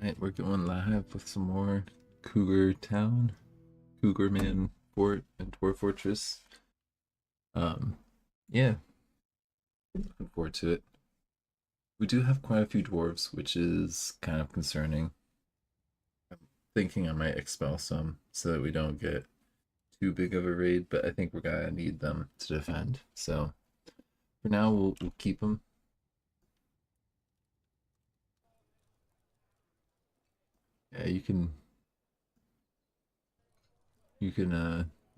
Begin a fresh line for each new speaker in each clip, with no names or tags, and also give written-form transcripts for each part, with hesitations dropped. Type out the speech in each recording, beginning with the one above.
Alright, we're going live with some more Cougar Town, Cougar Man Fort, and Dwarf Fortress. Um, yeah, looking forward to it. We do have quite a few dwarves, which is kind of concerning. I'm thinking I might expel some so that we don't get too big of a raid, but I think we're gonna need them to defend. So for now, we'll keep them. Yeah, you can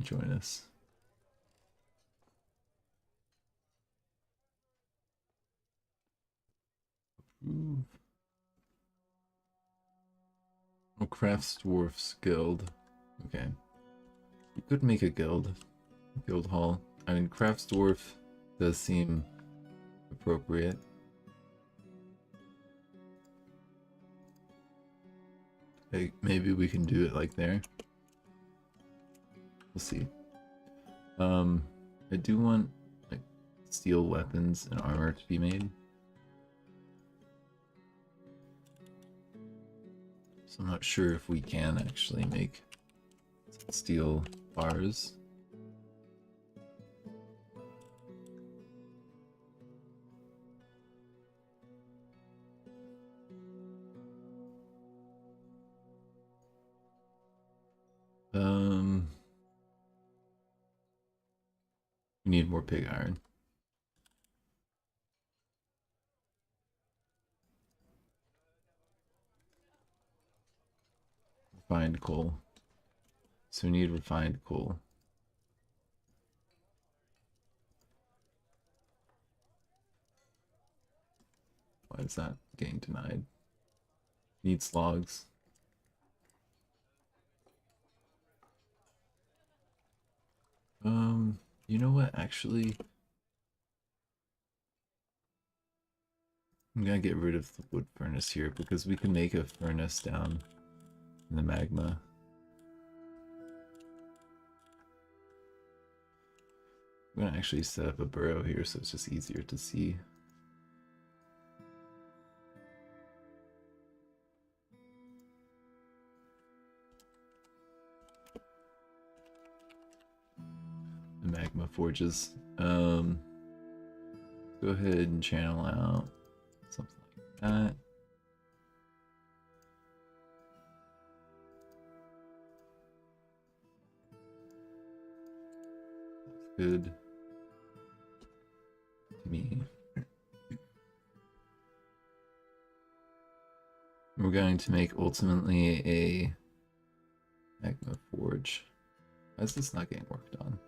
join us. Ooh. Oh, Crafts Dwarfs Guild. Okay. You could make a guild hall. I mean, Crafts Dwarf does seem appropriate. Like, maybe we can do it like there. We'll see. Um, I do want like steel weapons and armor to be made. So I'm not sure if we can actually make steel bars. Um, we need more pig iron. Refined coal. So we need refined coal. Why is that getting denied? Needs logs. You know what? Actually, I'm gonna get rid of the wood furnace here because we can make a furnace down in the magma. I'm gonna actually set up a burrow here so it's just easier to see. The magma forges. Go ahead and channel out something like that. That's good to me. We're going to make ultimately a magma forge. Why is this not getting worked on?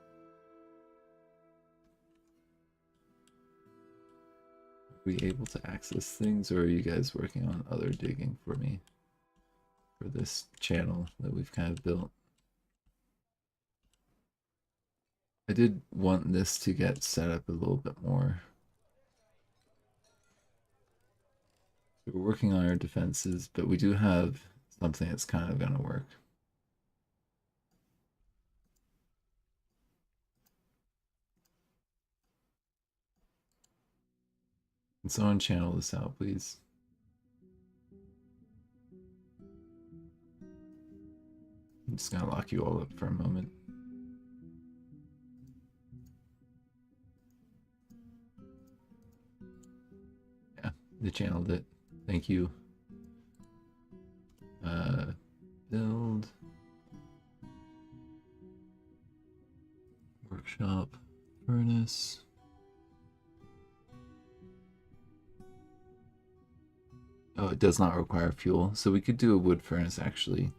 Are we able to access things, or are you guys working on other digging for me for this channel that we've kind of built? I did want this to get set up a little bit more. We're working on our defenses, but we do have something that's kind of going to work. Can someone channel this out, please? I'm just going to lock you all up for a moment. Yeah, they channeled it. Thank you. Build. Workshop. Furnace. Oh, it does not require fuel. So we could do a wood furnace actually.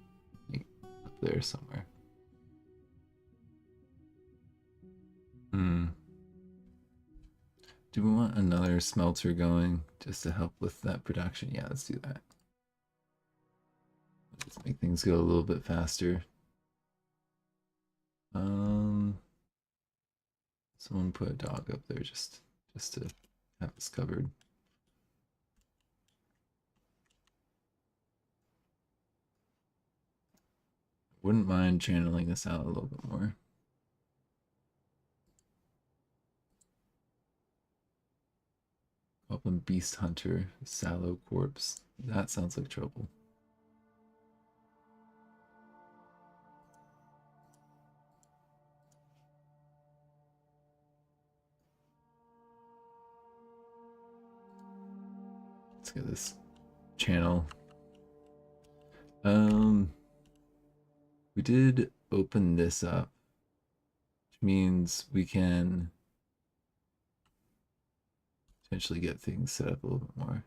Like up there somewhere. Hmm. Do we want another smelter going just to help with that production? Yeah, let's do that. Let's make things go a little bit faster. Someone put a dog up there just to have us covered. Wouldn't mind channeling this out a little bit more. Goblin Beast Hunter, Sallow Corpse. That sounds like trouble. get this channel. We did open this up, which means we can potentially get things set up a little bit more.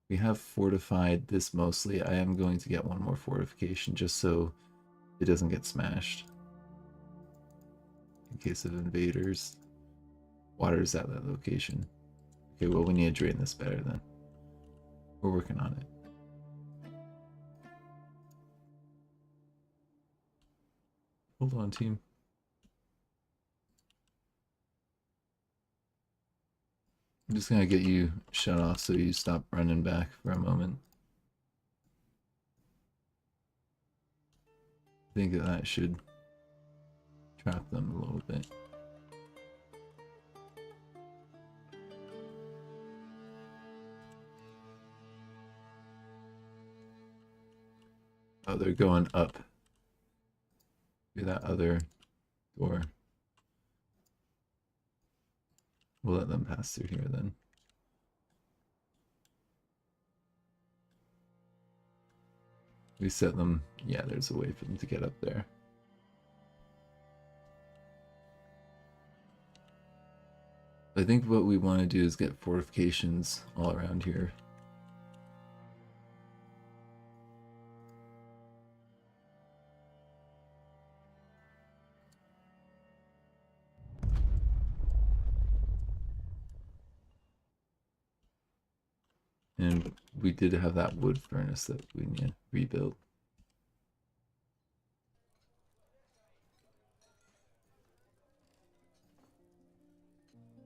We have fortified this mostly. I am going to get one more fortification just so it doesn't get smashed in case of invaders. Water's at that location. Okay, well, we need to drain this better then. We're working on it. Hold on, team. I'm just gonna get you shut off so you stop running back for a moment. I think that should trap them a little bit. Oh, they're going up through that other door. We'll let them pass through here then. We set them, yeah, there's a way for them to get up there. I think what we want to do is get fortifications all around here. And we did have that wood furnace that we need to rebuild.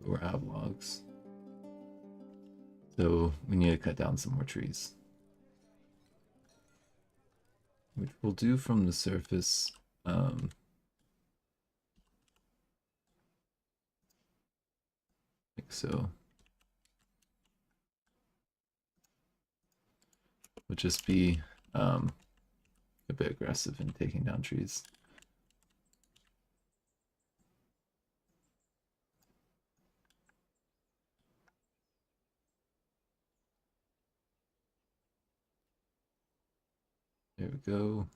We're out of logs. So we need to cut down some more trees. Which we'll do from the surface. Like so. Would just be a bit aggressive in taking down trees. There we go.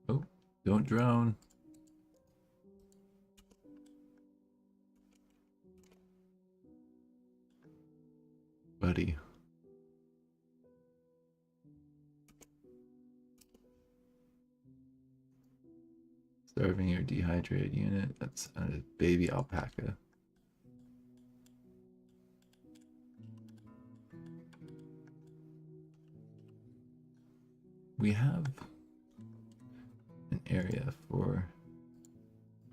Oh, don't drown. Buddy. Starving or dehydrated unit. That's a baby alpaca. We have an area for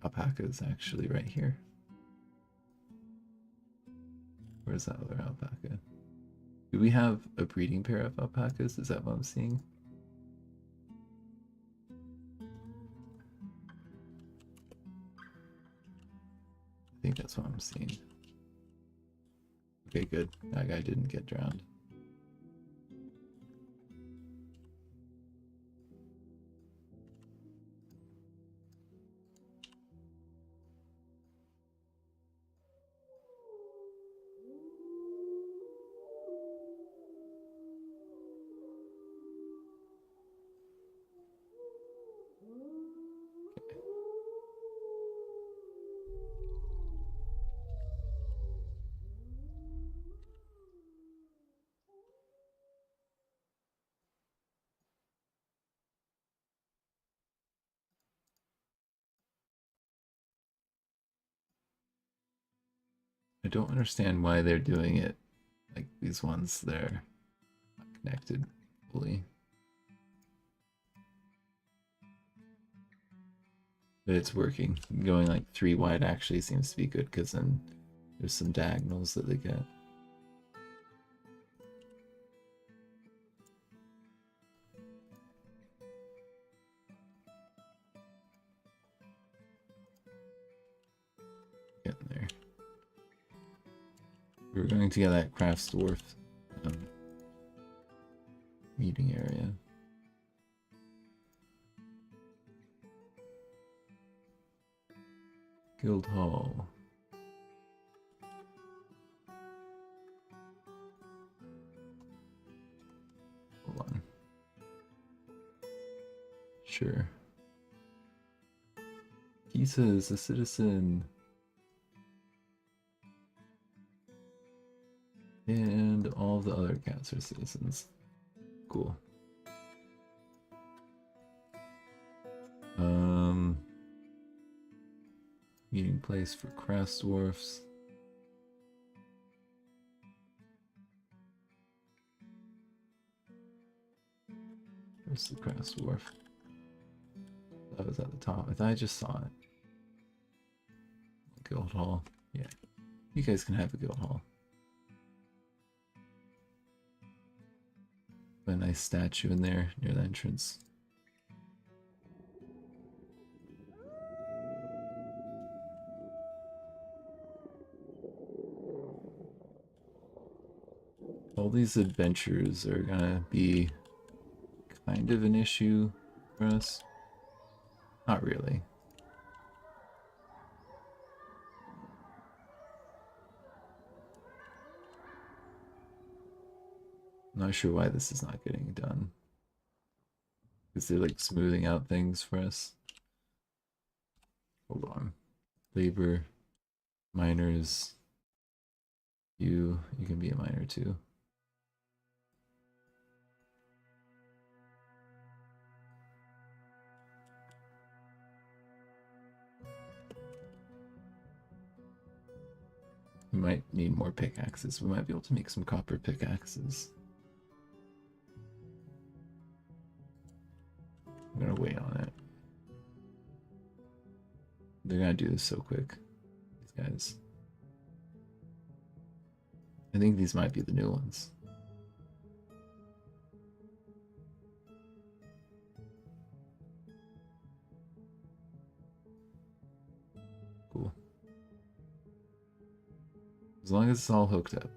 alpacas actually right here. Where's that other alpaca? Do we have a breeding pair of alpacas? Is that what I'm seeing? I think that's what I'm seeing. Okay, good. That guy didn't get drowned. I don't understand why they're doing it like these ones. They're not connected fully. But it's working. Going like 3 wide actually seems to be good because then there's some diagonals that they get. Getting there. We're going to get that crafts dwarf area. Guild Hall. Hold on. Sure. Kisa is a citizen. And all the other cats are citizens. Cool. Meeting place for Crass Dwarfs. Where's the Crass Dwarf? That was at the top. I thought I just saw it. Guild Hall. Yeah. You guys can have a guild hall. Put a nice statue in there near the entrance. All these adventures are gonna be kind of an issue for us. Not really. I'm not sure why this is not getting done. Because they're like smoothing out things for us. Hold on. Labor, miners. You can be a miner too. We might need more pickaxes. We might be able to make some copper pickaxes. I'm gonna wait on it. They're gonna do this so quick. These guys. I think these might be the new ones. Cool. As long as it's all hooked up.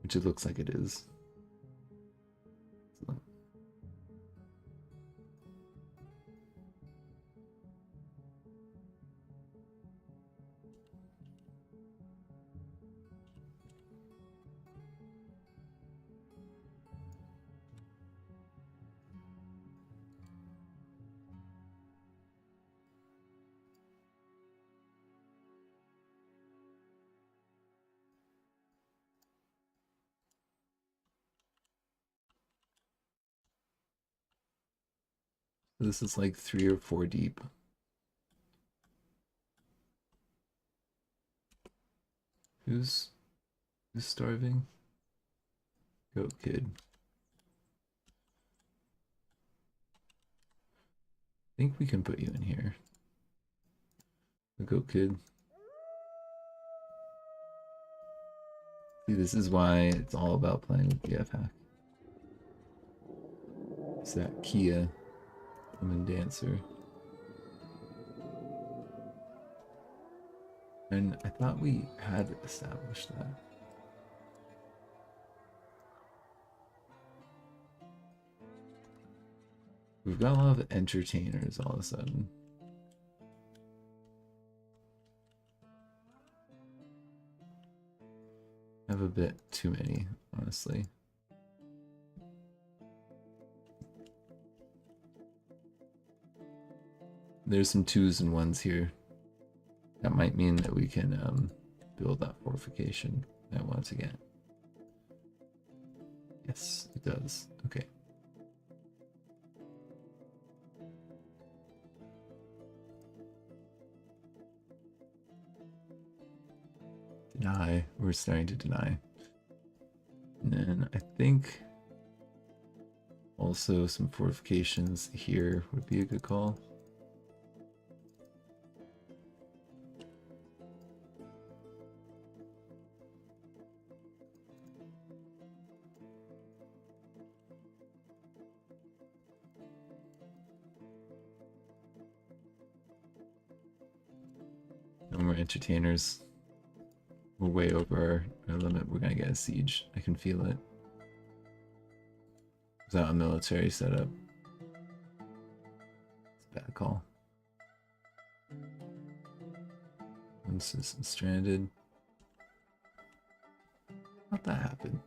Which it looks like it is. Excellent. This is like 3 or 4 deep. Who's starving? Goat kid. I think we can put you in here. The goat kid. See, this is why it's all about playing with BF Hack. It's that Kia woman dancer. And I thought we had established that. We've got a lot of entertainers all of a sudden. I have a bit too many, honestly. There's some 2s and 1s here. That might mean that we can build that fortification I want to get. Yes, it does. Okay. Deny. We're starting to deny. And then I think also some fortifications here would be a good call. No more entertainers. We're way over Our limit, we're gonna get a siege. I can feel it. Without a military setup. It's a bad call. One system stranded. How'd that happen?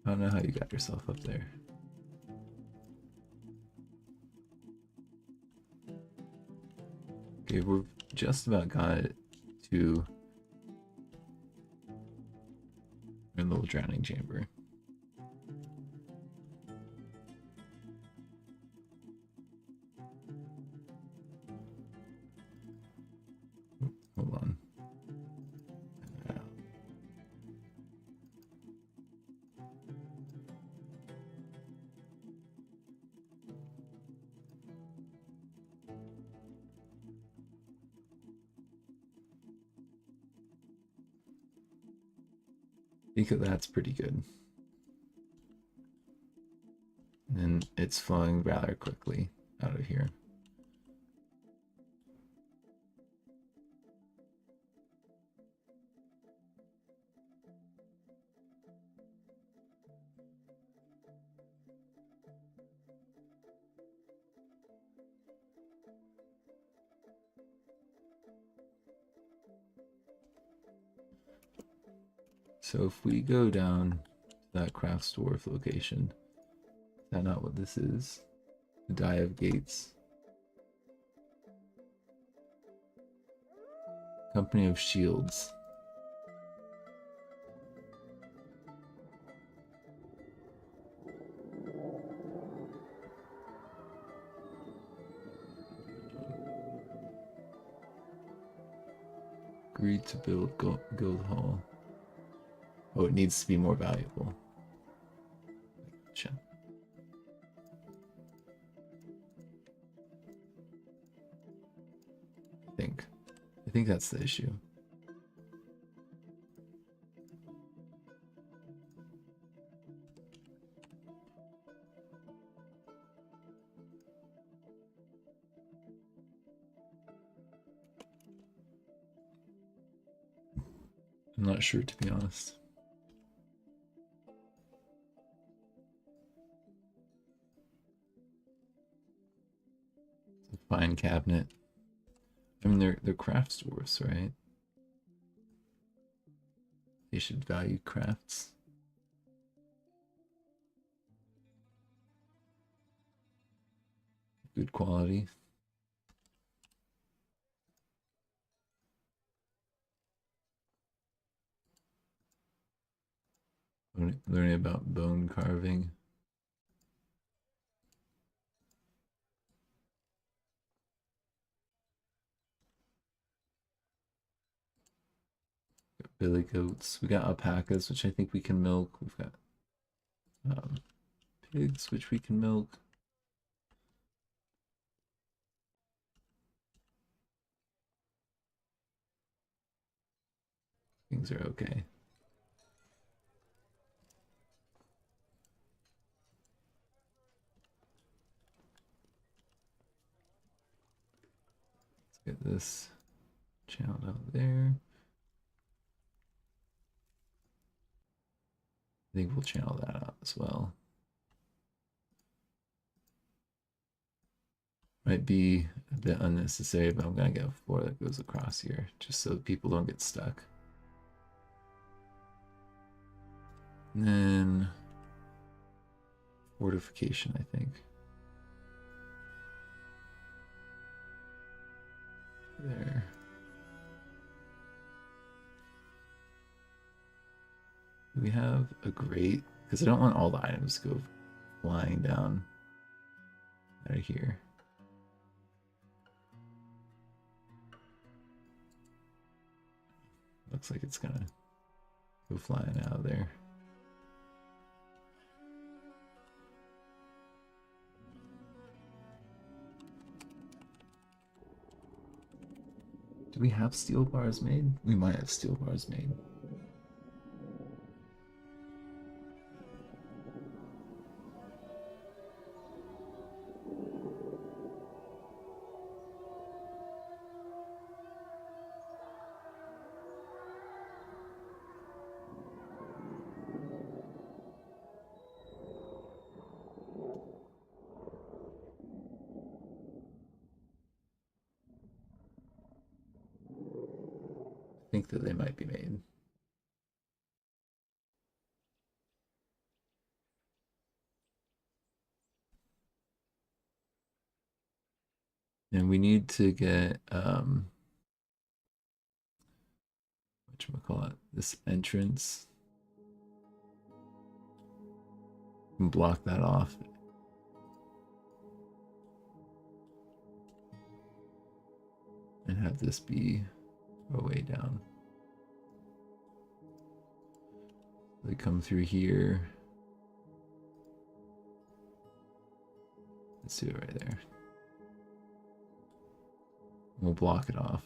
I don't know how you got yourself up there. Okay, we've just about got it to our little drowning chamber. Hold on. I think that's pretty good. And it's flowing rather quickly out of here. So if we go down to that Crafts Dwarf location, is that not what this is? The Die of Gates. Company of Shields. Agreed to build Guild Hall. Oh, it needs to be more valuable. Gotcha. I think that's the issue. I'm not sure, to be honest. It's a fine cabinet. I mean, they're craft stores, right? They should value crafts. Good quality. Learning about bone carving. Got billy goats. We got alpacas, which I think we can milk. We've got pigs, which we can milk. Things are okay. Let's get this channeled out there. I think we'll channel that out as well. Might be a bit unnecessary, but I'm gonna get a floor that goes across here just so people don't get stuck. And then fortification, I think. There. Do we have a grate? Because I don't want all the items to go flying down out of here. Looks like it's gonna go flying out of there. Do we have steel bars made? We might have steel bars made. think that they might be made. And we need to get whatchamacallit, this entrance. And block that off. And have this be a way down. They come through here. Let's do it right there. We'll block it off.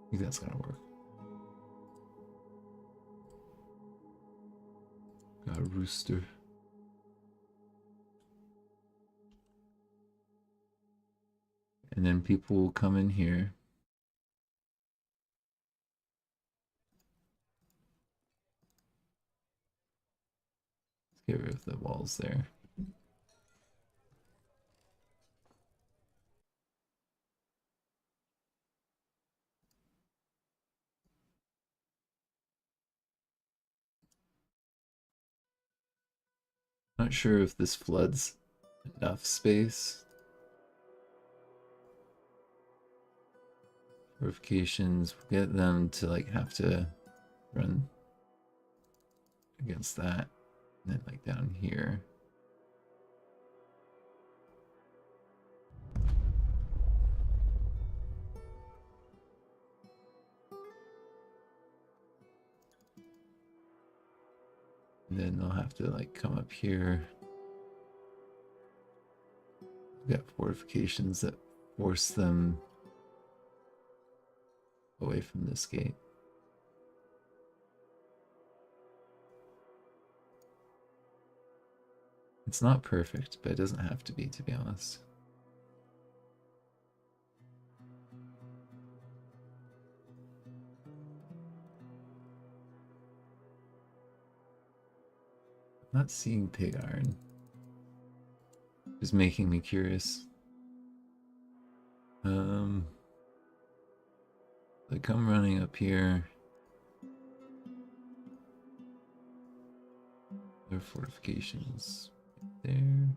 I think that's gonna work. Got a rooster. And then people will come in here. Let's get rid of the walls there. Not sure if this floods enough space. Fortifications, we'll get them to like have to run against that. And then like down here. And then they'll have to like come up here. We've got fortifications that force them away from this gate. It's not perfect, but it doesn't have to be honest. I'm not seeing pig iron. It's making me curious. They come running up here. There are fortifications right there.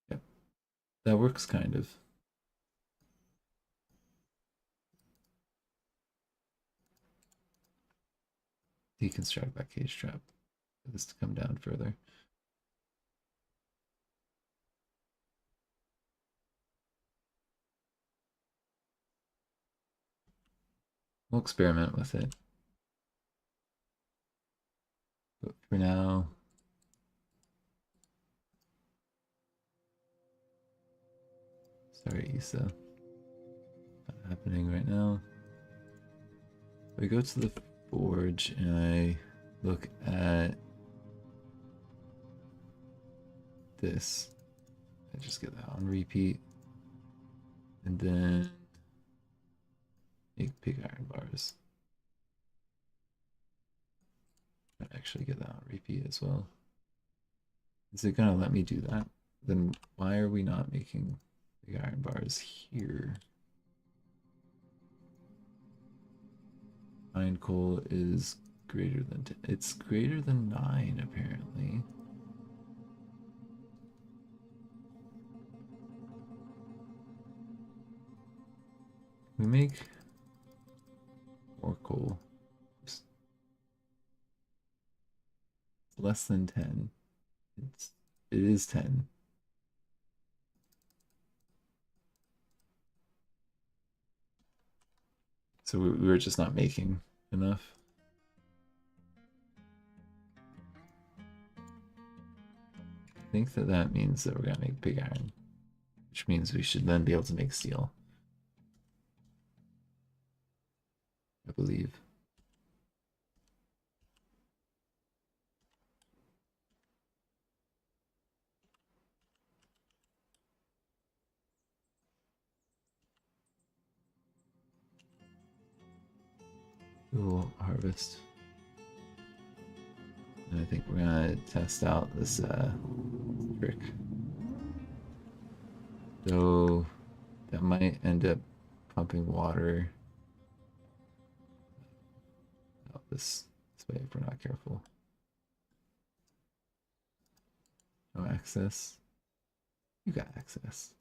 Yep, that works kind of. Deconstruct that cage trap. For this to come down further. We'll experiment with it. But for now, sorry, Issa. Not happening right now. We go to the forge and I look at this. I just get that on repeat. And then make pig iron bars. I actually get that on repeat as well. Is it gonna let me do that? Then why are we not making pig iron bars here? Iron coal is greater than 10. It's greater than 9 apparently. We make more coal. It's less than 10. It is 10. So we were just not making enough. I think that means that we're gonna make pig iron, which which means we should then be able to make steel, I believe. We'll harvest. And I think we're gonna test out this trick. So that might end up pumping water out this way if we're not careful. No access. You got access.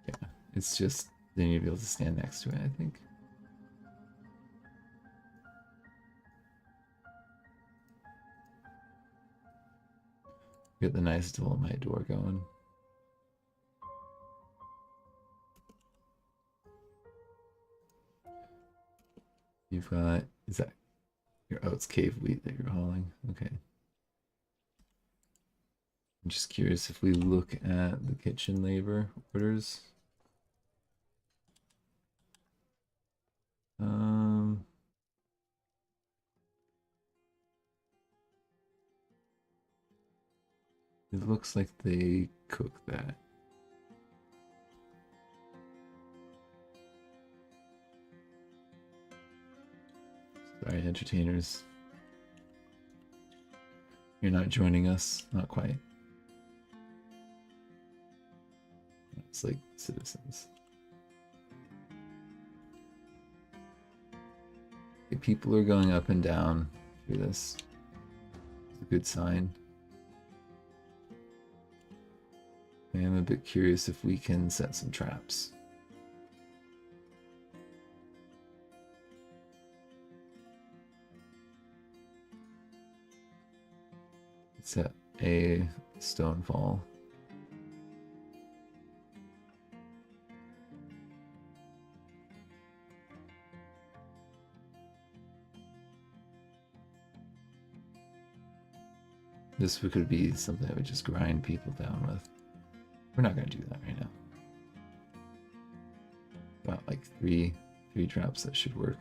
Yeah, it's just then you'll be able to stand next to it, I think. Get the nice dolomite door going. You've got, is that your, oh, it's cave wheat that you're hauling? Okay. I'm just curious if we look at the kitchen labor orders. It looks like they cook that. Sorry, entertainers. You're not joining us? Not quite. It's like citizens. Okay, people are going up and down through this. It's a good sign. I am a bit curious if we can set some traps. Set a stone fall. This could be something that would just grind people down with. We're not going to do that right now. Got like three traps that should work.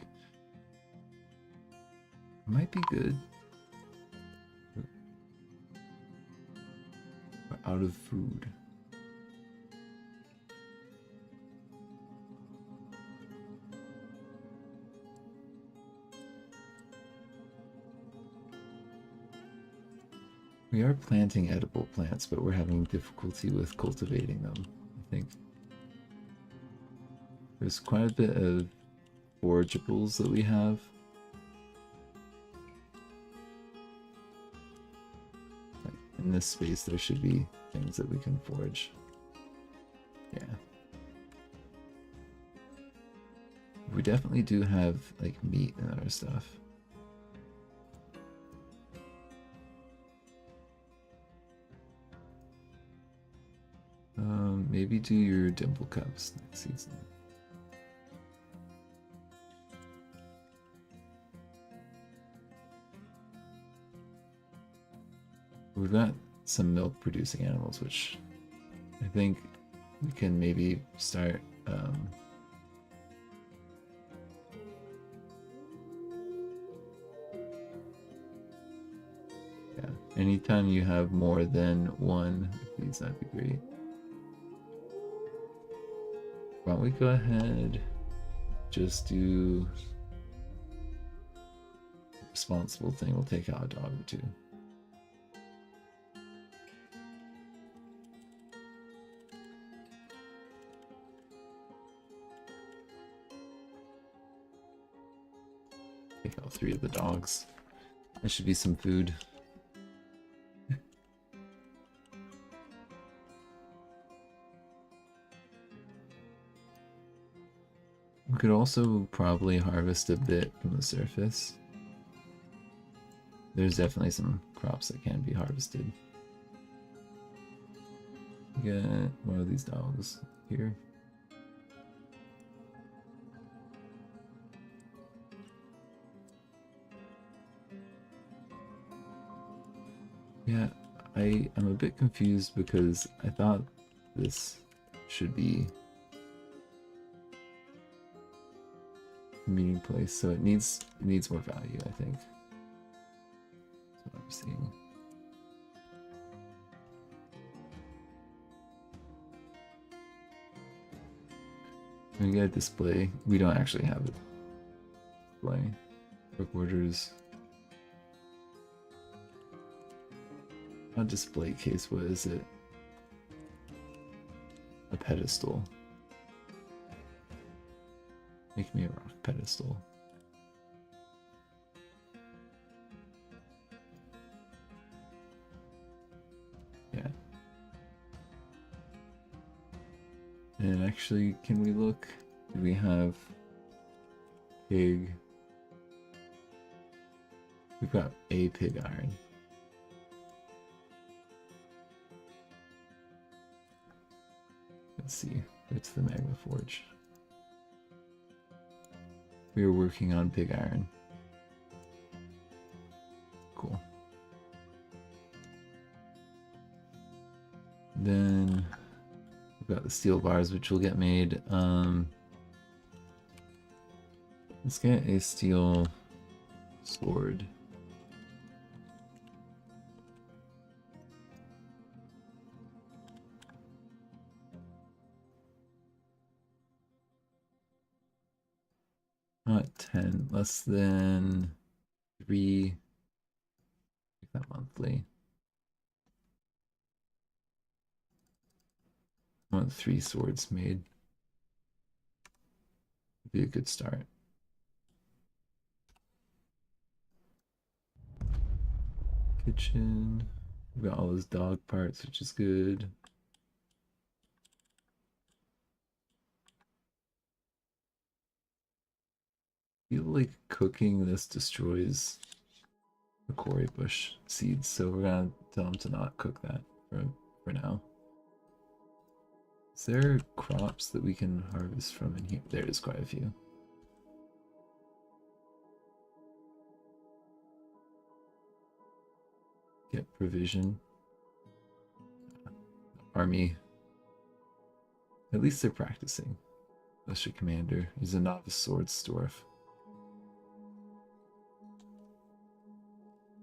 Might be good. We're out of food. We are planting edible plants, but we're having difficulty with cultivating them, I think. There's quite a bit of forageables that we have. Like in this space, there should be things that we can forage. Yeah. We definitely do have like meat and other stuff. Maybe do your dimple cups next season. We've got some milk producing animals, which I think we can maybe start yeah, anytime you have more than one of these, that'd be great. Why don't we go ahead, just do the responsible thing. We'll take out a dog or two. Take out 3 of the dogs. There should be some food. We could also probably harvest a bit from the surface. There's definitely some crops that can be harvested. Get one of these dogs here. Yeah, I'm a bit confused because I thought this should be a meeting place, so it needs more value, I think. That's what I'm seeing. We got a display. We don't actually have a display. Work orders. A display case, what is it? A pedestal. Make me a rock pedestal. Yeah. And actually, can we look? Do we have pig? We've got a pig iron. Let's see. It's the magma forge. We are working on pig iron. Cool. Then we've got the steel bars, which will get made. Let's get a steel sword. Not 10, less than 3. Make that monthly. I want 3 swords made. Would be a good start. Kitchen. We've got all those dog parts, which is good. I feel like cooking this destroys the quarry bush seeds, so we're gonna tell them to not cook that for now. Is there crops that we can harvest from in here? There is quite a few. Get provision. Army. At least they're practicing. Militia commander. He's a novice swords dwarf.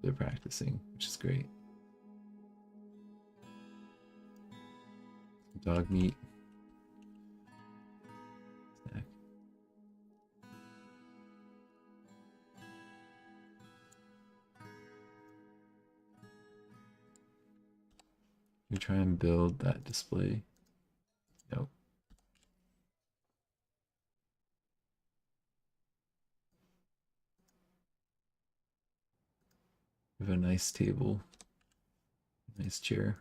They're practicing, which is great. Dog meat. Snack. We try and build that display. Nope. We have a nice table. Nice chair.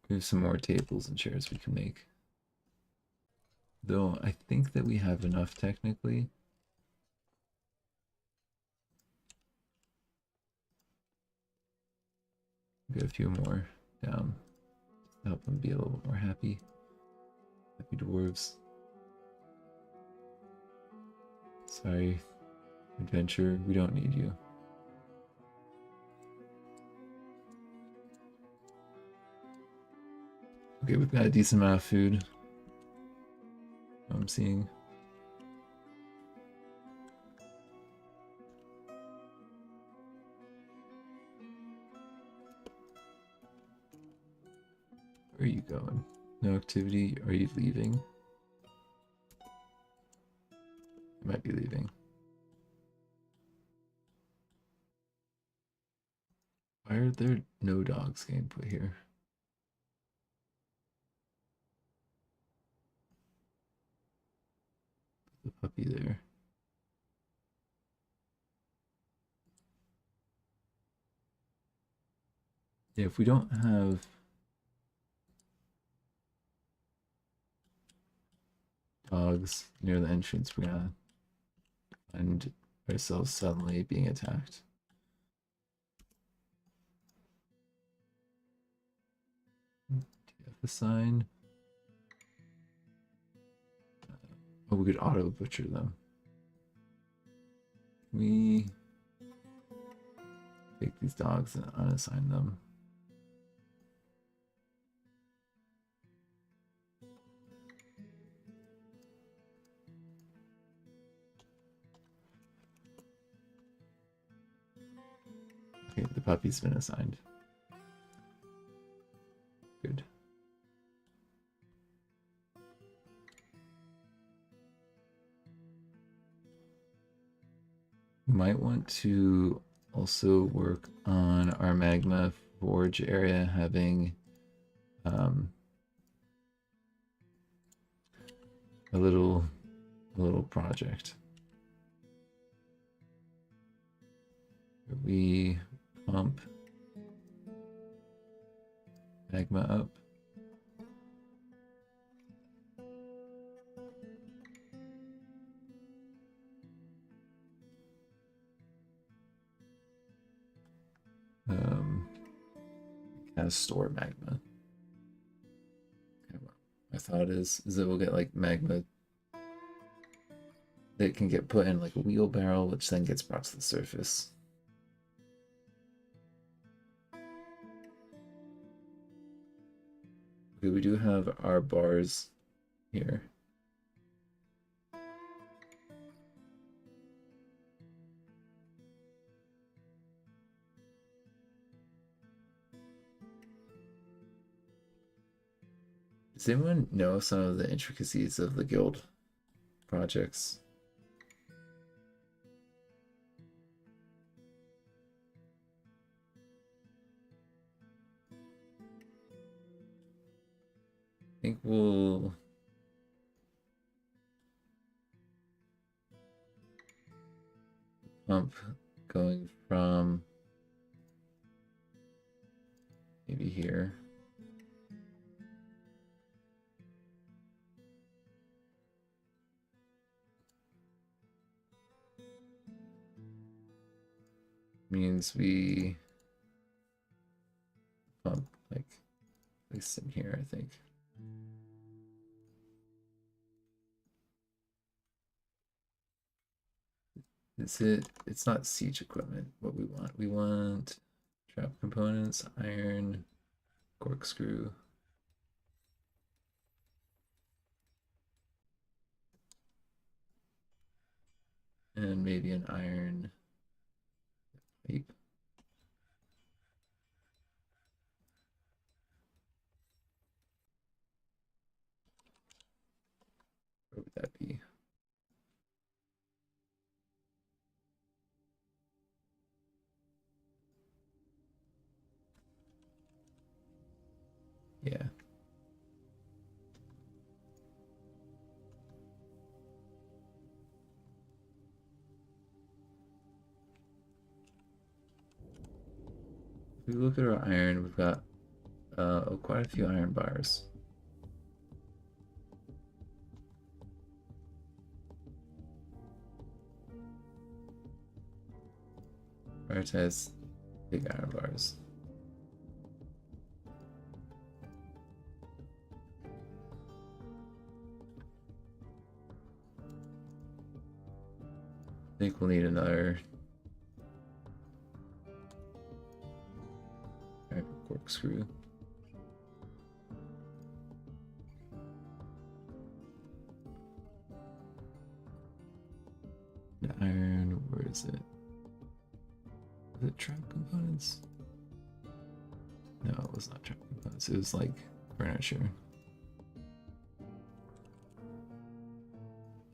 We have some more tables and chairs we can make. Though I think that we have enough technically. Get a few more down to help them be a little bit more happy. Happy dwarves. Sorry, adventure, we don't need you. Okay, we've got a decent amount of food. I'm seeing. Where are you going? No activity? Are you leaving? You might be leaving. Why are there no dogs getting put here? Put the puppy there. Yeah, if we don't have dogs near the entrance, we're gonna find ourselves suddenly being attacked. The sign. Oh, we could auto butcher them. We these dogs and unassign them. Okay, the puppy's been assigned. Good. We might want to also work on our magma forge area having a little project. We pump magma up. Kind of store magma. My thought is that we'll get like magma that can get put in like a wheelbarrow, which then gets brought to the surface. Okay, we do have our bars here. Does anyone know some of the intricacies of the guild projects? I think we'll pump going from maybe here. Means we pump like this in here, I think. It's not siege equipment what we want. We want trap components, iron, corkscrew. And maybe an iron pipe. Where would that be? Yeah. If we look at our iron, we've got quite a few iron bars. Prioritize big iron bars. I think we'll need another type of corkscrew. The iron, where is it? Is it trap components? No, it was not trap components. It was like furniture.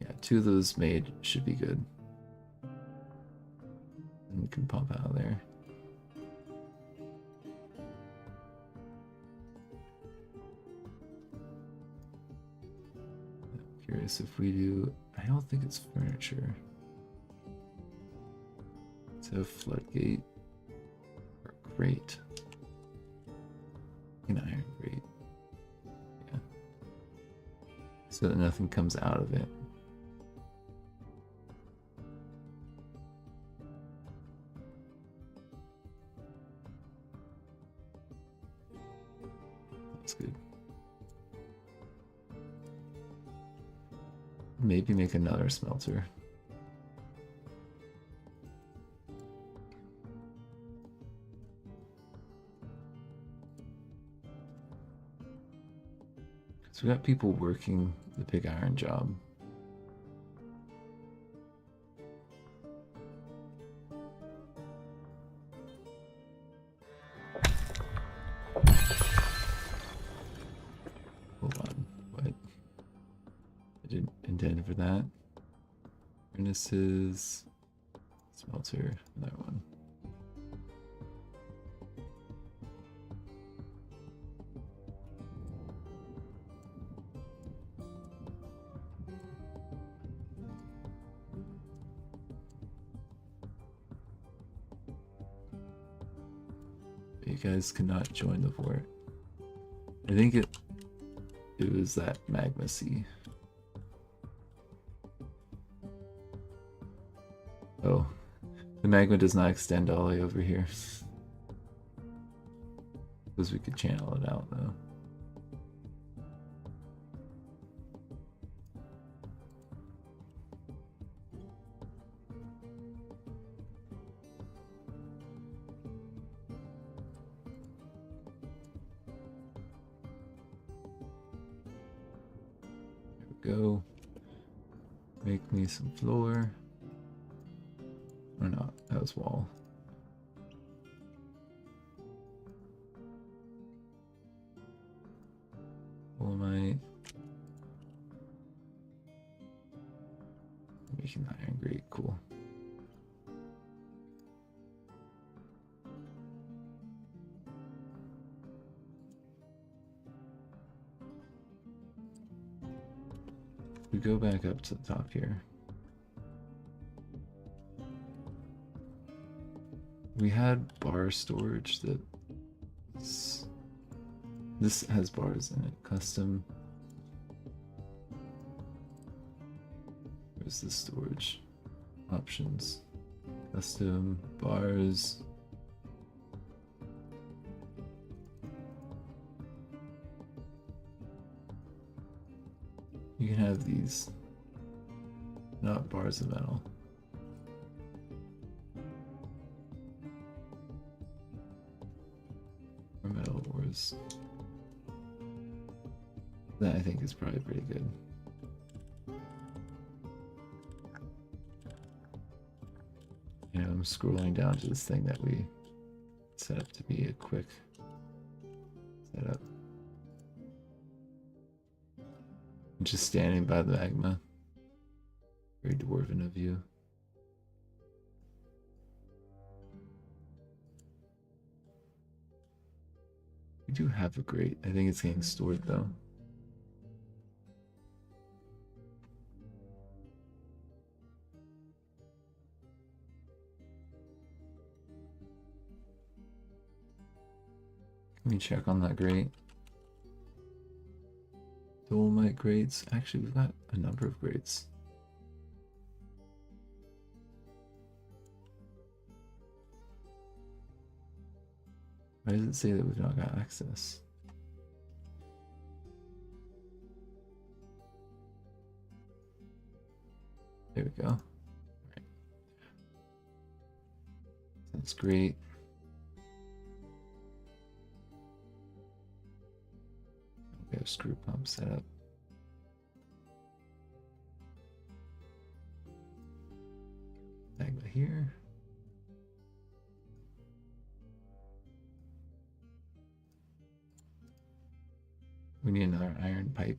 Yeah, 2 of those made should be good. And we can pump out of there. I'm curious if we do. I don't think it's furniture. It's a floodgate or grate. An iron grate. Yeah. So that nothing comes out of it. That's good. Maybe make another smelter. So we got people working the pig iron job. Hold on, what? I didn't intend for that. Furnaces, smelter, another one. You guys cannot join the fort. I think it was that magma sea. Oh, the magma does not extend all the way over here. Suppose we could channel it out though. There we go. Make me some floor. Or not, that was wall. Dolomite. Making iron grate, cool. We go back up to the top here. We had bar storage that this has bars in it. Custom. Where's the storage options? Custom bars. You can have these, not bars of metal. Or metal ores. That I think is probably pretty good. You know, I'm scrolling down to this thing that we set up to be a quick setup. I'm just standing by the magma. Very dwarven of you. We do have a grate. I think it's getting stored though. Let me check on that grate. Dolomite grates. Actually, we've got a number of grates. Why does it say that we've not got access? There we go. All right. That's great. We have screw pump set up. Magma here. We need another iron pipe.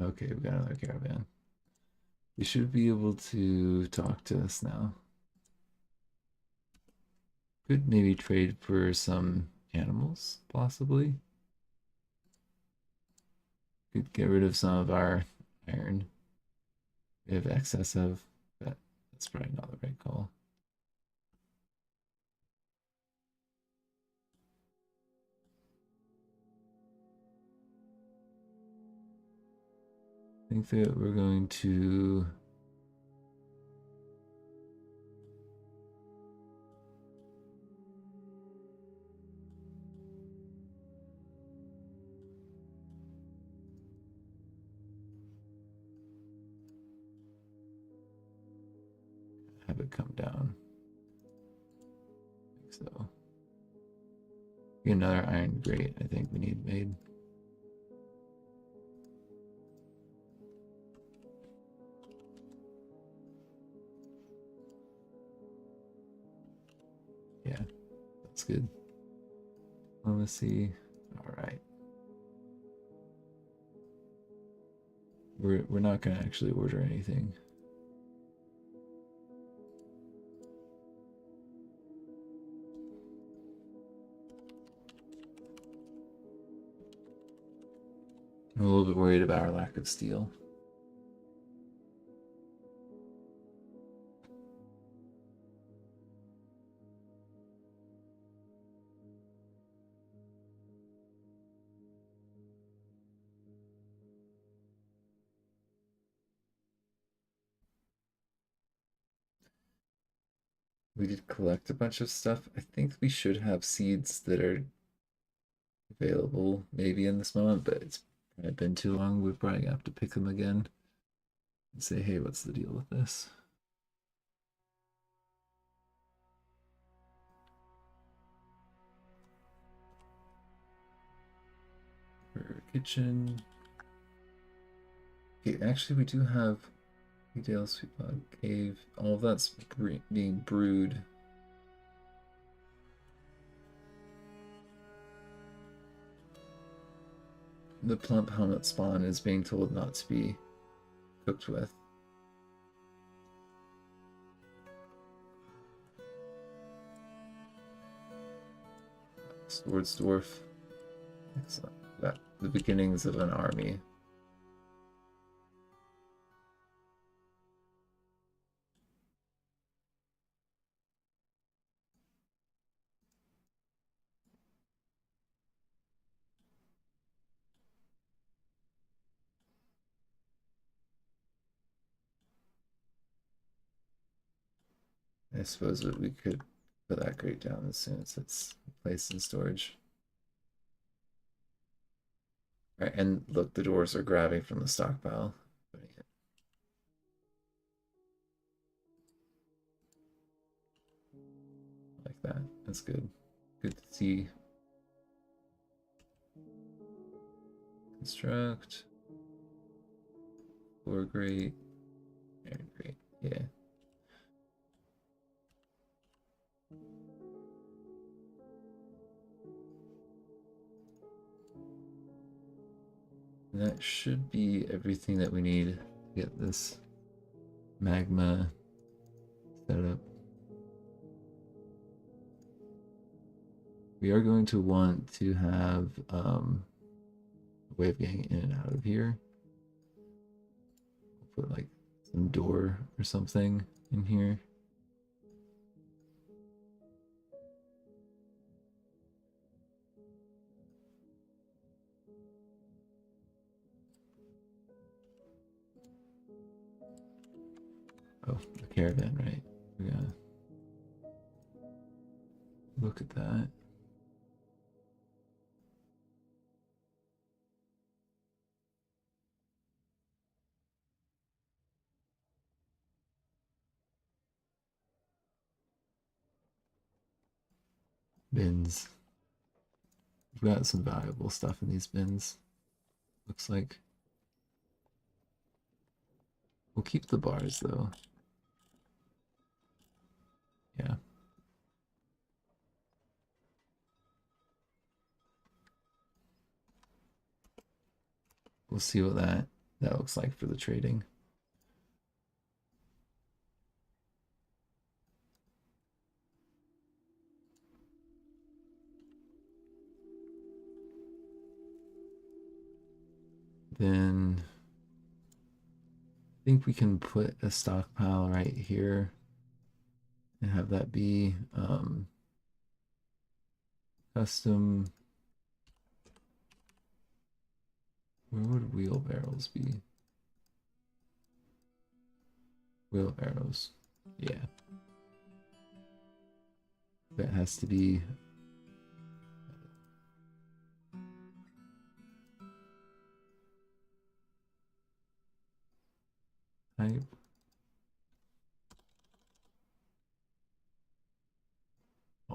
Okay, we got another caravan. We should be able to talk to us now. Could maybe trade for some animals, possibly. Could get rid of some of our iron we have excess of, but that's probably not the right call. I think that we're going to have it come down. I think so. Another iron grate I think we need made. Yeah, that's good. Diplomacy. All right. We're not gonna actually order anything. I'm a little bit worried about our lack of steel. We did collect a bunch of stuff. I think we should have seeds that are available maybe in this moment, but it's probably been too long. We're probably gonna have to pick them again and say, hey, what's the deal with this? For kitchen. Okay, actually we do have details, cave, all of that's being brewed. The plump helmet spawn is being told not to be cooked with. Swords Dwarf. Excellent. That the beginnings of an army. I suppose that we could put that grate down as soon as it's placed in storage. All right, and look, the doors are grabbing from the stockpile. Like that. That's good. Good to see. Construct. Floor grate. Iron grate. Yeah. And that should be everything that we need to get this magma set up. We are going to want to have a way of getting in and out of here. We'll put like some door or something in here. Oh, the caravan, right? We're gonna look at that. Bins. We've got some valuable stuff in these bins. Looks like. We'll keep the bars though. Yeah. We'll see what that looks like for the trading. Then I think we can put a stockpile right here and have that be custom. Where would wheelbarrows be? Wheelbarrows. Yeah. That has to be type.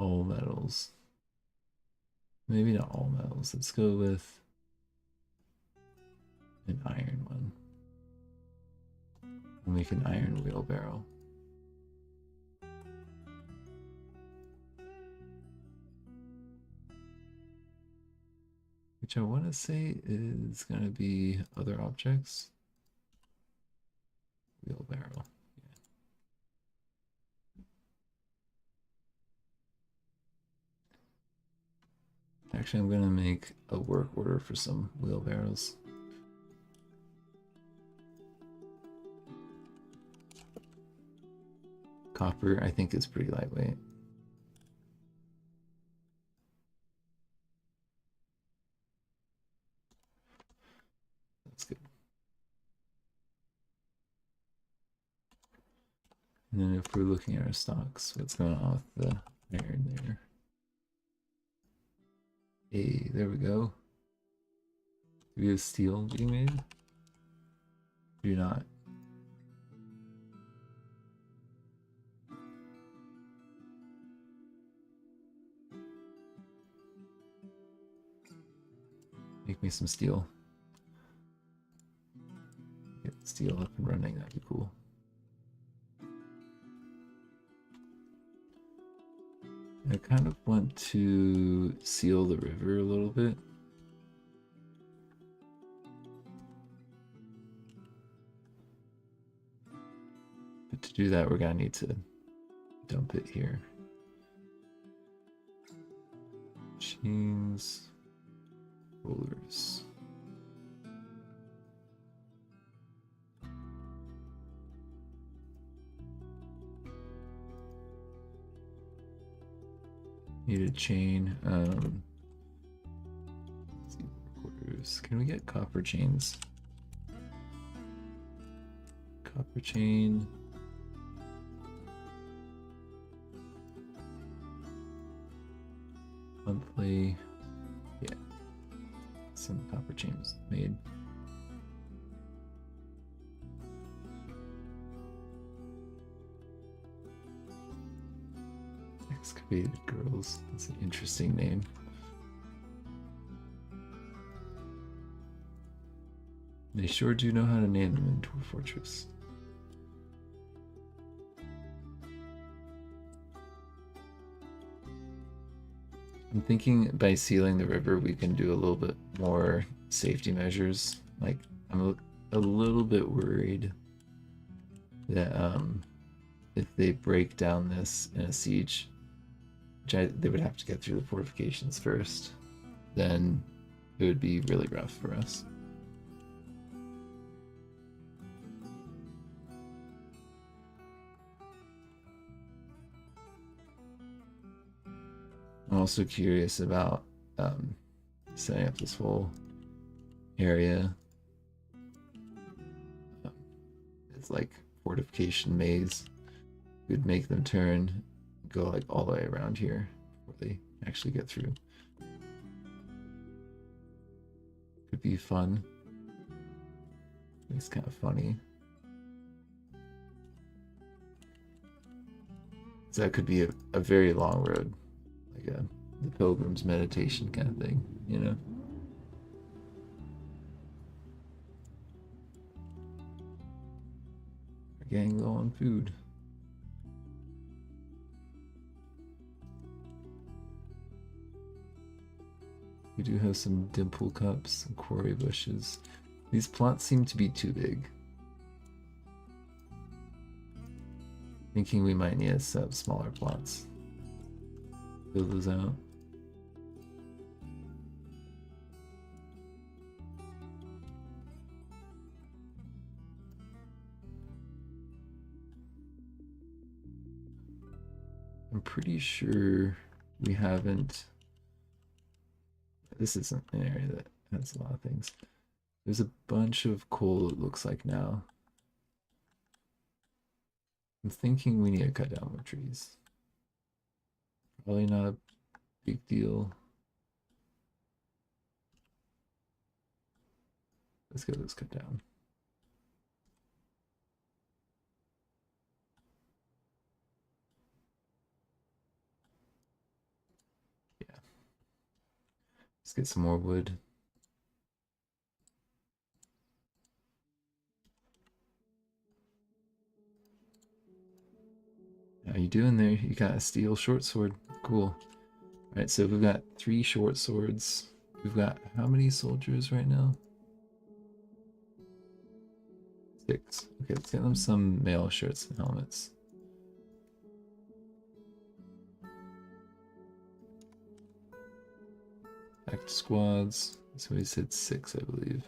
all metals. Maybe not all metals. Let's go with an iron one. We'll make an iron wheelbarrow. Which I want to say is going to be other objects. Wheelbarrow. Yeah. Actually, I'm going to make a work order for some wheelbarrows. Copper, I think, is pretty lightweight. That's good. And then if we're looking at our stocks, what's going on with the iron there? Hey, there we go. Do we have steel being made? Do not. Make me some steel. Get steel up and running, that'd be cool. I kind of want to seal the river a little bit. But to do that, we're gonna need to dump it here. Chains, rollers. Need a chain. Let's see, quarters. Can we get copper chains? Copper chain. Monthly. Yeah. Some copper chains made. Excavated Girls. That's an interesting name. They sure do know how to name them in Dwarf Fortress. I'm thinking by sealing the river, we can do a little bit more safety measures. Like, I'm a little bit worried that if they break down this in a siege, they would have to get through the fortifications first, then it would be really rough for us. I'm also curious about setting up this whole area. It's like fortification maze. We'd make them turn, go like all the way around here before they actually get through. Could be fun. It's kind of funny. So that could be a very long road, like the Pilgrim's Meditation kind of thing, you know? We're getting low on food. We do have some dimple cups, some quarry bushes. These plots seem to be too big. Thinking we might need to set up smaller plots. Fill those out. I'm pretty sure we haven't. This isn't an area that has a lot of things. There's a bunch of coal, it looks like now. I'm thinking we need to cut down more trees. Probably not a big deal. Let's get those cut down. Let's get some more wood. How you doing there? You got a steel short sword. Cool. Alright, so we've got 3 short swords. We've got how many soldiers right now? 6. Okay, let's get them some mail shirts and helmets. Back to squads. So we said 6, I believe.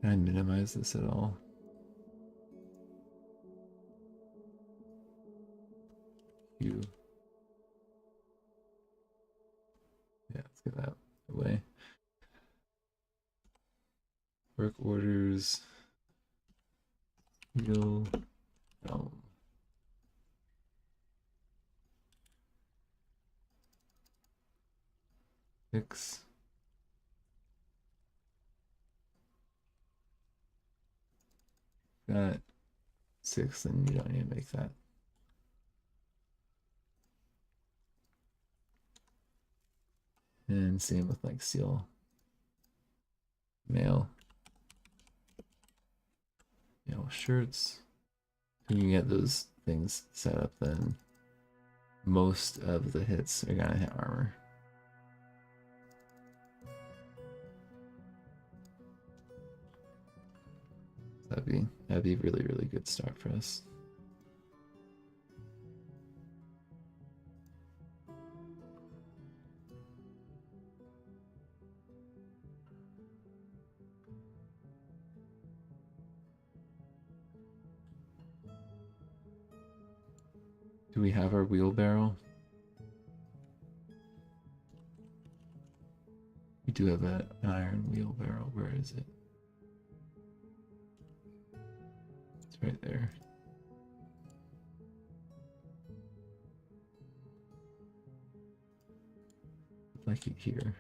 Can I minimize this at all? You. Yeah, let's get that away. Work orders. Wheel. No. Fix. Got 6, then you don't need to make that. And same with like steel. Mail. Mail shirts. When you get those things set up, then most of the hits are gonna hit armor. That'd be a really, really good start for us. Do we have our wheelbarrow? We do have an iron wheelbarrow. Where is it? It's right there. I'd like it here.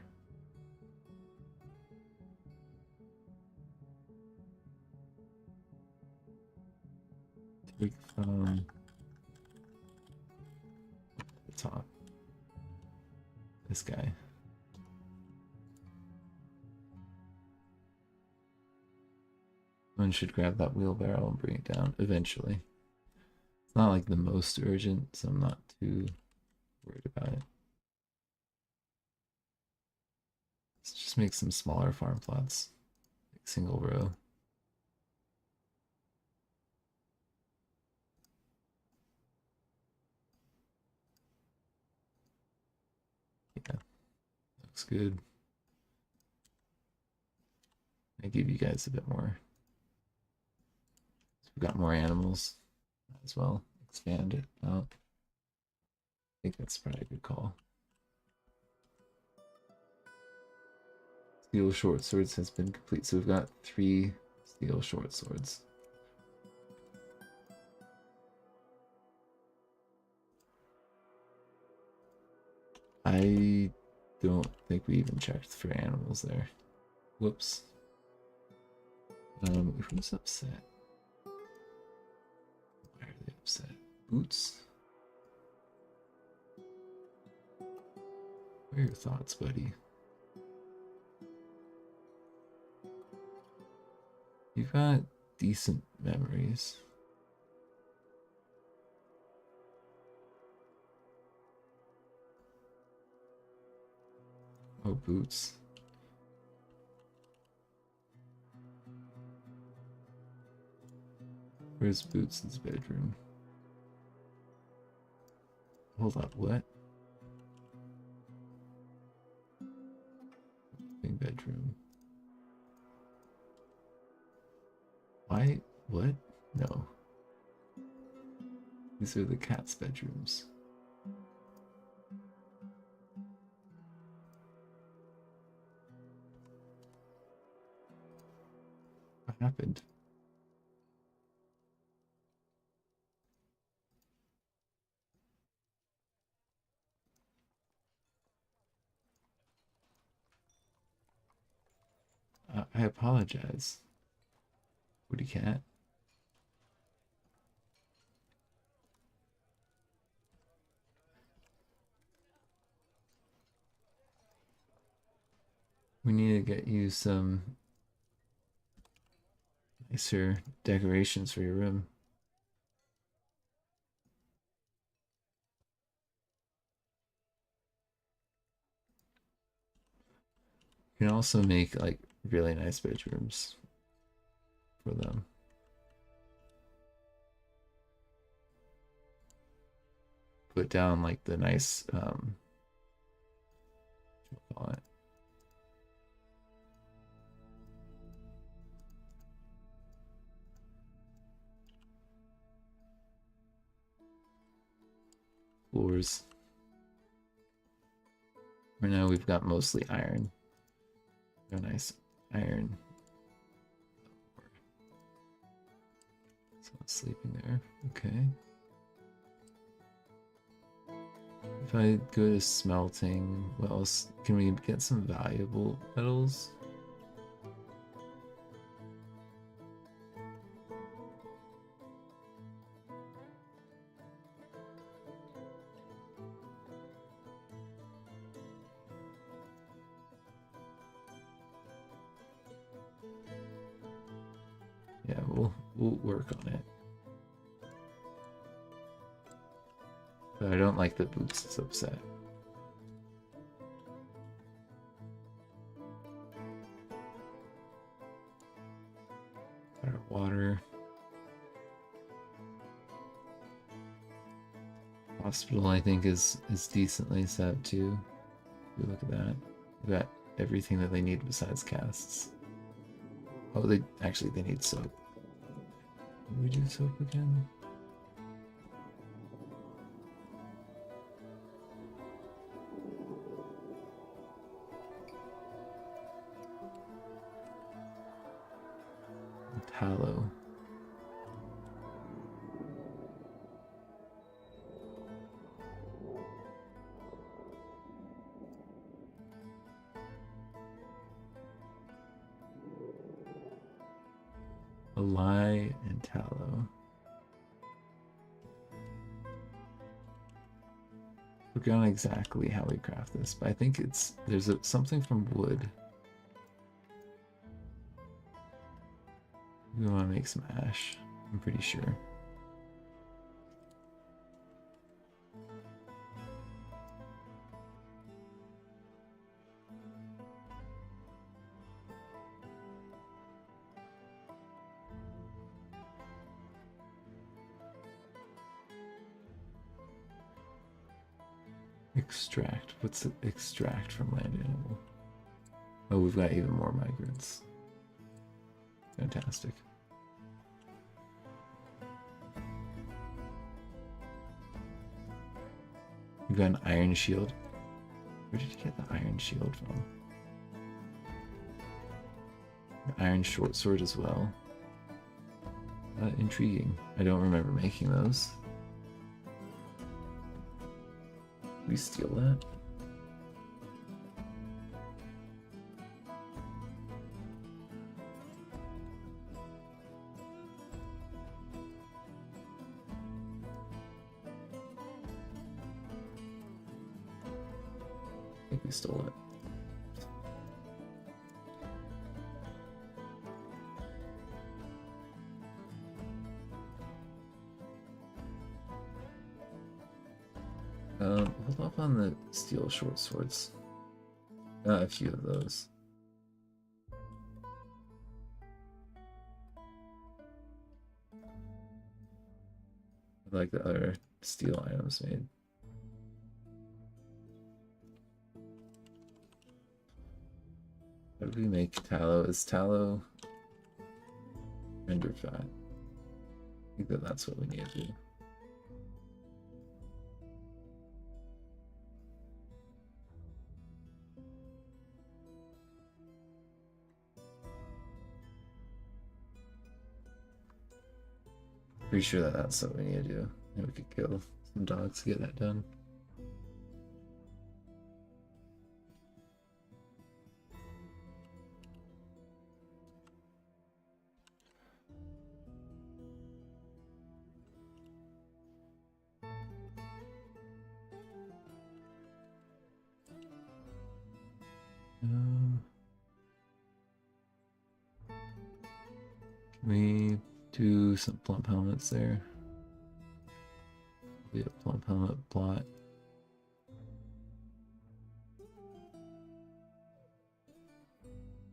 Take from the top. This guy. One should grab that wheelbarrow and bring it down eventually. It's not like the most urgent, so I'm not too worried about it. Let's just make some smaller farm plots, like single row. Yeah, looks good. I give you guys a bit more. So we've got more animals as well. Expand it out. I think that's probably a good call. Steel short swords has been complete. So we've got 3 steel short swords. I don't think we even checked for animals there. Whoops. Who's upset? Why are they upset? Boots? What are your thoughts, buddy? You've got decent memories. Oh, Boots. Where's Boots' bedroom? Hold up, what? Big bedroom. Why? What? No. These are the cat's bedrooms. What happened? I apologize. Woody cat. We need to get you some nicer decorations for your room. You can also make like really nice bedrooms for them. Put down like the nice what do you call it? Floors. Right now we've got mostly iron. A nice iron. Someone's sleeping there. Okay. If I go to smelting, what else? Can we get some valuable metals? Yeah, we'll work on it. But I don't like that Boots is upset. Our water. Hospital, I think, is decently set too. If you look at that. We've got everything that they need besides casts. Oh, they need soap. Did we do soap again? Tallow. A lye and tallow. Forget on exactly how we craft this, but I think there's something from wood. We want to make some ash, I'm pretty sure. Extract. What's the extract from land animal? Oh, we've got even more migrants. Fantastic. We've got an iron shield. Where did you get the iron shield from? The iron short sword as well. Intriguing. I don't remember making those. Did we steal that? I think we stole it. Hold off on the steel short swords. A few of those. I like the other steel items made. How do we make tallow? Is tallow render fat? I think that's what we need to do. Pretty sure that that's what we need to do. And we could kill some dogs to get that done. We do some plump helmets there. Be a plump helmet plot.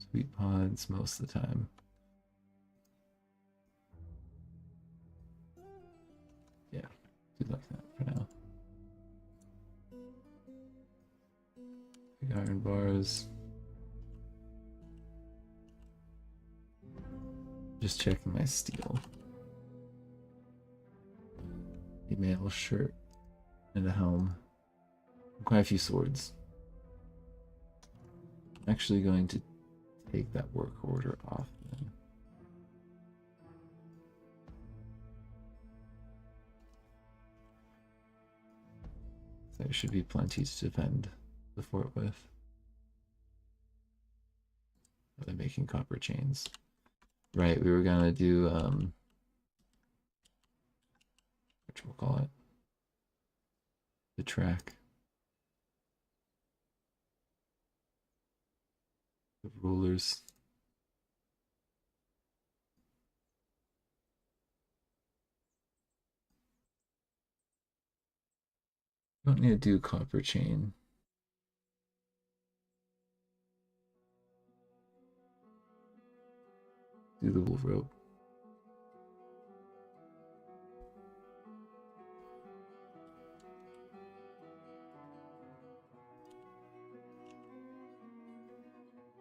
Sweet pods most of the time. Yeah, do like that for now. Big iron bars. Just checking my steel. A mail shirt and a helm. Quite a few swords. I'm actually going to take that work order off then. There should be plenty to defend the fort with. They're making copper chains. Right, we were gonna do what we'll call it. The track. The rulers. Don't need to do copper chain. Do the wool rope.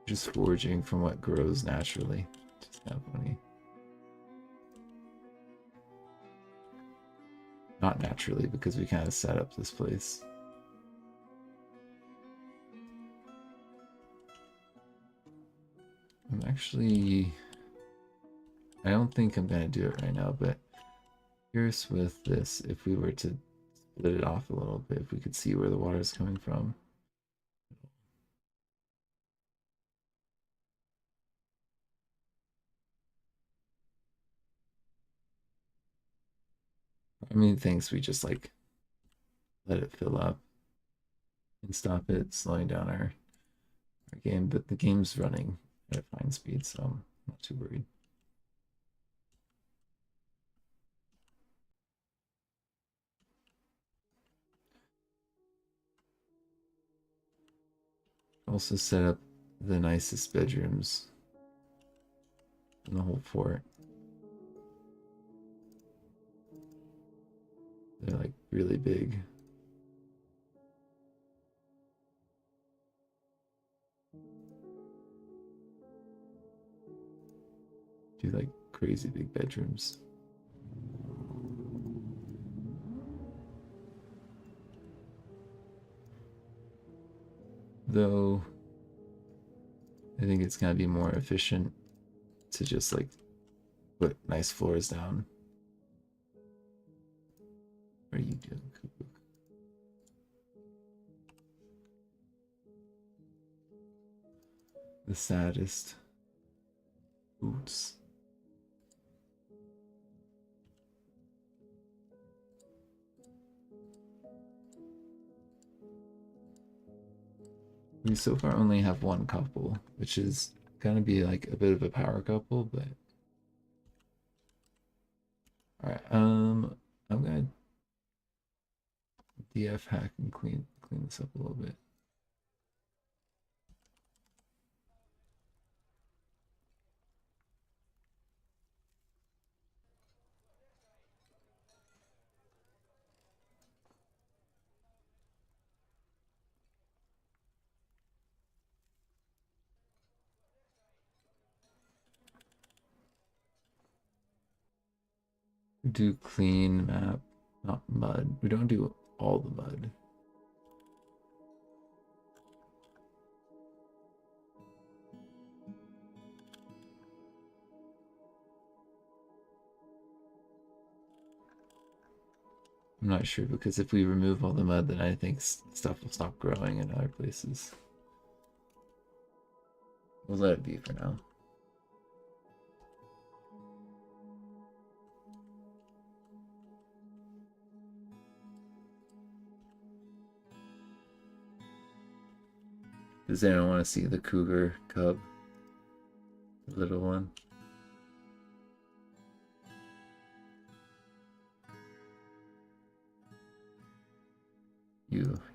Just foraging from what grows naturally. Just kind of funny. Not naturally, because we kind of set up this place. I'm actually... I don't think I'm gonna do it right now, but curious with this, if we were to split it off a little bit, if we could see where the water is coming from. I mean, things we just like let it fill up and stop it, slowing down our game, but the game's running at a fine speed, so I'm not too worried. Also set up the nicest bedrooms in the whole fort. They're like really big. Do like crazy big bedrooms. Though I think it's gonna be more efficient to just like put nice floors down. What are you doing, Cougar? The saddest boots. We so far only have one couple, which is gonna be like a bit of a power couple, but alright, I'm gonna DF hack and clean this up a little bit. We do clean map, not mud. We don't do all the mud. I'm not sure, because if we remove all the mud, then I think stuff will stop growing in other places. We'll let it be for now. Does anyone want to see the cougar cub? The little one?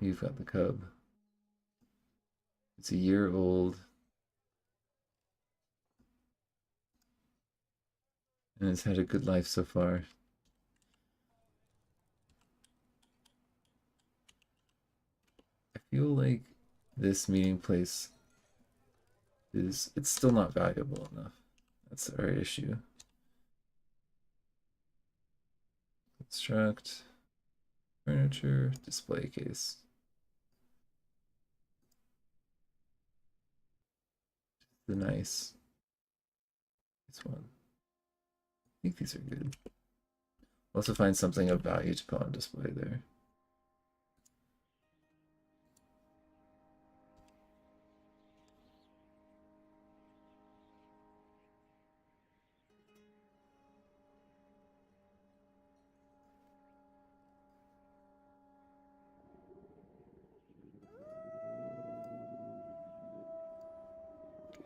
You've got the cub. It's a year old and it's had a good life so far. I feel like this meeting place it's still not valuable enough. That's our issue. Construct furniture display case. The nice. This one. I think these are good. Also find something of value to put on display there.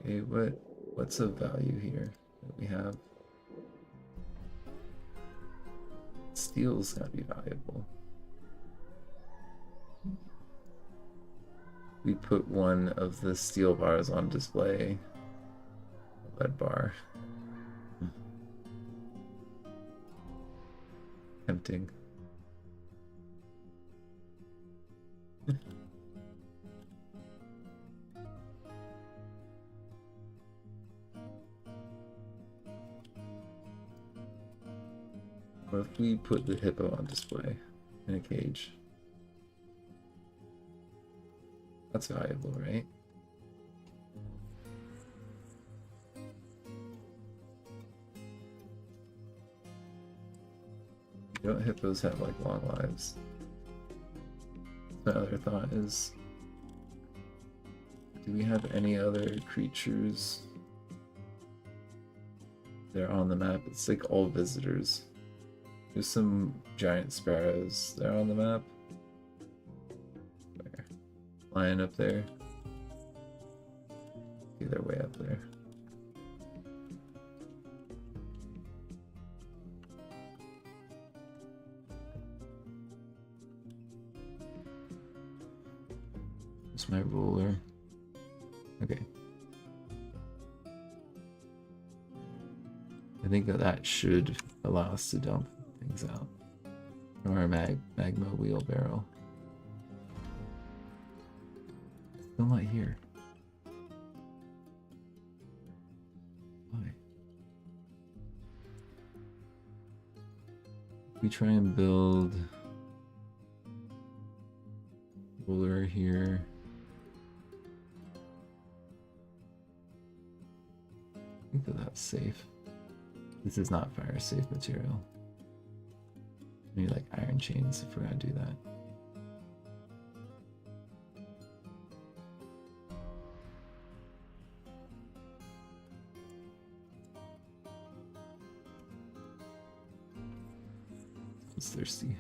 Okay, what's of value here that we have? Steel's gotta be valuable. We put one of the steel bars on display. A lead bar. Tempting. What if we put the hippo on display in a cage? That's valuable, right? Don't hippos have like long lives? My other thought is, do we have any other creatures that are on the map? It's like all visitors. There's some giant sparrows that are on the map. Where? Flying up there. See, they're way up there. It's my ruler. Okay. I think that should allow us to dump things out from our magma wheelbarrow. Still not here. Why? We try and build ruler here. I think that's safe. This is not fire safe material. We need like iron chains if we're gonna do that. It's thirsty.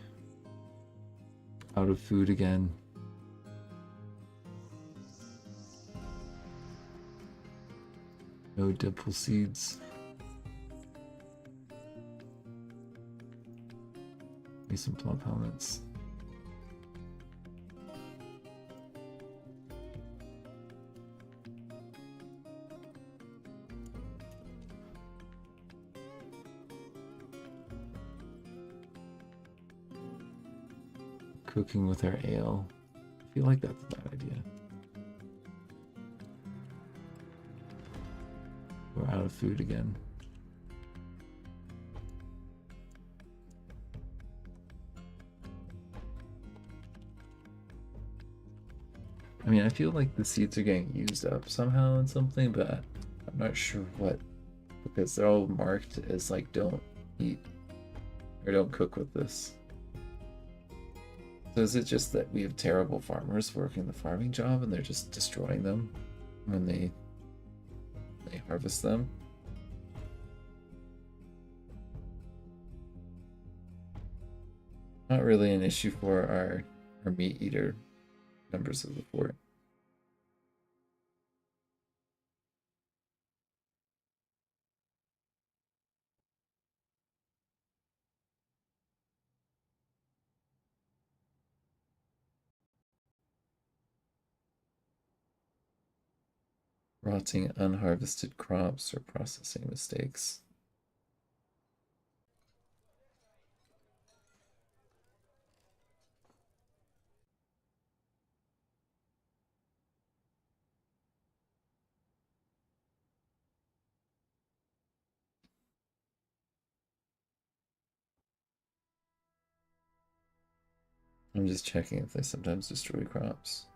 Out of food again. No dimple seeds. Maybe some plump helmets. Cooking with our ale. I feel like that's a bad idea. We're out of food again. I mean, I feel like the seeds are getting used up somehow in something, but I'm not sure what, because they're all marked as like don't eat or don't cook with this. So is it just that we have terrible farmers working the farming job and they're just destroying them when they harvest them? Not really an issue for our meat eater members of the fort. Rotting unharvested crops or processing mistakes. I'm just checking if they sometimes destroy crops.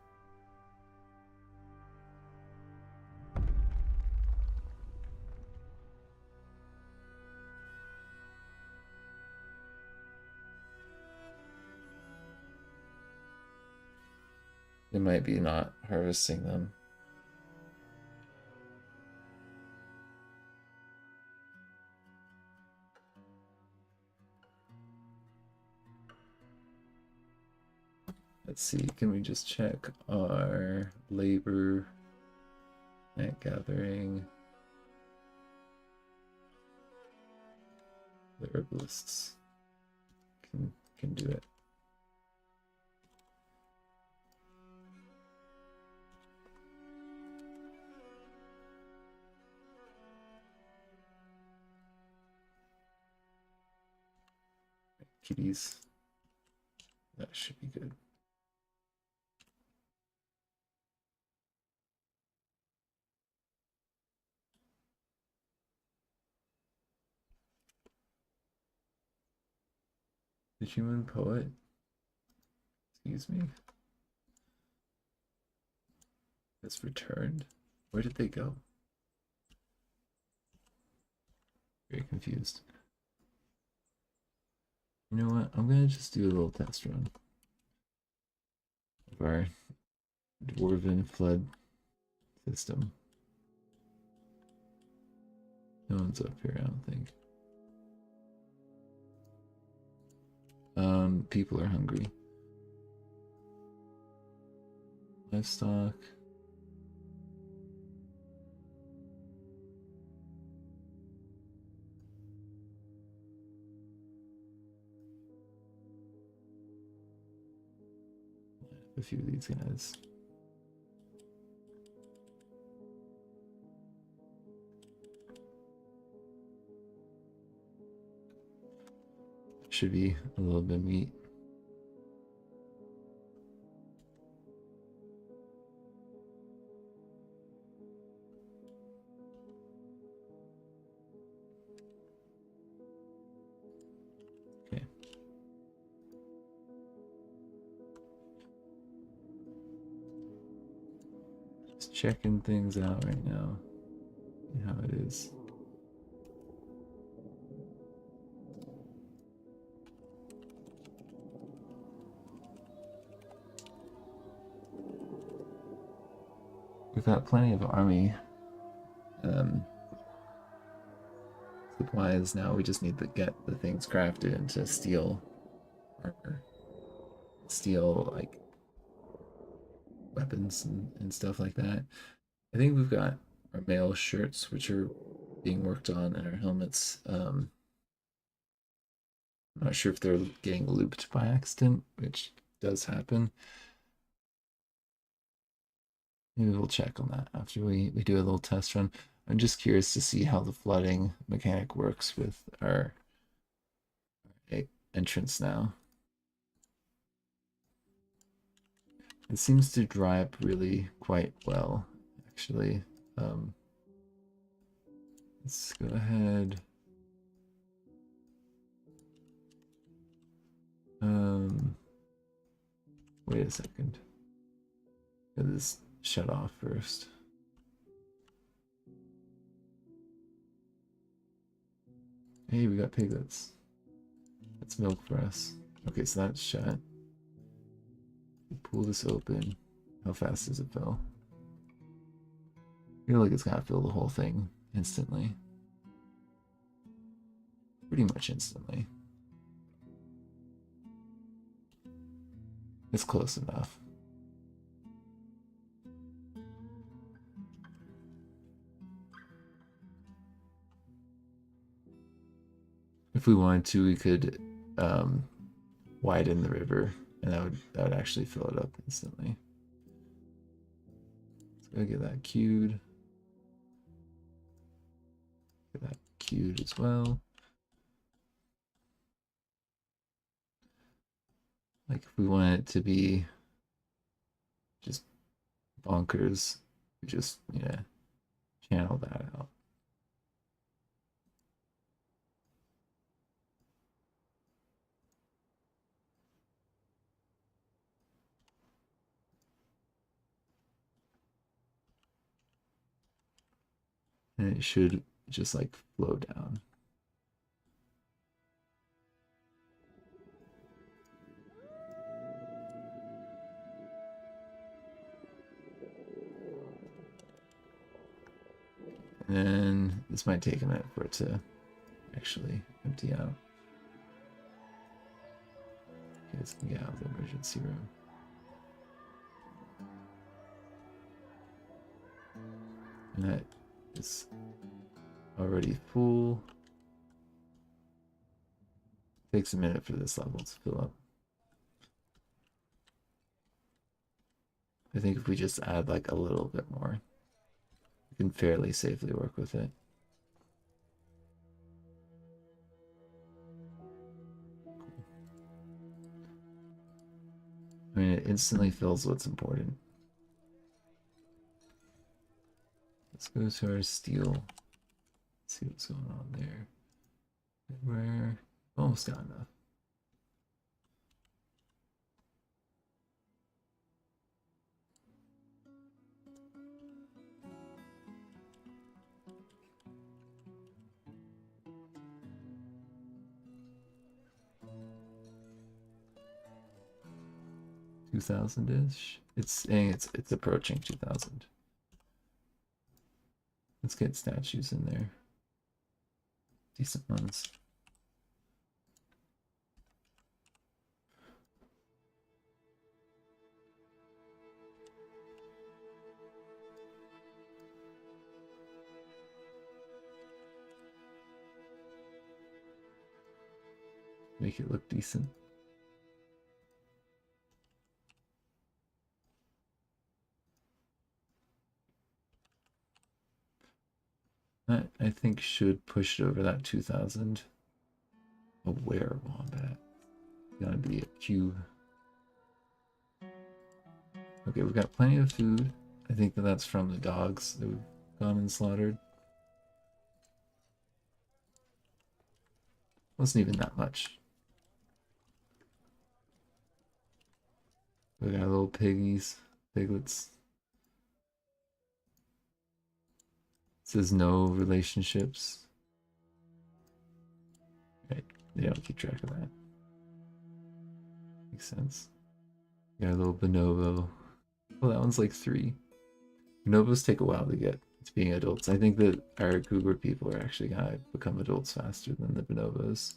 They might be not harvesting them. Let's see, can we just check our labor, plant gathering, the herbalists can do it. Kitties, that should be good. The human poet, excuse me, has returned. Where did they go? Very confused. You know what? I'm gonna just do a little test run of our dwarven flood system. No one's up here, I don't think. People are hungry. Livestock. A few of these guys. Should be a little bit of meat. Okay. Just checking things out right now. See how it is. We've got plenty of army supplies now. We just need to get the things crafted into steel armor, steel like weapons and stuff like that. I think we've got our mail shirts, which are being worked on, and our helmets. I'm not sure if they're getting looped by accident, which does happen. Maybe we'll check on that after we do a little test run. I'm just curious to see how the flooding mechanic works with our entrance now. It seems to dry up really quite well, actually. Let's go ahead. Wait a second. Get this shut off first. Hey, we got piglets. That's milk for us. Okay, so that's shut. Pull this open. How fast does it fill? I feel like it's gonna fill the whole thing instantly. Pretty much instantly. It's close enough. If we wanted to, we could widen the river, and that would actually fill it up instantly. Let's go get that queued. cute as well. Like if we want it to be just bonkers, we just, channel that out. And it should just like flow down. And then this might take a minute for it to actually empty out. Okay, let's get out of the emergency room. And that is already full. Takes a minute for this level to fill up. I think if we just add like a little bit more, we can fairly safely work with it. I mean, it instantly fills what's important. Let's go to our steel. See what's going on there. We're almost got enough. $2,000-ish. It's approaching 2,000. Let's get statues in there. Decent ones. Make it look decent. That, I think, should push it over that 2,000. A were-wombat. Gotta be a cube. Okay, we've got plenty of food. I think that's from the dogs that we've gone and slaughtered. Wasn't even that much. We got little piggies, piglets. It says no relationships. Right, they don't keep track of that. Makes sense. Got a little bonobo. Well, that one's like 3. Bonobos take a while to get to being adults. I think that our cougar people are actually gonna become adults faster than the bonobos.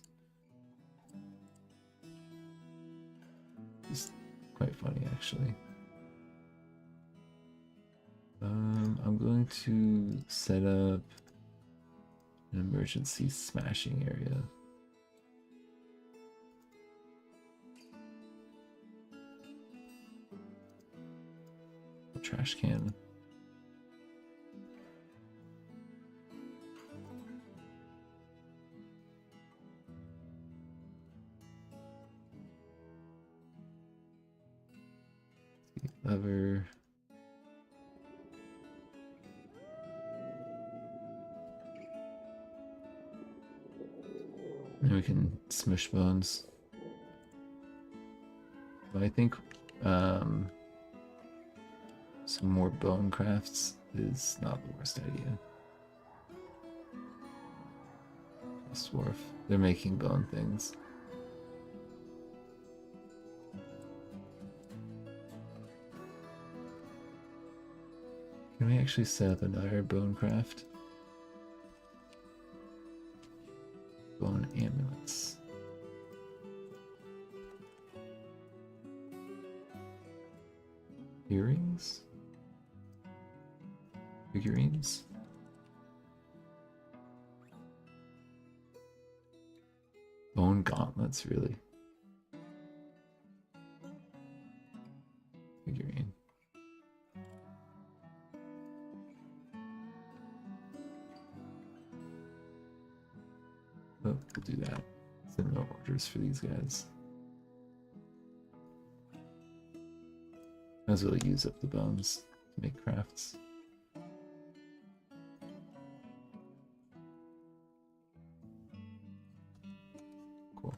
It's quite funny, actually. I'm going to set up an emergency smashing area. A trash can. Lever. And we can smush bones. But I think some more bone crafts is not the worst idea. Dwarf. They're making bone things. Can we actually set up another bone craft? Bone amulets. Earrings? Figurines? Bone gauntlets, really? Figurine. we'll do that. Send no orders for these guys. Might as well use up the bones to make crafts. Cool.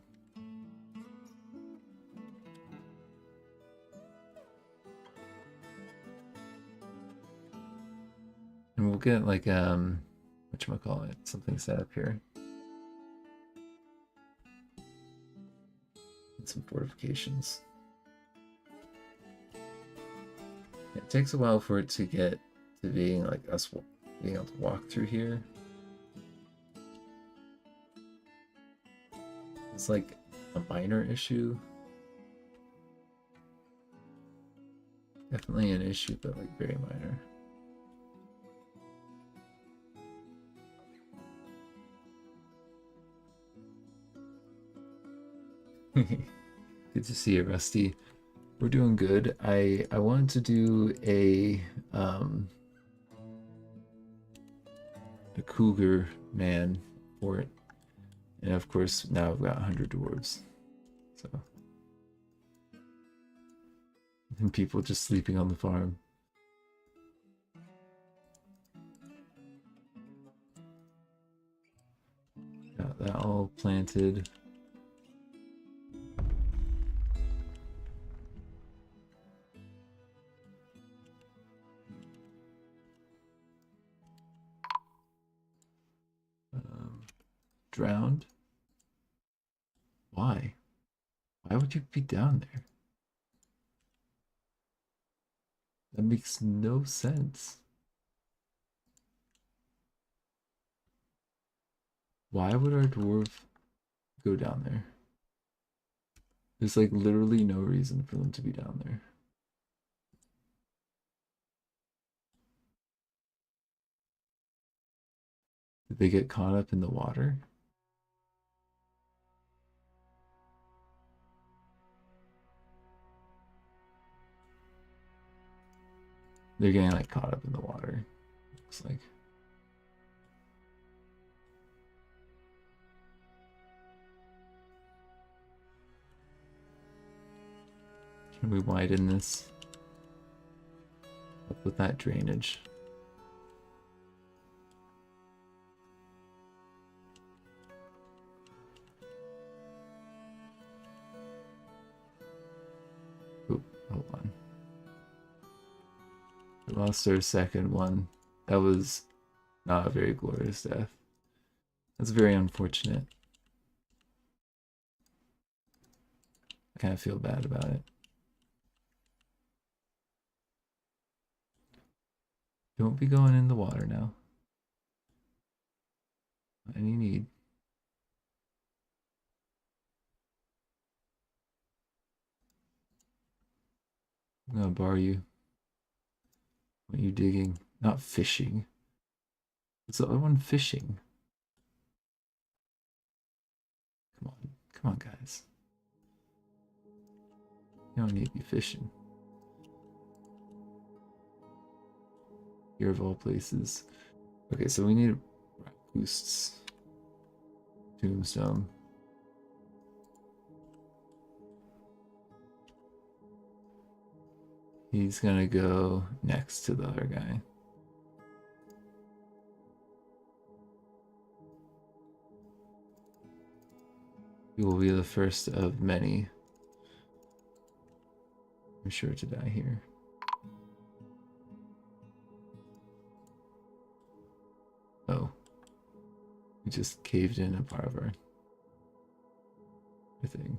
And we'll get like whatchamacallit, something set up here. And some fortifications. It takes a while for it to get to being like us being able to walk through here. It's like a minor issue. Definitely an issue, but like very minor. Good to see you, Rusty. We're doing good. I wanted to do a Cougar man for it, and of course now I've got 100 dwarves. So, and people just sleeping on the farm. Got that all planted. Drowned? Why? Why would you be down there? That makes no sense. Why would our dwarf go down there? There's like literally no reason for them to be down there. Did they get caught up in the water? They're getting like caught up in the water. Looks like. Can we widen this? Up with that drainage. Oop, hold on. We lost our second one. That was not a very glorious death. That's very unfortunate. I kind of feel bad about it. Don't be going in the water now. Any need. I'm gonna bar you. What are you digging? Not fishing. It's the other one fishing. Come on, guys. You don't need to be fishing. Here of all places. Okay, so we need boosts. Tombstone. He's gonna go next to the other guy. He will be the first of many. I'm sure to die here. Oh. We just caved in a part of our thing.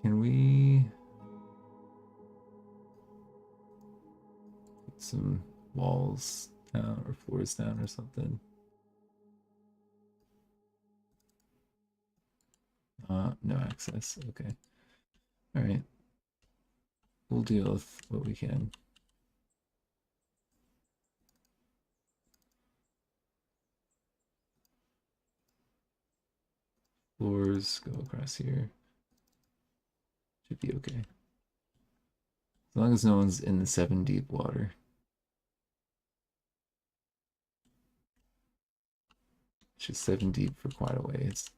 Can we put some walls down or floors down or something? No access. Okay. All right. We'll deal with what we can. Floors go across here. Should be okay. As long as no one's in the 7 deep water. She's 7 deep for quite a ways.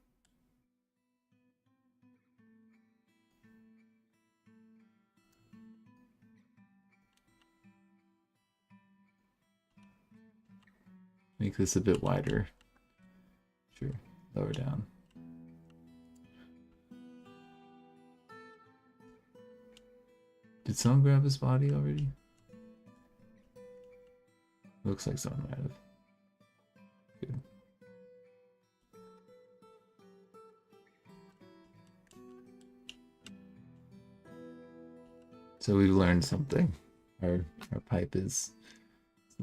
Make this a bit wider. Sure, lower down. Did someone grab his body already? Looks like someone might have. Good. So we've learned something. Our pipe is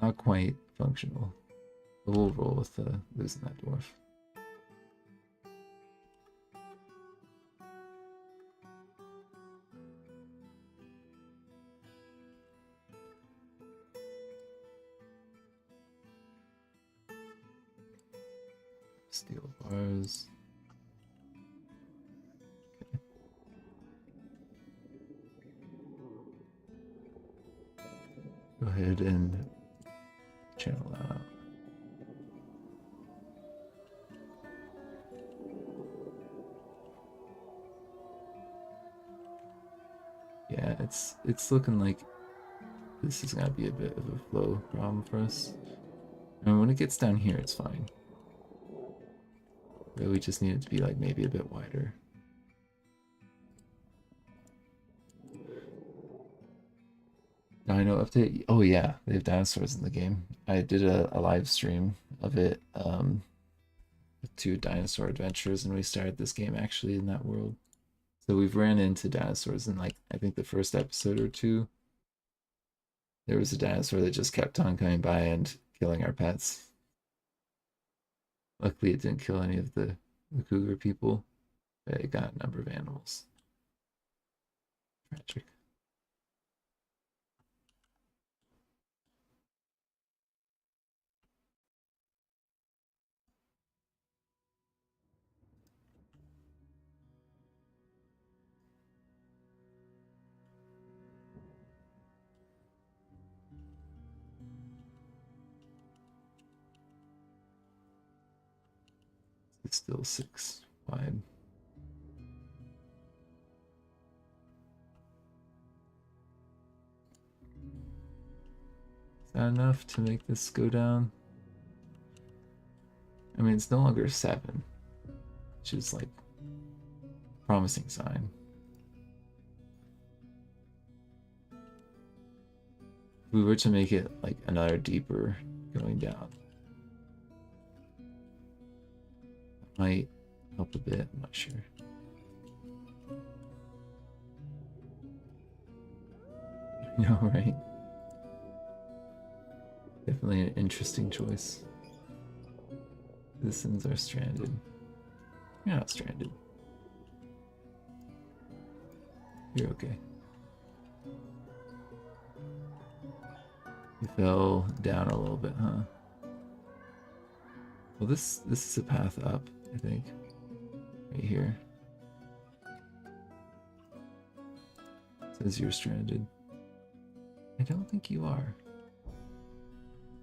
not quite functional. But we'll roll with losing that dwarf. Steel bars. Okay. Go ahead and channel that out. Yeah, it's looking like this is gonna be a bit of a flow problem for us. And when it gets down here, it's fine. But we just need it to be like maybe a bit wider. Dino update. Oh yeah, they have dinosaurs in the game. I did a live stream of it with 2 dinosaur adventures, and we started this game actually in that world. So we've ran into dinosaurs in like I think the first episode or 2. There was a dinosaur that just kept on coming by and killing our pets. Luckily it didn't kill any of the cougar people, but it got a number of animals. Tragic. It's still 6 wide. Is that enough to make this go down? I mean, it's no longer 7, which is like a promising sign. If we were to make it like another deeper going down, that might help a bit, I'm not sure. I know, right? Definitely an interesting choice. Citizens are stranded. You're not stranded. You're okay. You fell down a little bit, huh? Well, this is a path up, I think. Right here. It says you're stranded. I don't think you are.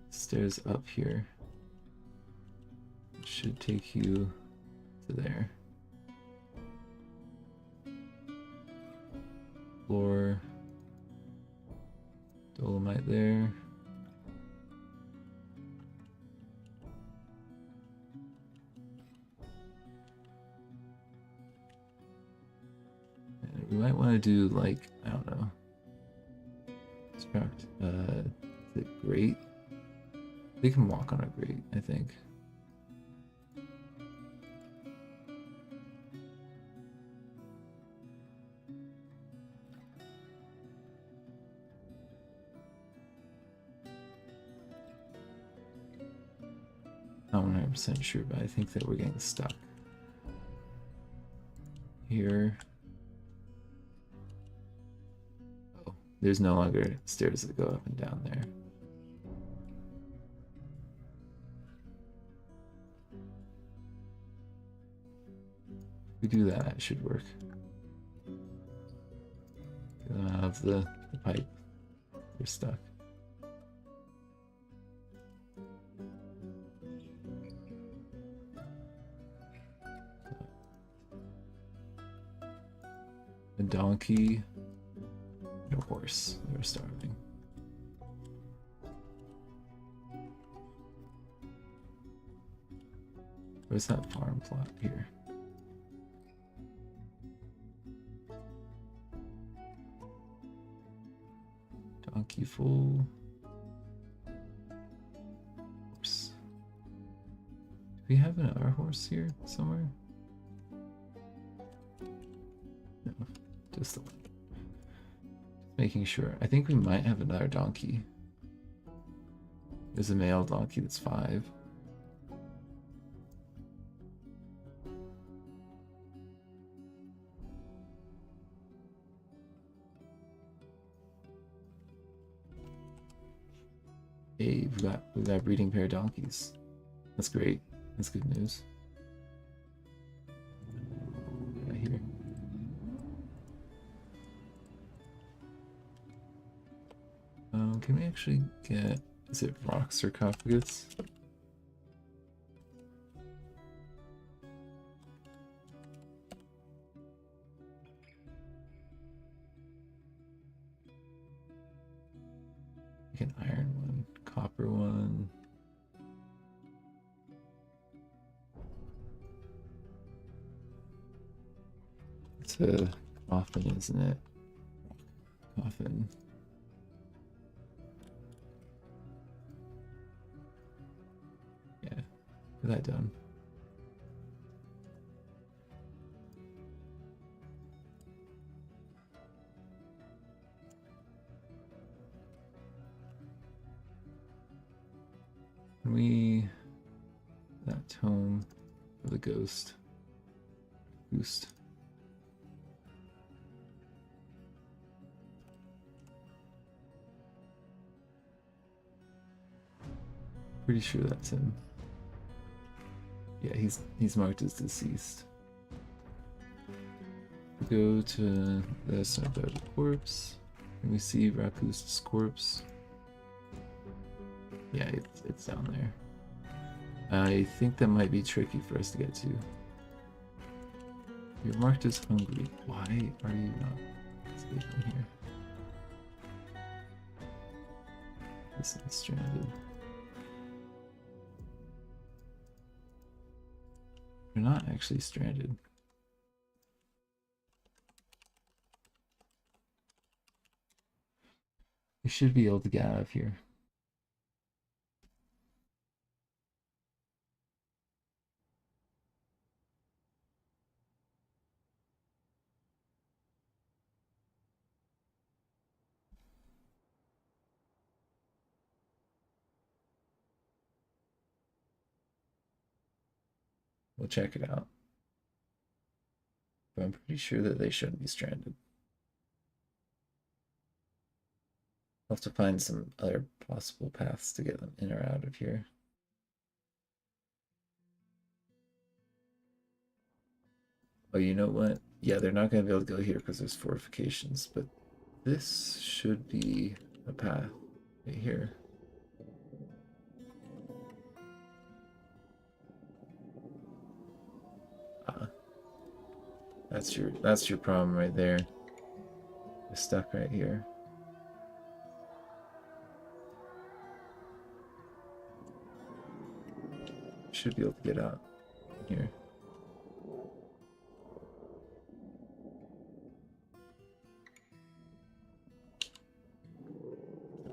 Stairs up here. It should take you to there. Floor. Dolomite there. And we might want to do like, I don't know. Construct, is it grate? They can walk on a grate, I think. Not 100% sure, but I think that we're getting stuck. Here. Oh, there's no longer stairs that go up and down there. If we do that, it should work. Get them out of the pipe. They're stuck. donkey, and a horse. They were starving. Where's that farm plot here? Donkey full. Horse. Do we have another horse here somewhere? No, just the one. Just making sure. I think we might have another donkey. There's a male donkey that's 5. Hey, we got a breeding pair of donkeys. That's great. That's good news. Right here. Can we actually get? Is it rock sarcophagus? Like an iron one, copper one. It's a coffin, isn't it? Coffin. Yeah, get that done. Can we that tome of the ghost boost? Pretty sure that's him. Yeah, he's marked as deceased. We go to the snowbound corpse, and we see Rapoost's corpse. Yeah, it's down there. I think that might be tricky for us to get to. You're marked as hungry. Why are you not sleeping here? This is stranded. You're not actually stranded. You should be able to get out of here. We'll check it out. But I'm pretty sure that they shouldn't be stranded. I'll have to find some other possible paths to get them in or out of here. Oh, you know what? Yeah, they're not going to be able to go here because there's fortifications, but this should be a path right here. That's your problem right there. You're stuck right here. Should be able to get out here.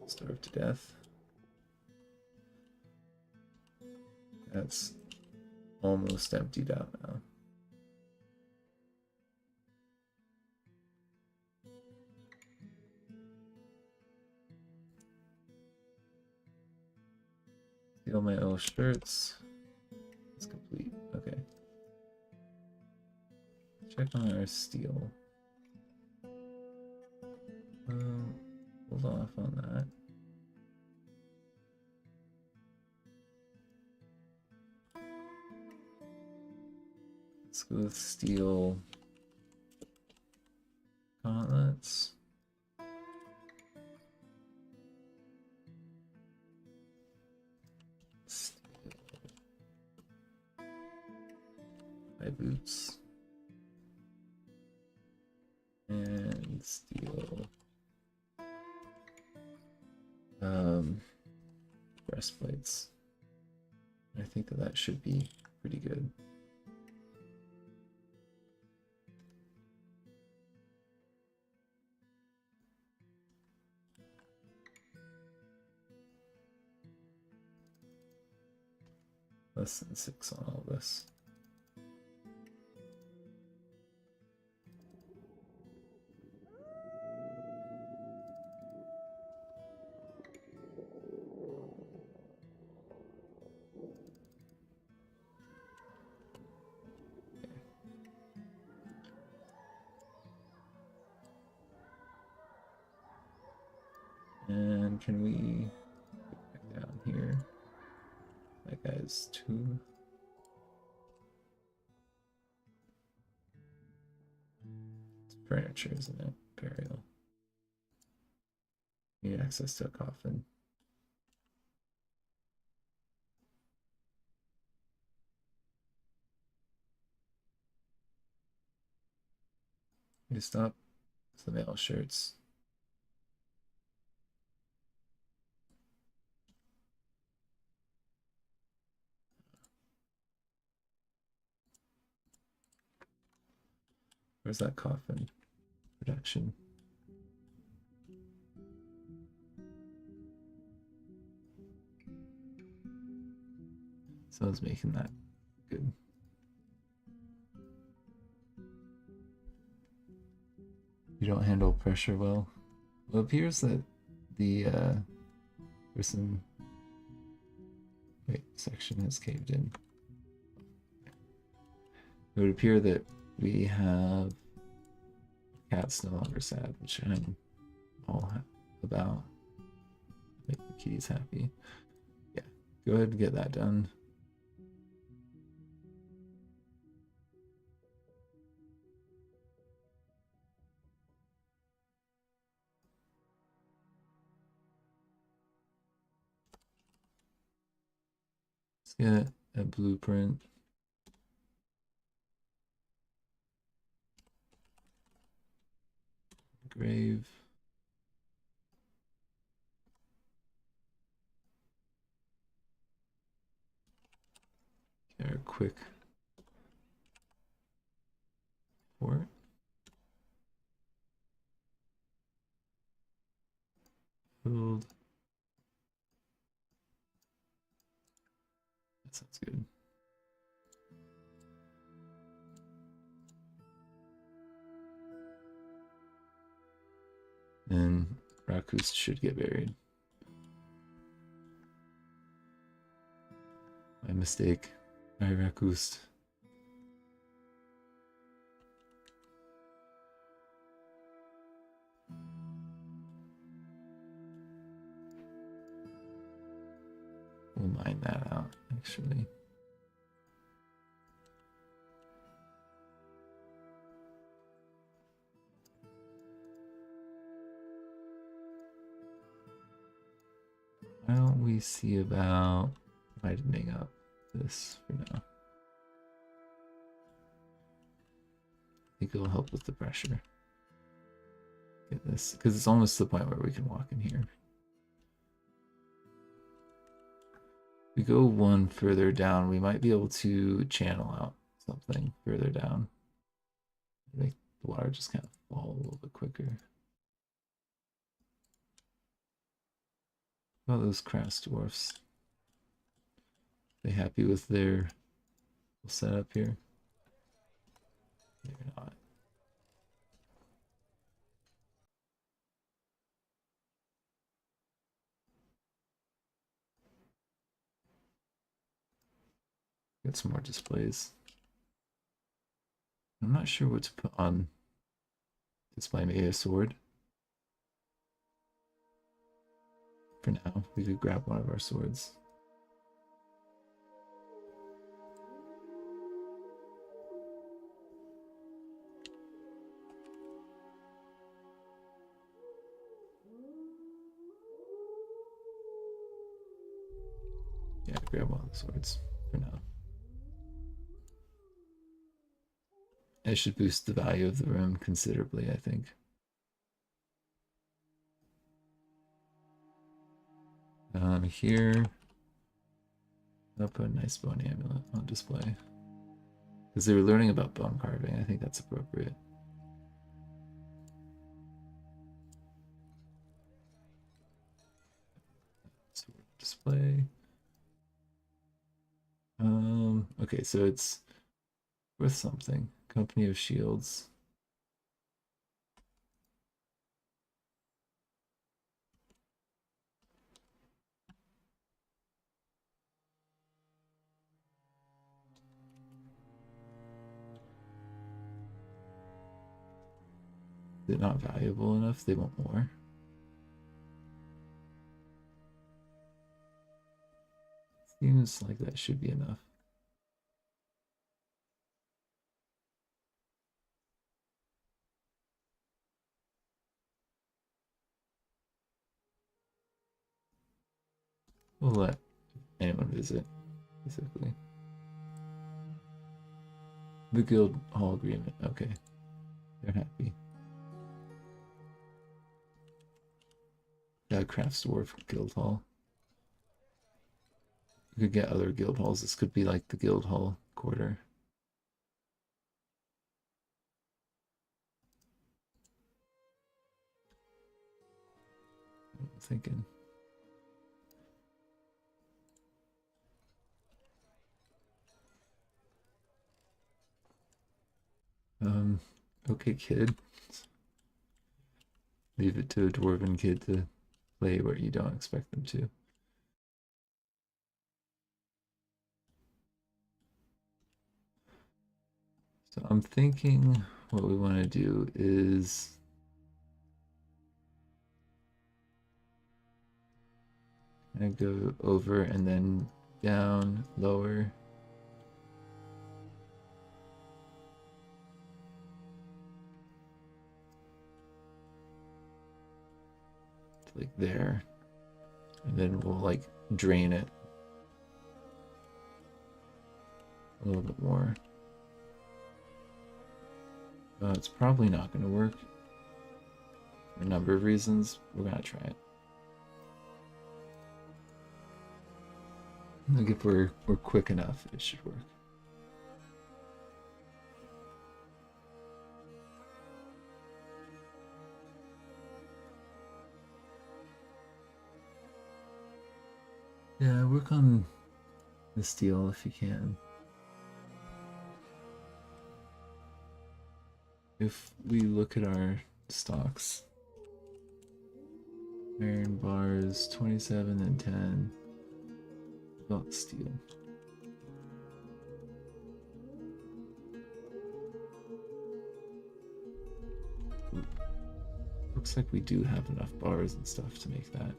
Starve to death. That's almost emptied out now. Steal my old shirts. It's complete. Okay. Check on our steel. Hold off on that. Let's go with steel gauntlets. My boots. And steel breastplates. I think that should be pretty good. Less than 6 on all this. And can we go back down here? That guy's 2. It's furniture, isn't it? Burial. Need access to a coffin. You stop. It's the male shirts. Where's that coffin? Production. Someone's making that good. You don't handle pressure well. Well, it appears that the person section has caved in. It would appear that we have cats no longer sad, which I'm all about. Make the kitties happy. Yeah, go ahead and get that done. Let's get a blueprint. Grave. Get our quick fort. Build. That sounds good. And Rakus should get buried. My mistake. My Rakus. We'll mine that out, actually. Why don't we see about lightening up this for now? I think it'll help with the pressure. Get this, because it's almost to the point where we can walk in here. If we go one further down, we might be able to channel out something further down. Make the water just kind of fall a little bit quicker. How about those crass dwarfs? They happy with their setup here? Maybe not. Get some more displays. I'm not sure what to put on display. Maybe a sword. For now, we could grab one of our swords. Yeah, grab one of the swords for now. It should boost the value of the room considerably, I think. Here, I'll put a nice bone amulet on display. Because they were learning about bone carving. I think that's appropriate. Sword display. Okay, so it's worth something. Company of Shields. Is it not valuable enough? They want more. Seems like that should be enough. We'll let anyone visit, basically. The guild hall agreement. Okay. They're happy. Crafts Dwarf Guild Hall. You could get other guild halls. This could be like the guild hall quarter. I'm thinking. Okay, kid. Leave it to a dwarven kid to play where you don't expect them to. So I'm thinking what we want to do is kind of go over and then down, lower. Like there. And then we'll like drain it a little bit more. It's probably not going to work for a number of reasons. We're going to try it. I think if we're quick enough, it should work. Yeah, work on the steel if you can. If we look at our stocks, iron bars 27 and 10, about steel. Looks like we do have enough bars and stuff to make that.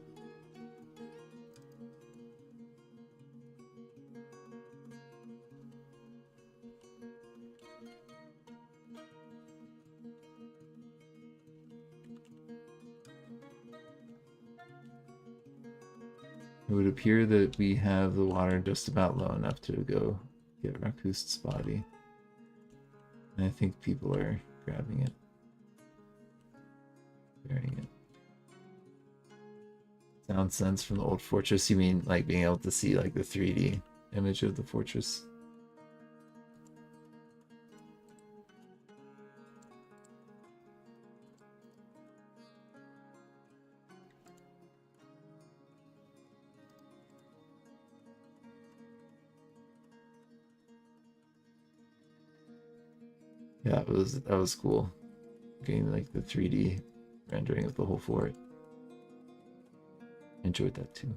It would appear that we have the water just about low enough to go get Rakust's body. And I think people are grabbing it. Burying it. Sound sense from the old fortress? You mean like being able to see like the 3D image of the fortress? Yeah, that was cool. Getting like the 3D rendering of the whole fort. Enjoyed that too.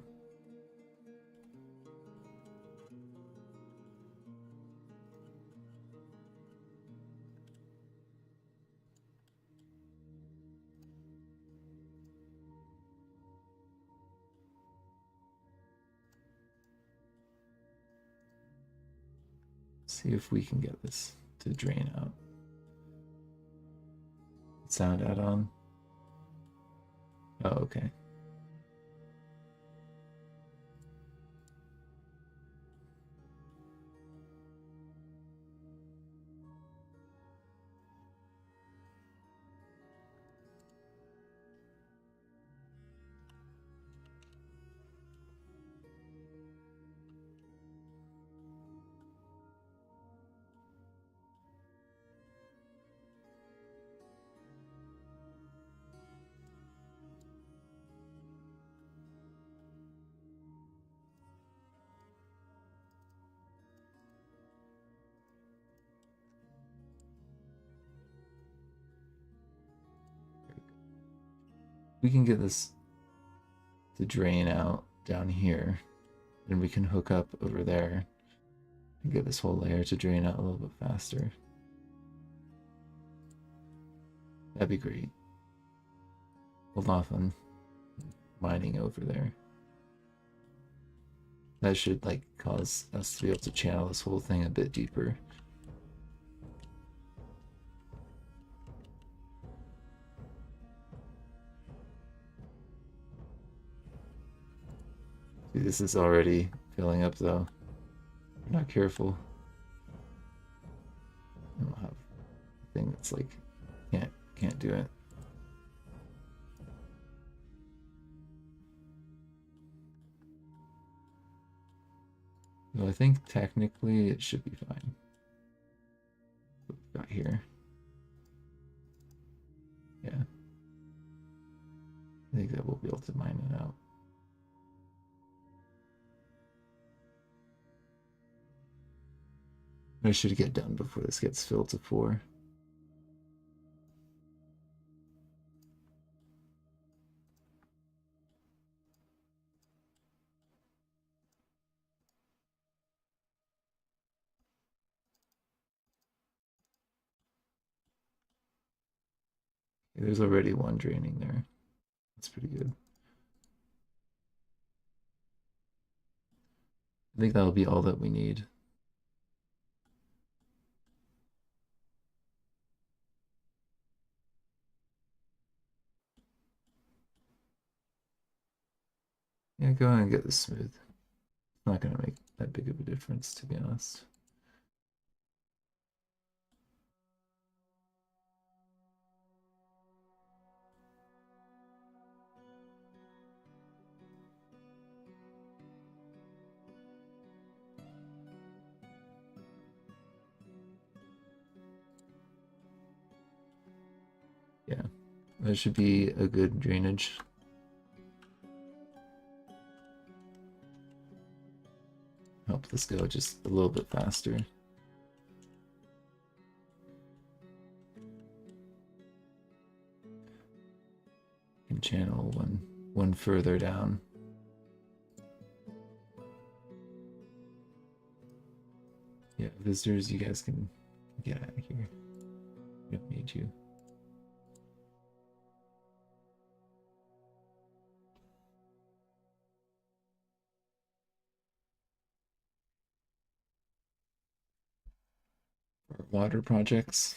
See if we can get this to drain out. Sound add-on. Oh, okay. We can get this to drain out down here, and we can hook up over there and get this whole layer to drain out a little bit faster. That'd be great. Hold off on mining over there. That should like cause us to be able to channel this whole thing a bit deeper. See, this is already filling up though. If you're not careful. I don't have a thing that's like can't do it. So I think technically it should be fine. What we've got here. Yeah. I think that we'll be able to mine it out. I should get done before this gets filled to 4. There's already one draining there. That's pretty good. I think that'll be all that we need. Yeah, go ahead and get this smooth. It's not going to make that big of a difference, to be honest. Yeah, that should be a good drainage. Help this go just a little bit faster. Can channel one further down. Yeah, visitors, you guys can get out of here. We don't need you. For water projects.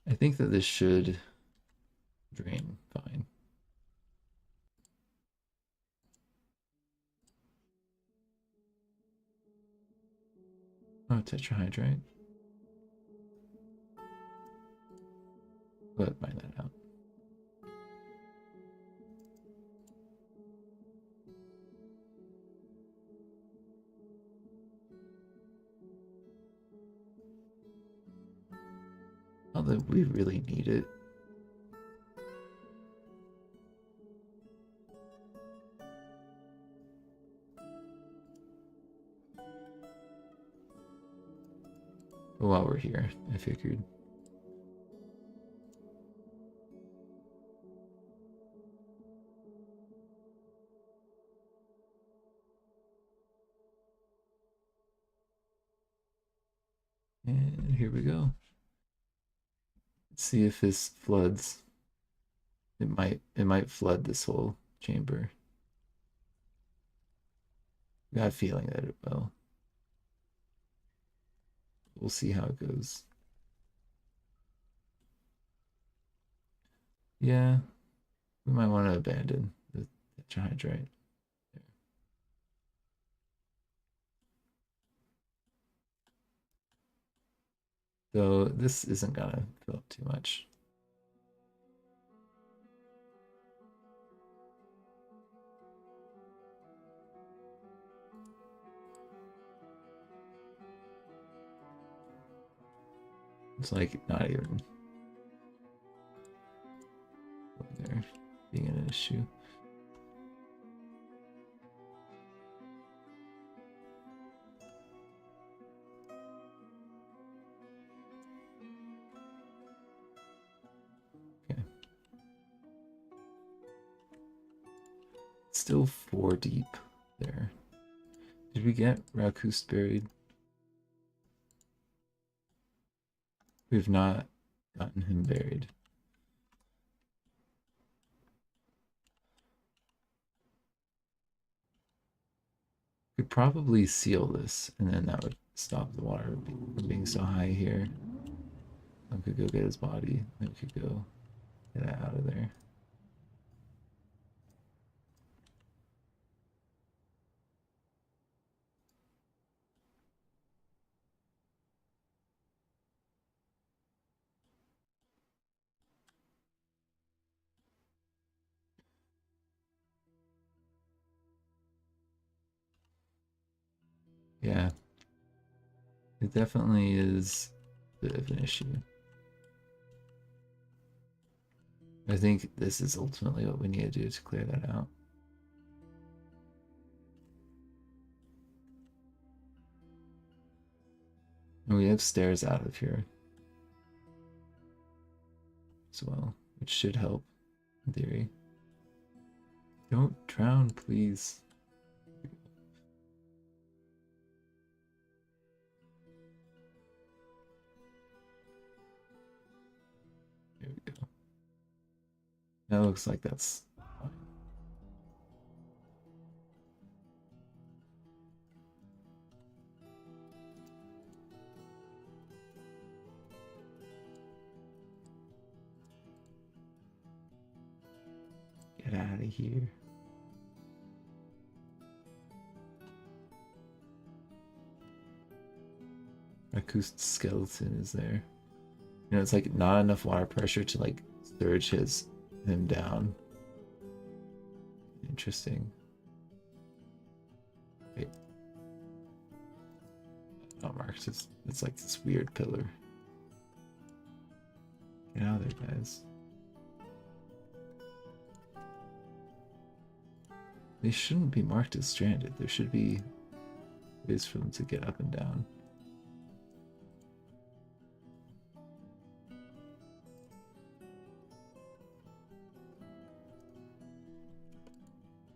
I think that this should drain fine. Oh, tetrahydrite. But find that out. Not that we really need it. But while we're here, I figured. And here we go. Let's see if this floods. It might flood this whole chamber. Got a feeling that it will. We'll see how it goes. Yeah, we might want to abandon the tetrahydrite. So this isn't gonna fill up too much. It's like not even there being an issue. Still 4 deep there. Did we get Rakust buried? We've not gotten him buried. Could probably seal this, and then that would stop the water from being so high here. I could go get his body, then we could go get it out of there. Yeah, it definitely is a bit of an issue. I think this is ultimately what we need to do to clear that out. And we have stairs out of here as well, which should help in theory. Don't drown, please. There we go. That looks like that's fine. Get out of here. Rakust's skeleton is there. You know, it's like not enough water pressure to like surge him down. Interesting. Wait. Not marked. It's like this weird pillar. Get out of there, guys. They shouldn't be marked as stranded. There should be ways for them to get up and down.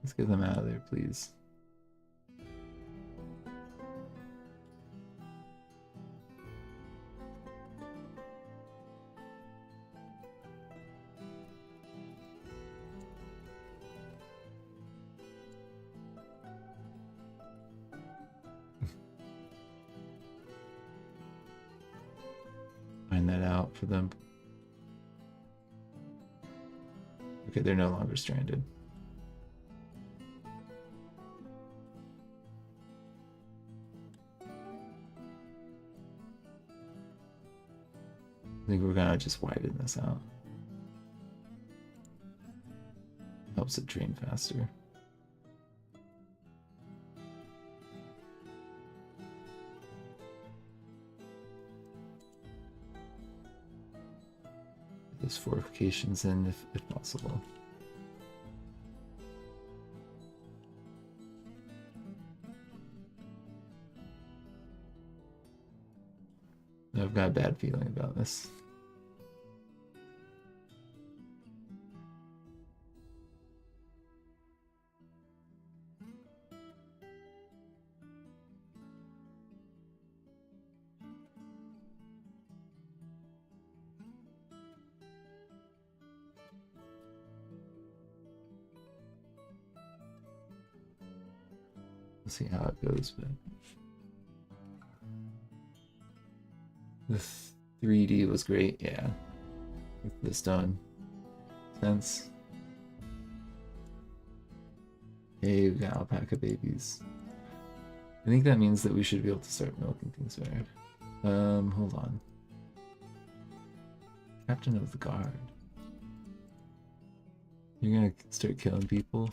Let's get them out of there, please. Find that out for them. Okay, they're no longer stranded. I think we're gonna just widen this out. Helps it drain faster. Those fortifications in if possible. I've got a bad feeling about this. We'll see how it goes, but the 3D was great, yeah. With the stone sense. Hey, we got alpaca babies. I think that means that we should be able to start milking things better. Hold on. Captain of the guard. You're gonna start killing people?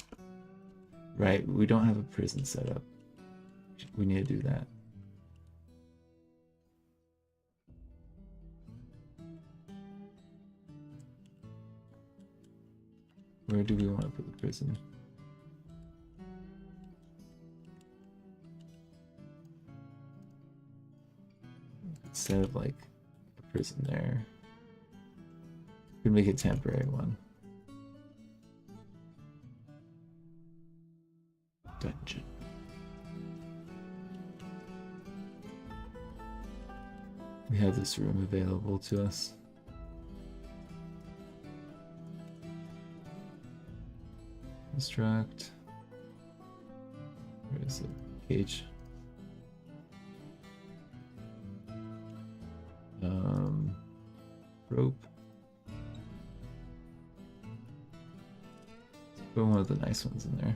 Right, we don't have a prison set up. We need to do that. Where do we want to put the prison? Instead of like a prison there, we can make a temporary one. We have this room available to us. Construct. Where is it? Cage. Rope. Let's put one of the nice ones in there.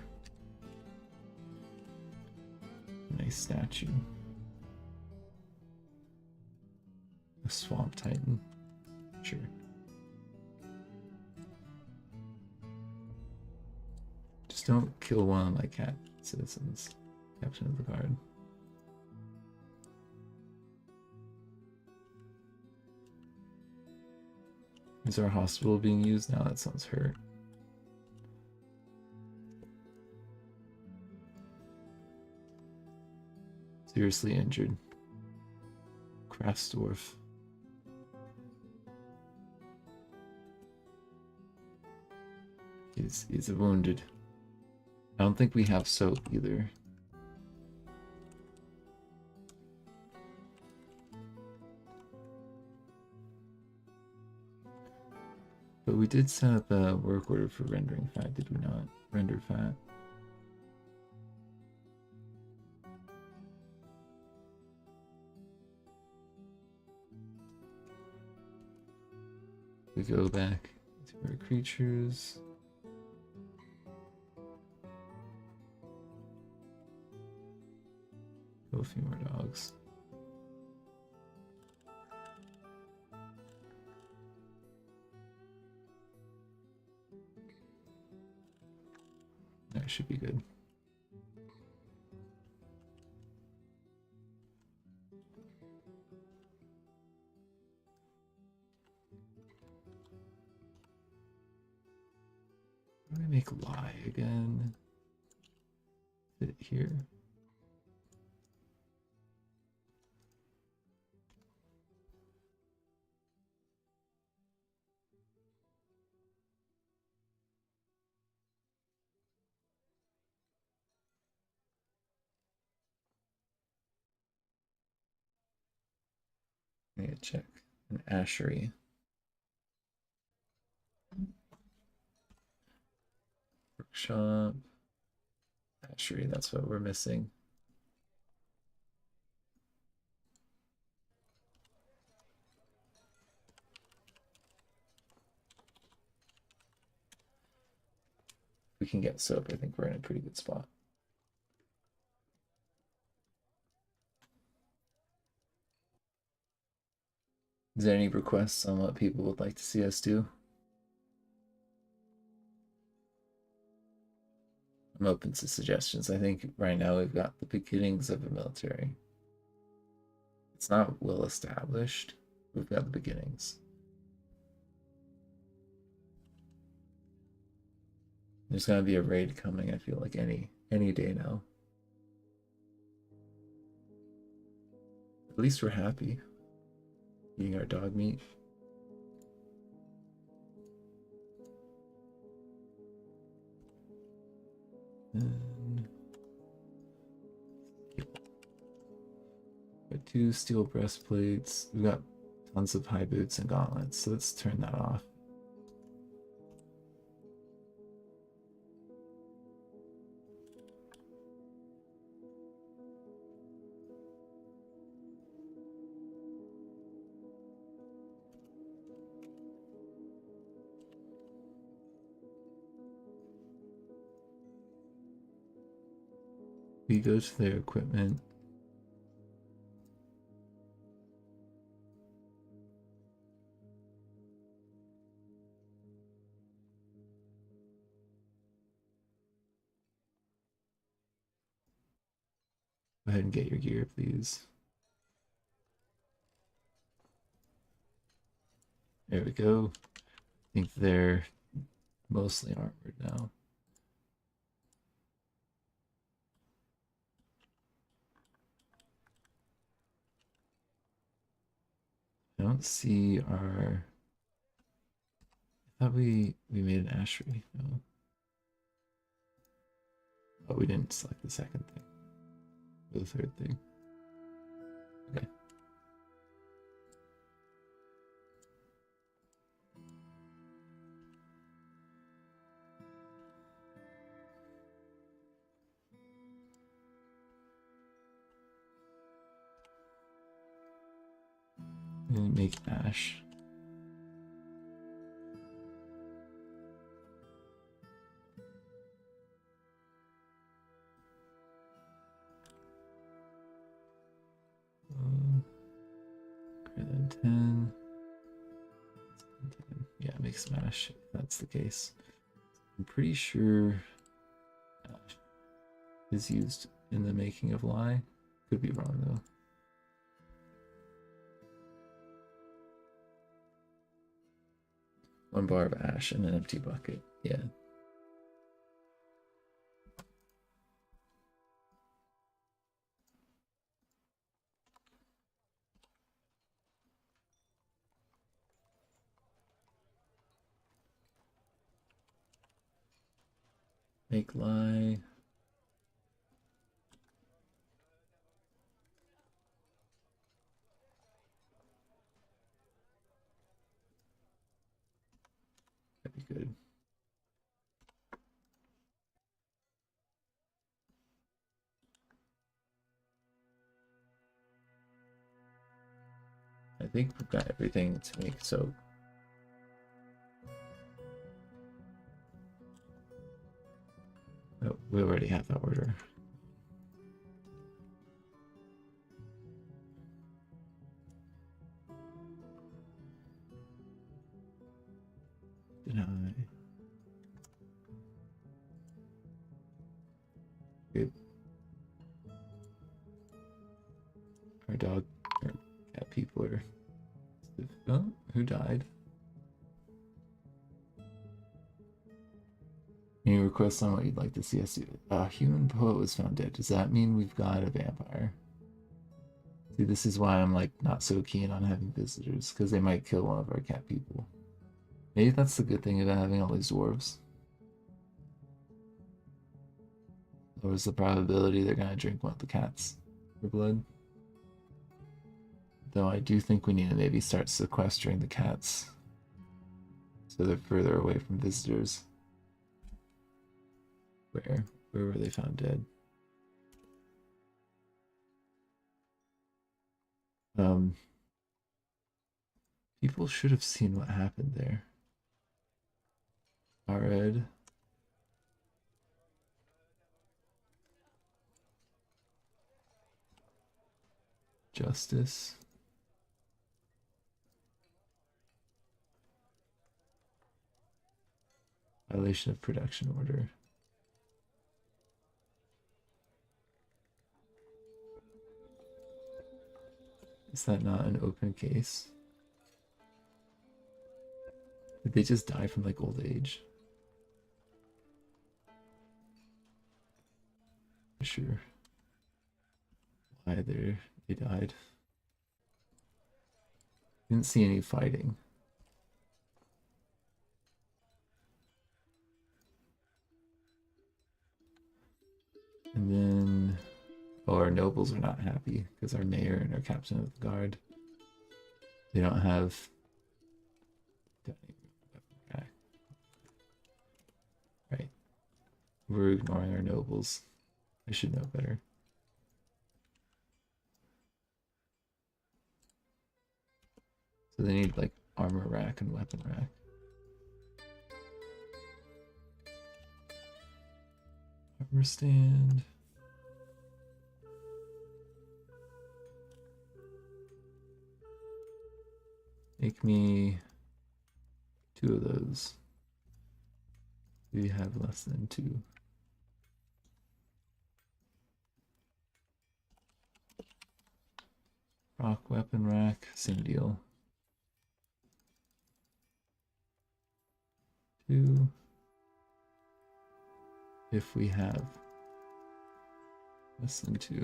Nice statue. A swamp titan. Sure. Just don't kill one of my cat citizens. Captain of the guard. Is our hospital being used now? That sounds hurt. Seriously injured. Dwarf. He's wounded. I don't think we have soap either. But we did set up a work order for rendering fat, did we not? Render fat. We go back to our creatures. Go a few more dogs. That should be good. I'm gonna make lie again. Fit here. I need to check an ashery. Workshop. Ashery, that's what we're missing. If we can get soap, I think we're in a pretty good spot. Is there any requests on what people would like to see us do? I'm open to suggestions. I think right now we've got the beginnings of a military. It's not well established. We've got the beginnings. There's gonna be a raid coming, I feel like any day now. At least we're happy. Eating our dog meat. And got 2 steel breastplates. We've got tons of high boots and gauntlets, so let's turn that off. We go to their equipment. Go ahead and get your gear, please. There we go. I think they're mostly armored now. I don't see our... I thought we made an ashery. No. Oh, we didn't select the second thing. Or the third thing. Okay. And make ash. Greater than 10. Yeah, make smash if that's the case. I'm pretty sure ash is used in the making of lye. Could be wrong though. One bar of ash in an empty bucket. Yeah. Make lye. That'd be good. I think we've got everything to make soap. Oh, we already have that order. Deny. Good. Our dog or cat people are. Oh, who died? Any requests on what you'd like to see us do? A human poet was found dead. Does that mean we've got a vampire? See, this is why I'm like not so keen on having visitors, because they might kill one of our cat people. Maybe that's the good thing about having all these dwarves. Lowers the probability they're gonna drink one of the cats for blood. Though I do think we need to maybe start sequestering the cats so they're further away from visitors. Where were they found dead? People should have seen what happened there. Ared. Justice. Violation of production order. Is that not an open case? Did they just die from like old age? Sure. Why they died. Didn't see any fighting. And then, oh, our nobles are not happy because our mayor and our captain of the guard, they don't have. Right. We're ignoring our nobles. I should know better. So they need like armor rack and weapon rack. Armor stand. Make me 2 of those. We have less than 2. Rock weapon rack, same deal. 2. If we have less than 2.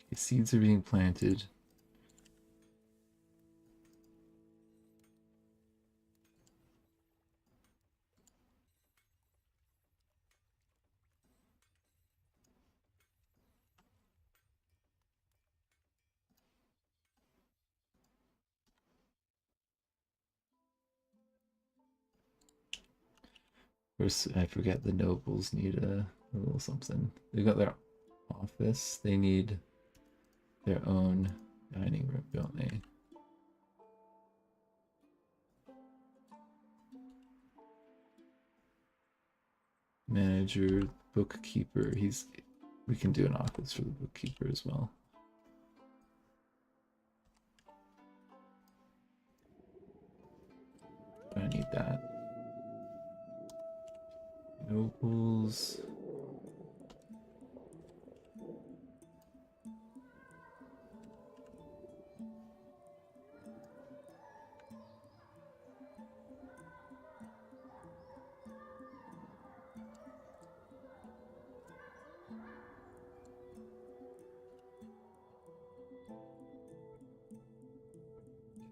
Okay, seeds are being planted. First, I forget the nobles need a little something. They got their office. They need their own dining room, don't they? Manager, bookkeeper. We can do an office for the bookkeeper as well. I need that. Nobles.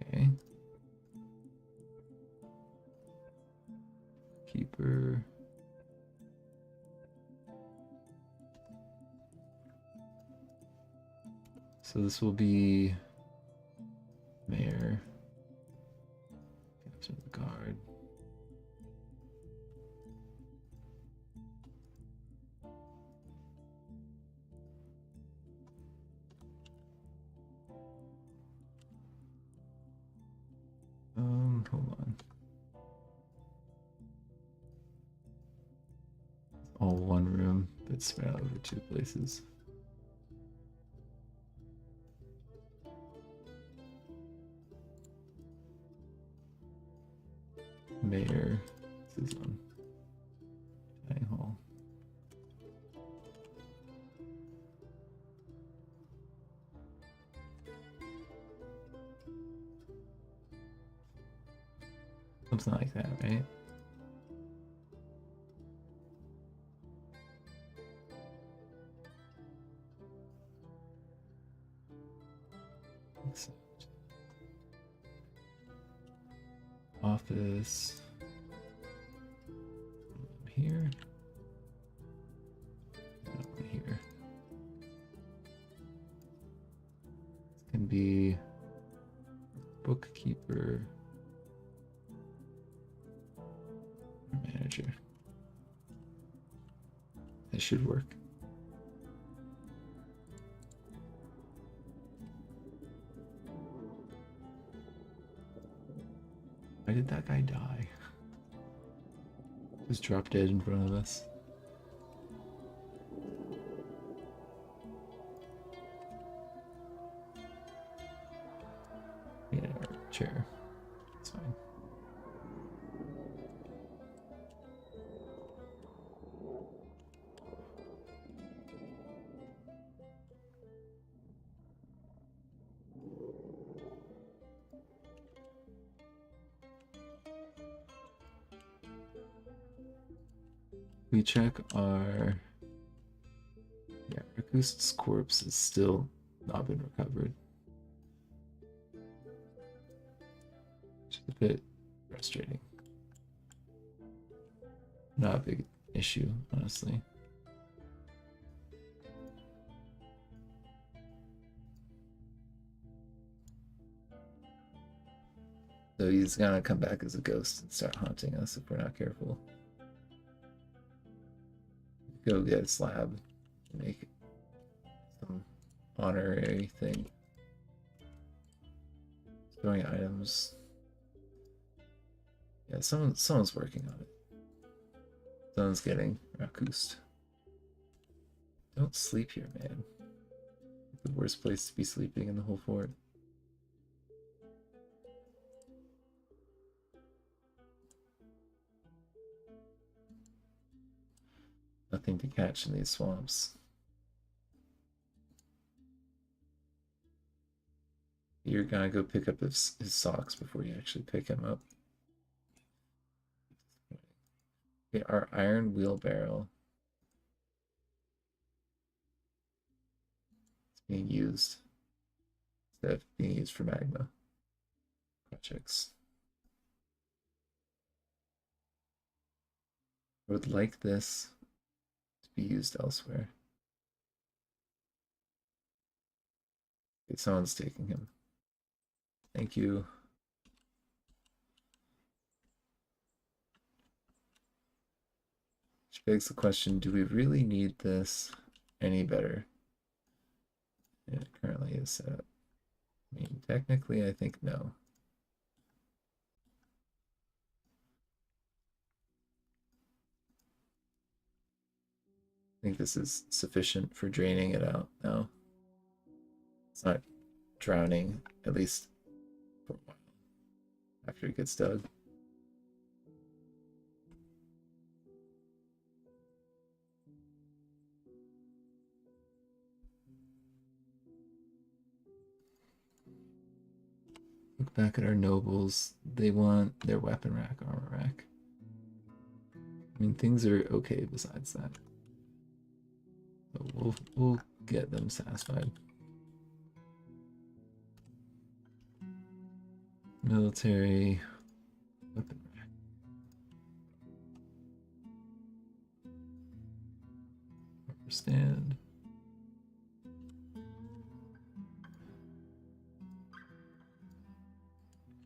Okay. Keeper. So this will be mayor. Captain of the guard. Hold on. All one room, but spread out over 2 places. Mayor. This is on dining hall. Something like that, right? Office. Here. Here. This can be bookkeeper. Manager. That should work. Why did that guy die? Just drop dead in front of us. Yeah, chair. It's fine. We check our... Yeah, Rakoost's corpse has still not been recovered. Which is a bit frustrating. Not a big issue, honestly. So he's gonna come back as a ghost and start haunting us if we're not careful. Go get a slab, make some honorary thing. Storing items. Yeah, someone's working on it. Someone's getting Rakoost. Don't sleep here, man. The worst place to be sleeping in the whole fort. Nothing to catch in these swamps. You're gonna go pick up his socks before you actually pick him up. Okay, our iron wheelbarrow is being used instead of being used for magma projects. I would like this to be used elsewhere. Okay, someone's taking him. Thank you. begs the question, do we really need this any better? It currently is set up. I mean, technically, I think no. I think this is sufficient for draining it out now. It's not drowning, at least for a while, after it gets dug. Look back at our nobles. They want their weapon rack, armor rack. I mean, things are okay besides that. But we'll get them satisfied. Military weapon rack. Armor stand.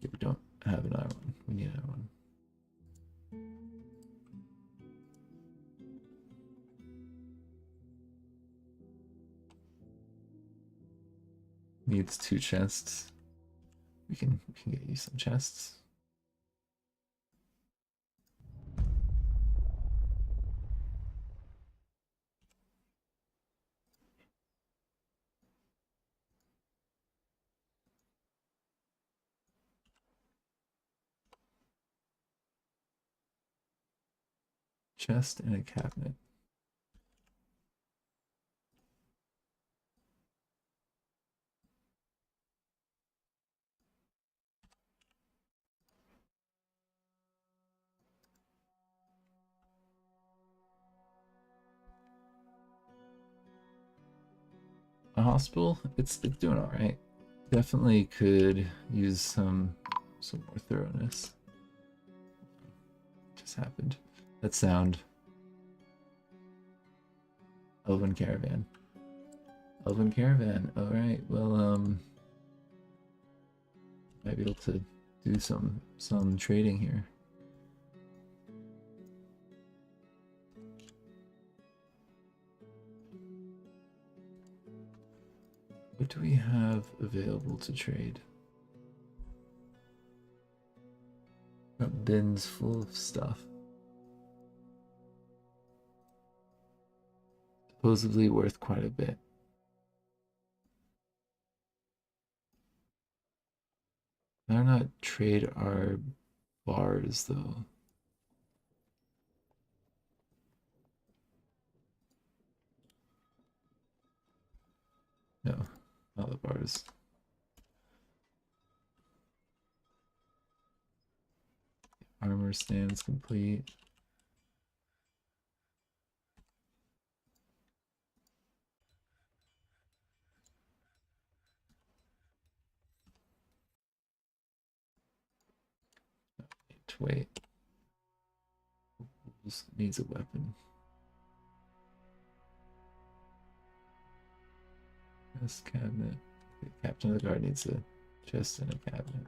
Okay, we don't have another one. We need another one. Needs 2 chests. We can get you some chests. Chest and a cabinet. A hospital, it's doing all right. Definitely could use some more thoroughness. Just happened. That sound. Elven caravan. Elven caravan. All right. Well, might be able to do some trading here. What do we have available to trade? Got bins full of stuff. Supposedly worth quite a bit. Better not trade our bars though. No, not the bars. Armor stands complete. Wait. Just needs a weapon. Chest cabinet. Okay, Captain of the Guard needs a chest and a cabinet.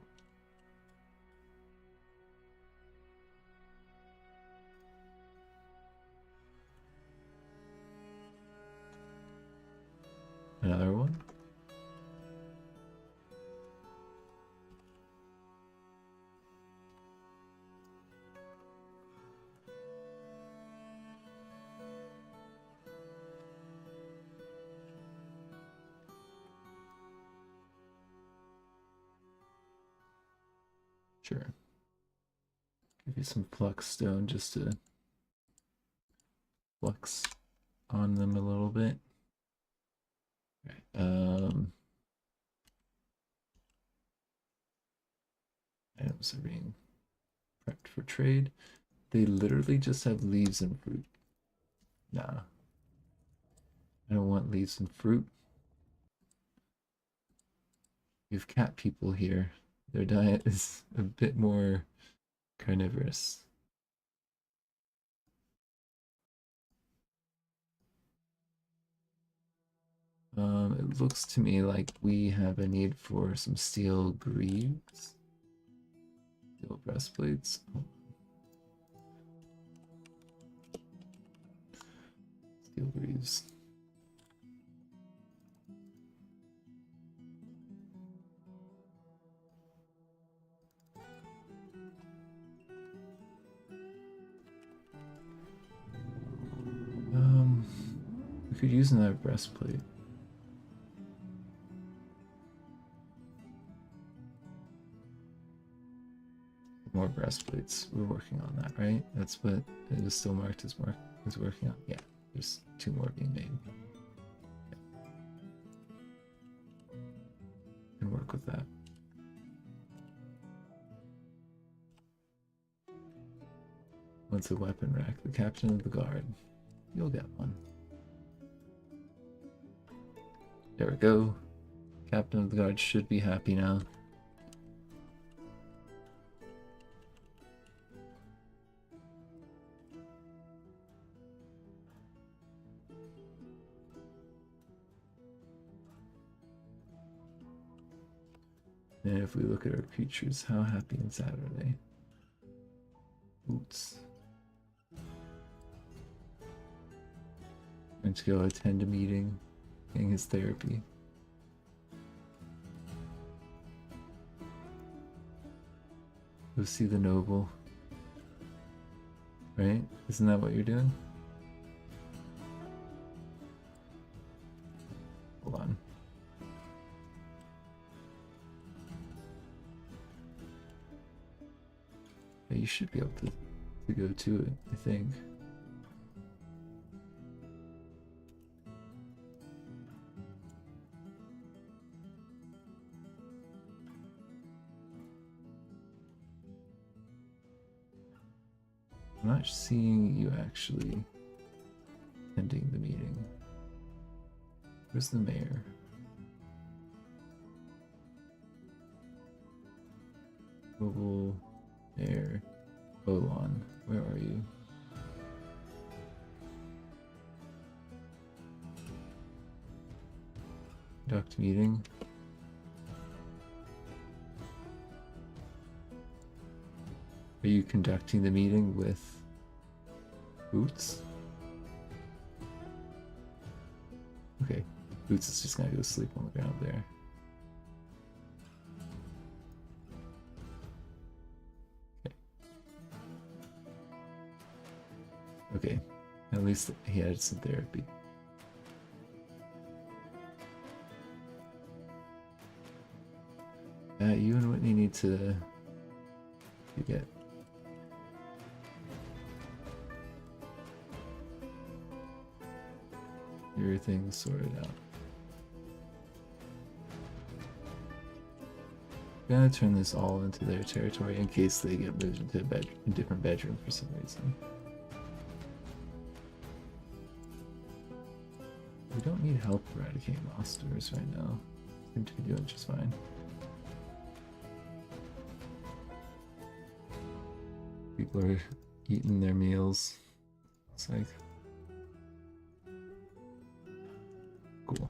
Another one. Sure. Give you some flux stone just to flux on them a little bit. Right. Items are being prepped for trade. They literally just have leaves and fruit. Nah. I don't want leaves and fruit. We have cat people here. Their diet is a bit more carnivorous. It looks to me like we have a need for some steel greaves. Steel breastplates. Gilgreaves. We could use another breastplate. More breastplates. We're working on that, right? That's what it is still marked as working on. Yeah, there's 2 more being made. Can work with that. What's a weapon rack? The captain of the guard. You'll get one. There we go. Captain of the guard should be happy now. And if we look at our creatures, how happy and sad are they? Boots. Going to go attend a meeting, getting his therapy. Go see the noble. Right? Isn't that what you're doing? Hold on. Yeah, you should be able to go to it, I think. I'm not seeing you actually attending the meeting. Where's the mayor? Noble Mayor Bolon, where are you? Conduct meeting. Are you conducting the meeting with Boots? Okay, Boots is just gonna go sleep on the ground there. Okay, at least he had some therapy. You and Whitney need to get your things sorted out. I'm gonna turn this all into their territory in case they get moved into a different bedroom for some reason. We don't need help eradicating monsters right now. Seem to be doing just fine. People are eating their meals. It's like cool.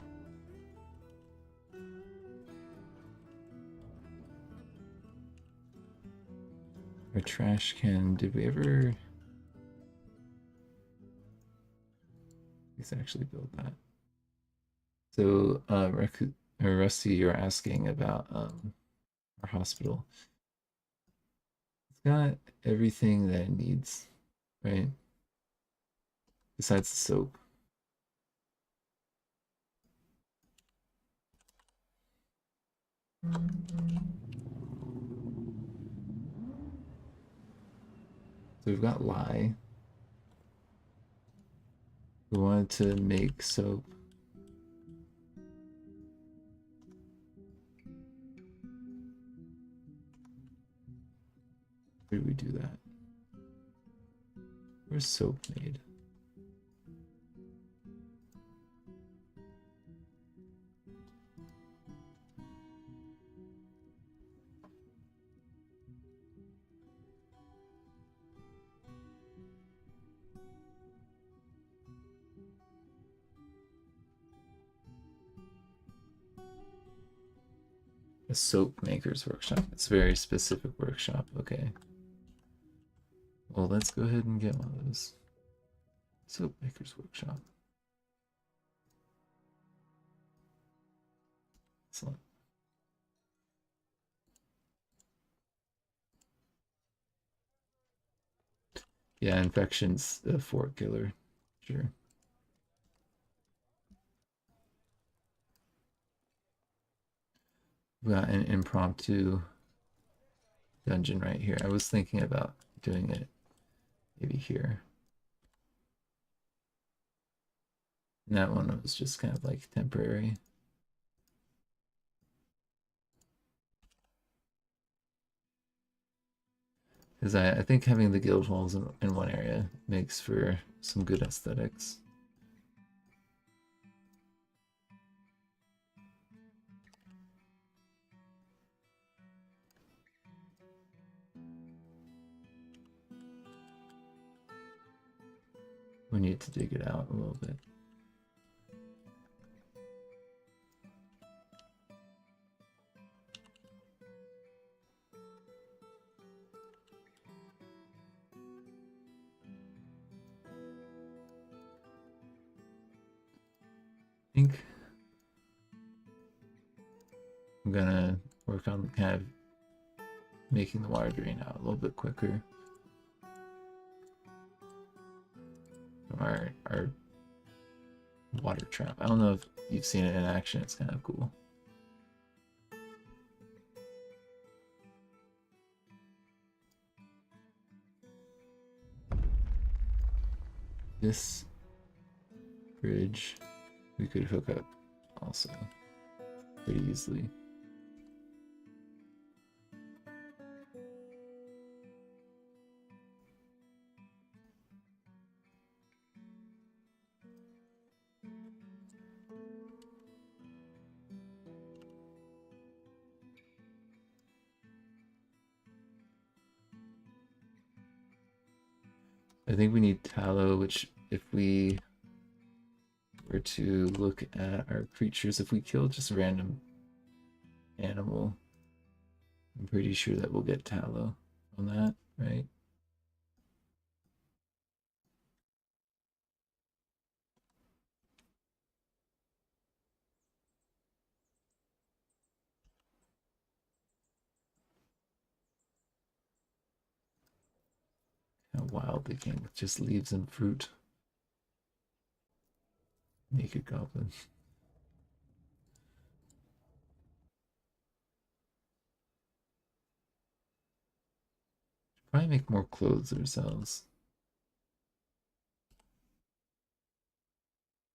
Our trash can, did we ever let's actually build that? So Rusty, you're asking about our hospital. It's got everything that it needs, right? Besides the soap. So we've got lye. We wanted to make soap. Where do we do that? Where's soap made? A soap maker's workshop. It's a very specific workshop. Okay. Well, let's go ahead and get one of those. Soap maker's workshop. Excellent. Yeah, infection's a fort killer. Sure. We got an impromptu dungeon right here. I was thinking about doing it maybe here. And that one was just kind of like temporary. Because I think having the guild halls in one area makes for some good aesthetics. We need to dig it out a little bit. I think I'm gonna work on kind of making the water drain out a little bit quicker. Our water trap. I don't know if you've seen it in action. It's kind of cool. This bridge we could hook up also pretty easily. I think we need tallow, which if we were to look at our creatures, if we kill just a random animal, I'm pretty sure that we'll get tallow on that, right? How wild they came with just leaves and fruit. Naked goblin. Probably make more clothes ourselves.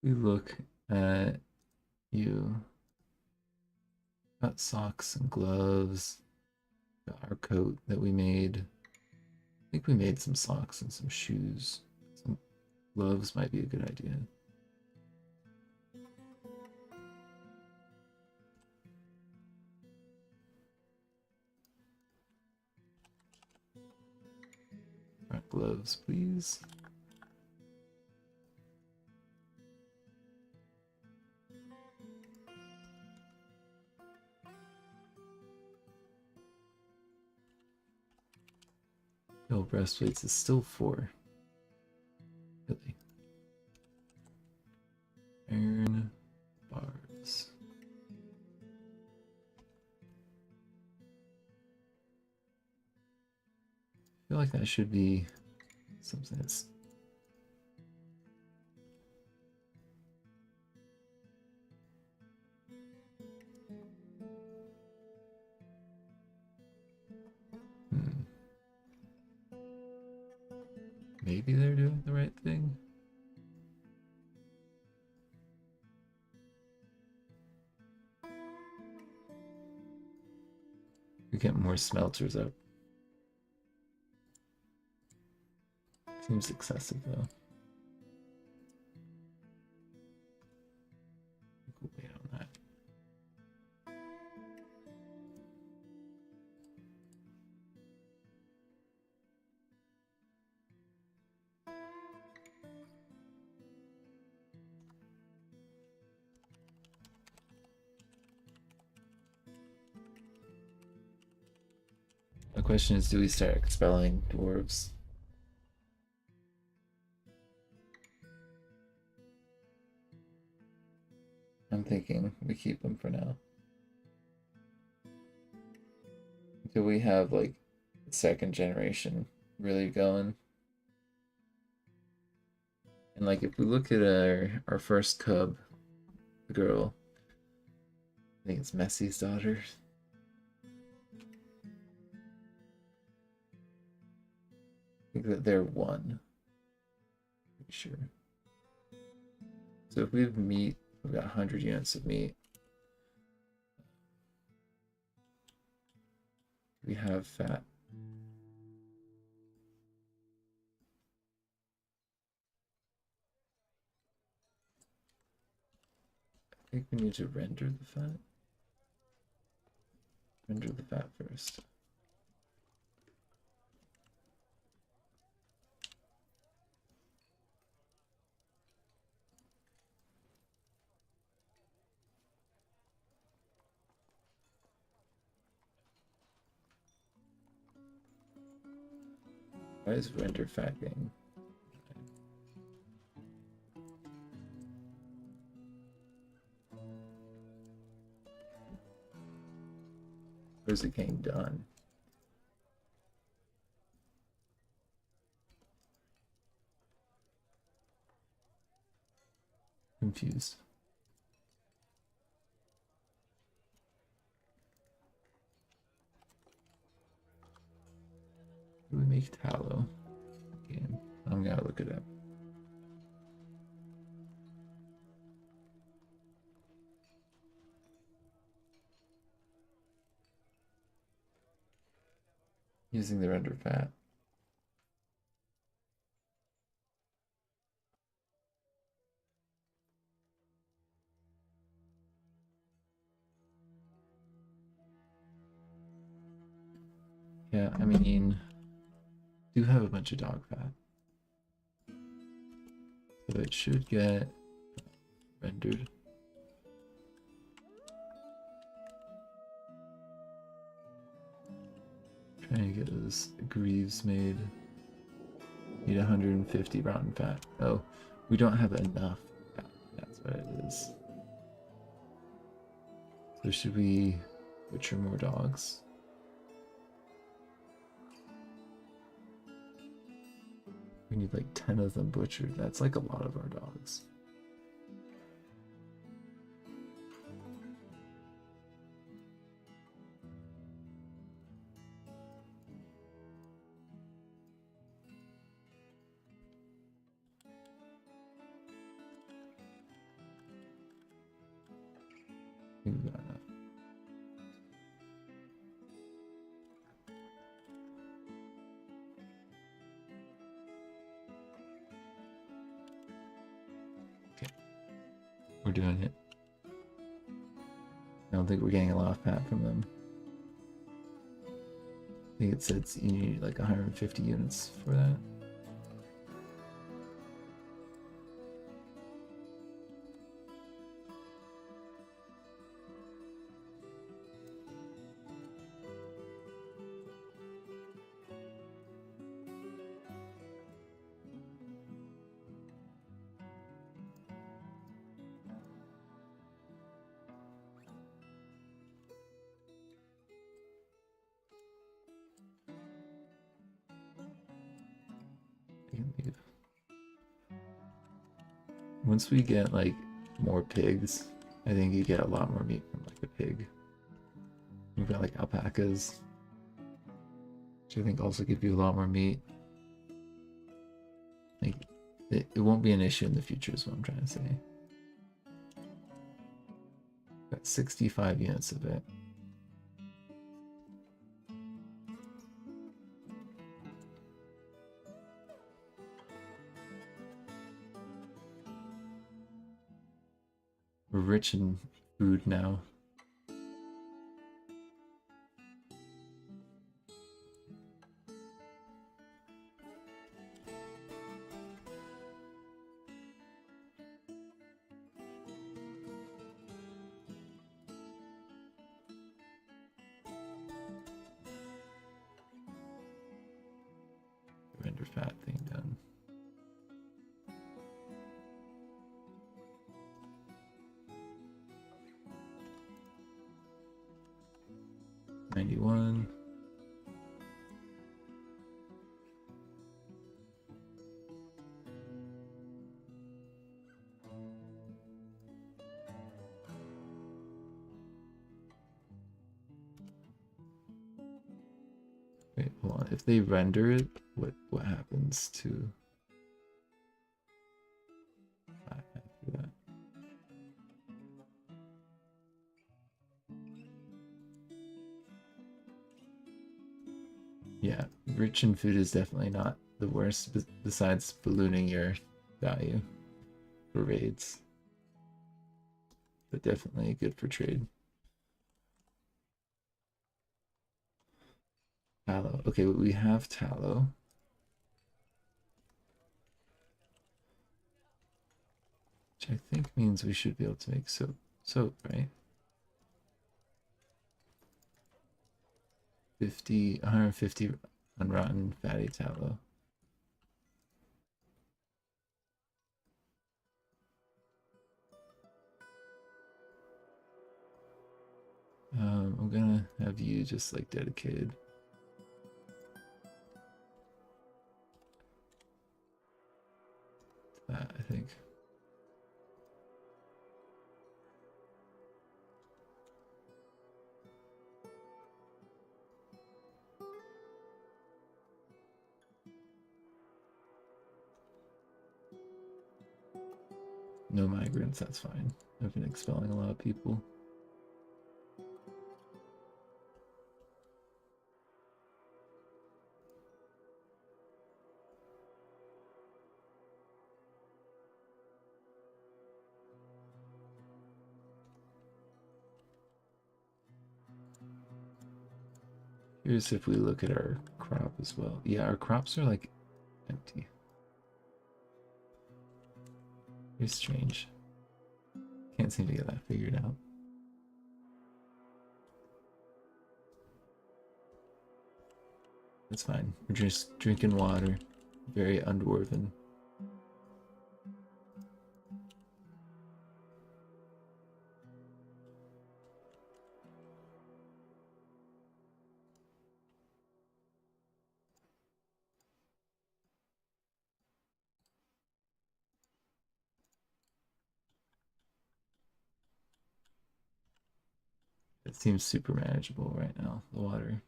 We look at you. Got socks and gloves. Got our coat that we made. I think we made some socks and some shoes. Some gloves might be a good idea. Front gloves, please. No breastplates is still 4. Really. Iron bars. I feel like that should be something that's maybe they're doing the right thing. We get more smelters up. Seems excessive though. We'll wait on that. The question is, do we start expelling dwarves? I'm thinking we keep them for now. till we have like the second generation really going. And like if we look at our first cub, the girl, I think it's Messi's daughter. I think that they're one. Pretty sure. So if we have meat, we've got 100 units of meat. We have fat. I think we need to render the fat. Render the fat first. Why is render fat getting? Where's it getting done? Confused. Do we make tallow? Game. I'm gonna look it up. Using the render fat. Yeah, I mean, do have a bunch of dog fat. So it should get rendered. Trying to get those greaves made. Need 150 rotten fat. Oh, we don't have enough fat. That's what it is. So should we butcher more dogs? We need like 10 of them butchered. That's like a lot of our dogs. I think we got enough. Okay. We're doing it. I don't think we're getting a lot of fat from them. I think it says you need like 150 units for that. Once we get like more pigs, I think you get a lot more meat from like a pig. We've got like alpacas, which I think also give you a lot more meat. Like it won't be an issue in the future is what I'm trying to say. Got 65 units of it. We're rich in food now. Render fat thing done. $91. Wait, hold on. If they render it, what happens to after that? Yeah, rich in food is definitely not the worst, besides ballooning your value for raids. But definitely good for trade. Tallow. Okay, we have tallow. Which I think means we should be able to make soap. Soap, right? 150 unrotten fatty tallow. I'm gonna have you just like dedicated. That, I think. No migrants, that's fine. I've been expelling a lot of people. Here's if we look at our crop as well. Yeah, our crops are like empty. It's strange. Can't seem to get that figured out. That's fine. We're just drinking water. Very undwarven. It seems super manageable right now, the water.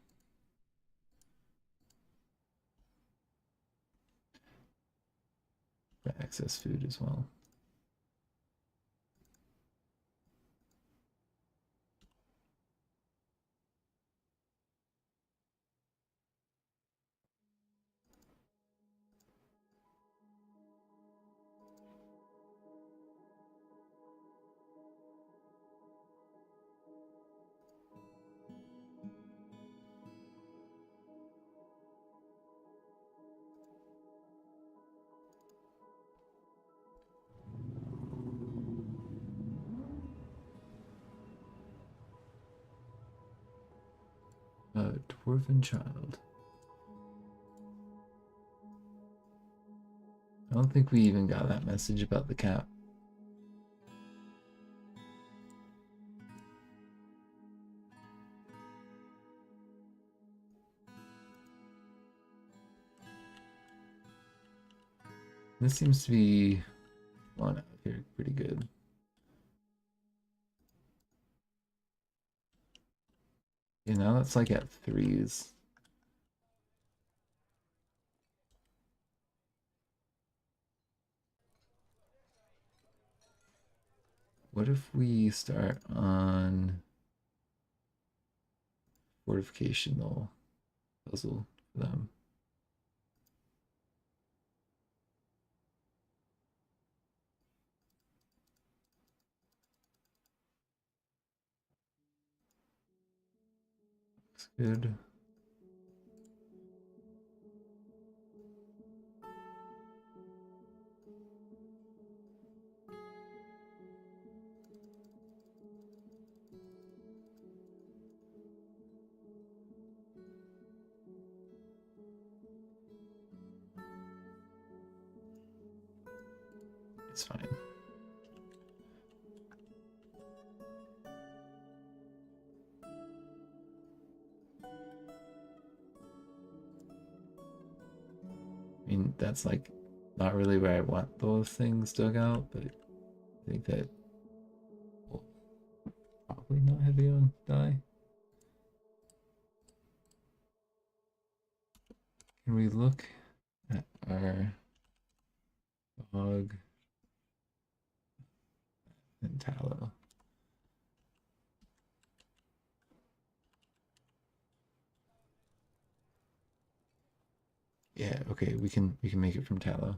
The excess food as well. Dwarven child. I don't think we even got that message about the cap. This seems to be one out here pretty good. Yeah, now that's like at threes. What if we start on fortificational puzzle for them? Looks good. It's fine. I mean, that's like not really where I want those things dug out, but I think that will probably not have you on die. Can we look at our log and tallow? Yeah, okay, we can make it from tallow.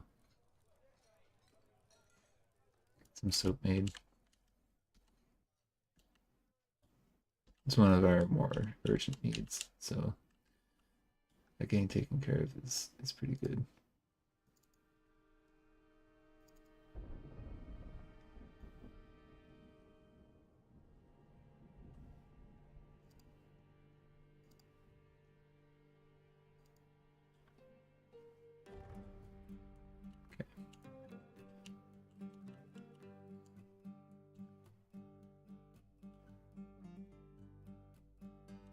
Some soap made. It's one of our more urgent needs, so getting taken care of is pretty good.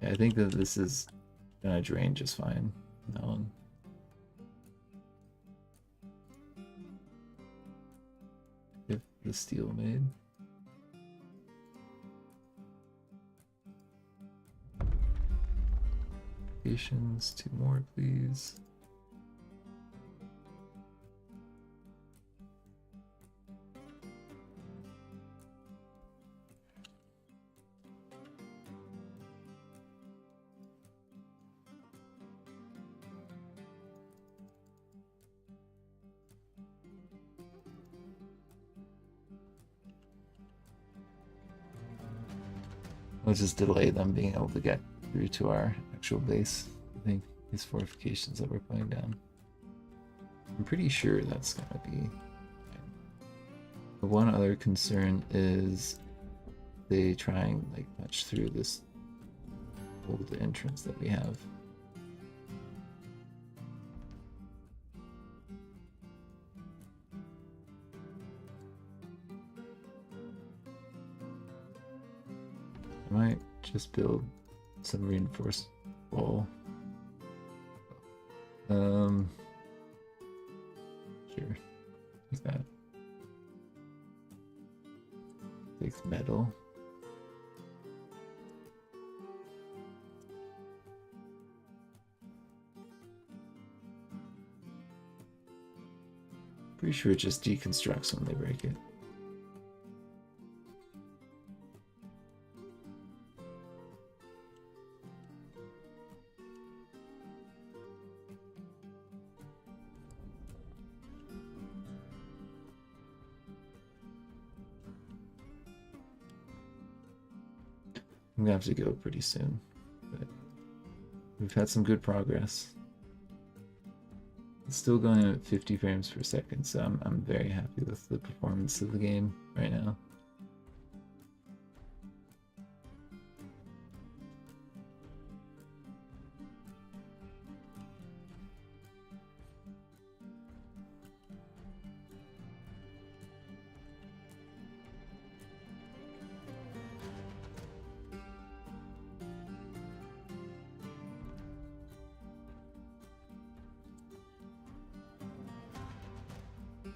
Yeah, I think that this is gonna drain just fine. That one. If the steel made. Patience, 2 more, please. Let's just delay them being able to get through to our actual base. I think these fortifications that we're putting down. I'm pretty sure that's gonna be. The one other concern is they try and like punch through this old entrance that we have. I might just build some reinforced wall. Sure, like that. Takes metal. Pretty sure it just deconstructs when they break it. I'm gonna have to go pretty soon, but we've had some good progress. It's still going at 50 frames per second, so I'm very happy with the performance of the game right now.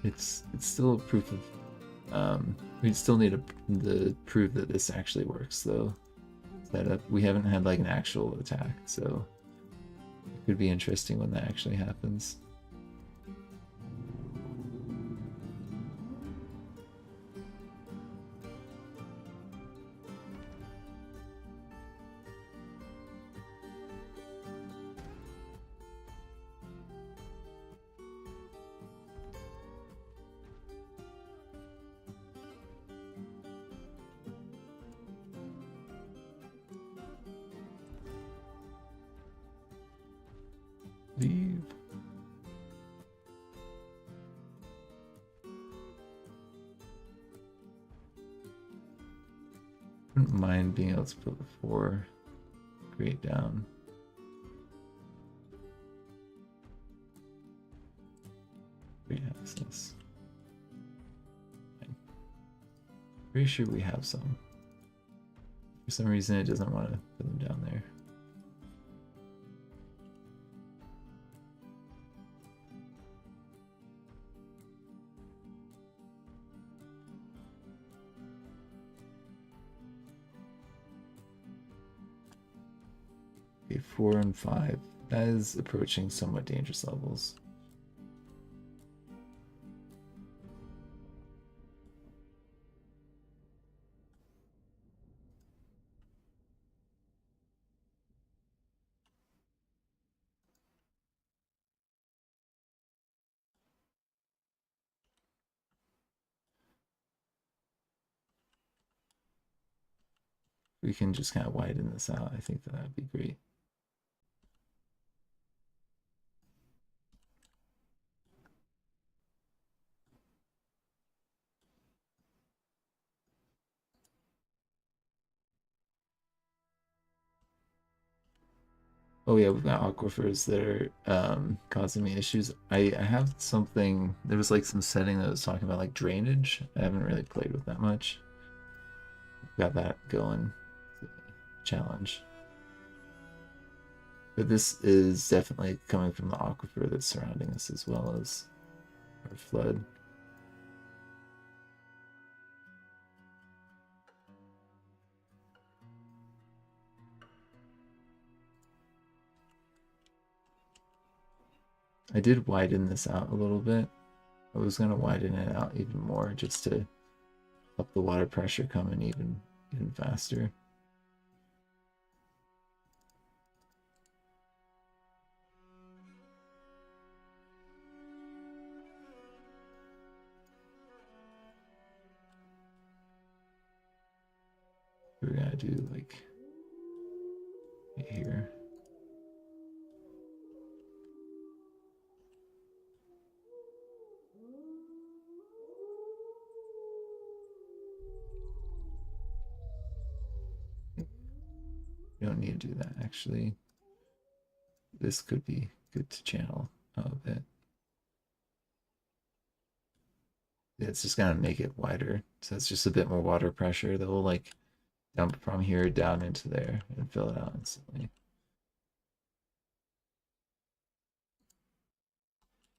It's still proof of we still need the proof that this actually works though. That we haven't had like an actual attack, so it could be interesting when that actually happens. Leave. Wouldn't mind being able to put the 4 grade down. Great access. Pretty sure we have some. For some reason it doesn't want to put them down there. Okay, 4 and 5. That is approaching somewhat dangerous levels. We can just kind of widen this out. I think that would be great. Oh yeah, we've got aquifers that are causing me issues. I have something, there was like some setting that was talking about like drainage. I haven't really played with that much. Got that going. Challenge. But this is definitely coming from the aquifer that's surrounding us as well as our flood. I did widen this out a little bit. I was going to widen it out even more just to help the water pressure come in even faster. We're gonna do like right here. You don't need to do that actually. This could be good to channel a bit. It's just gonna make it wider. So it's just a bit more water pressure that will like dump from here down into there and fill it out instantly.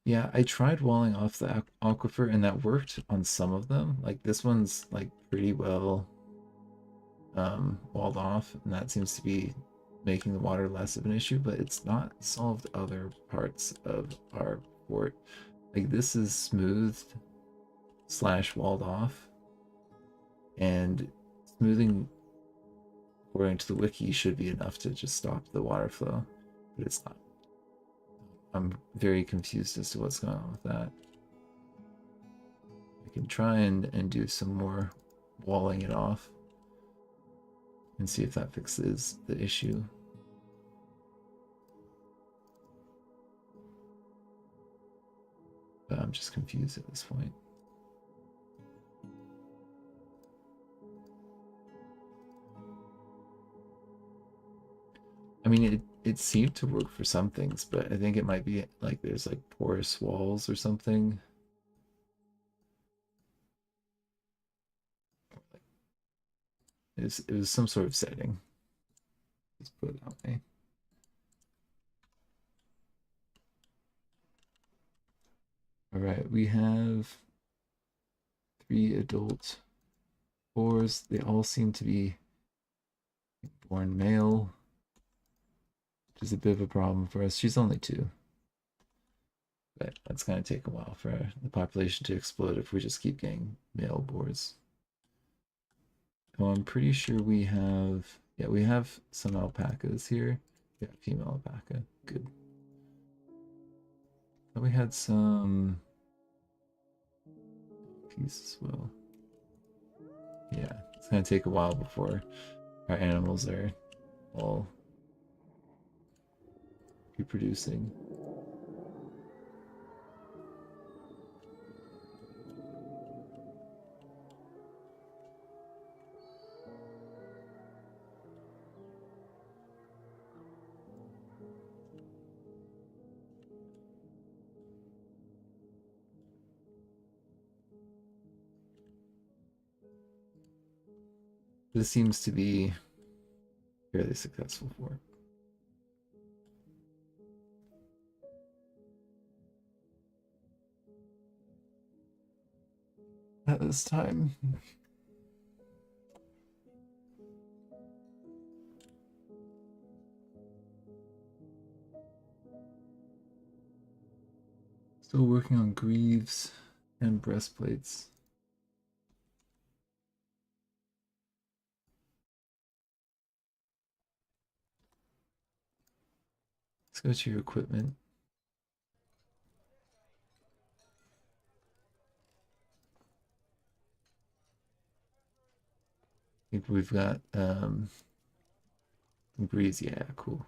Yeah, I tried walling off the aquifer and that worked on some of them. Like this one's like pretty well walled off, and that seems to be making the water less of an issue, but it's not solved other parts of our fort. Like this is smoothed slash walled off, and smoothing according to the wiki should be enough to just stop the water flow, but it's not. I'm very confused as to what's going on with that. I can try and do some more walling it off and see if that fixes the issue. But I'm just confused at this point. I mean, it seemed to work for some things, but I think it might be like there's like porous walls or something. It was some sort of setting. Let's put it that way. All right, we have 3 adult boars. They all seem to be born male, which is a bit of a problem for us. She's only 2. But that's going to take a while for the population to explode if we just keep getting male boars. Oh, I'm pretty sure we have, yeah, we have some alpacas here. Yeah, female alpaca. Good. And we had some geese as well. Yeah, it's going to take a while before our animals are all reproducing. This seems to be fairly successful for it. At this time. Still working on greaves and breastplates. Let's go to your equipment. I think we've got greaves. Yeah, cool.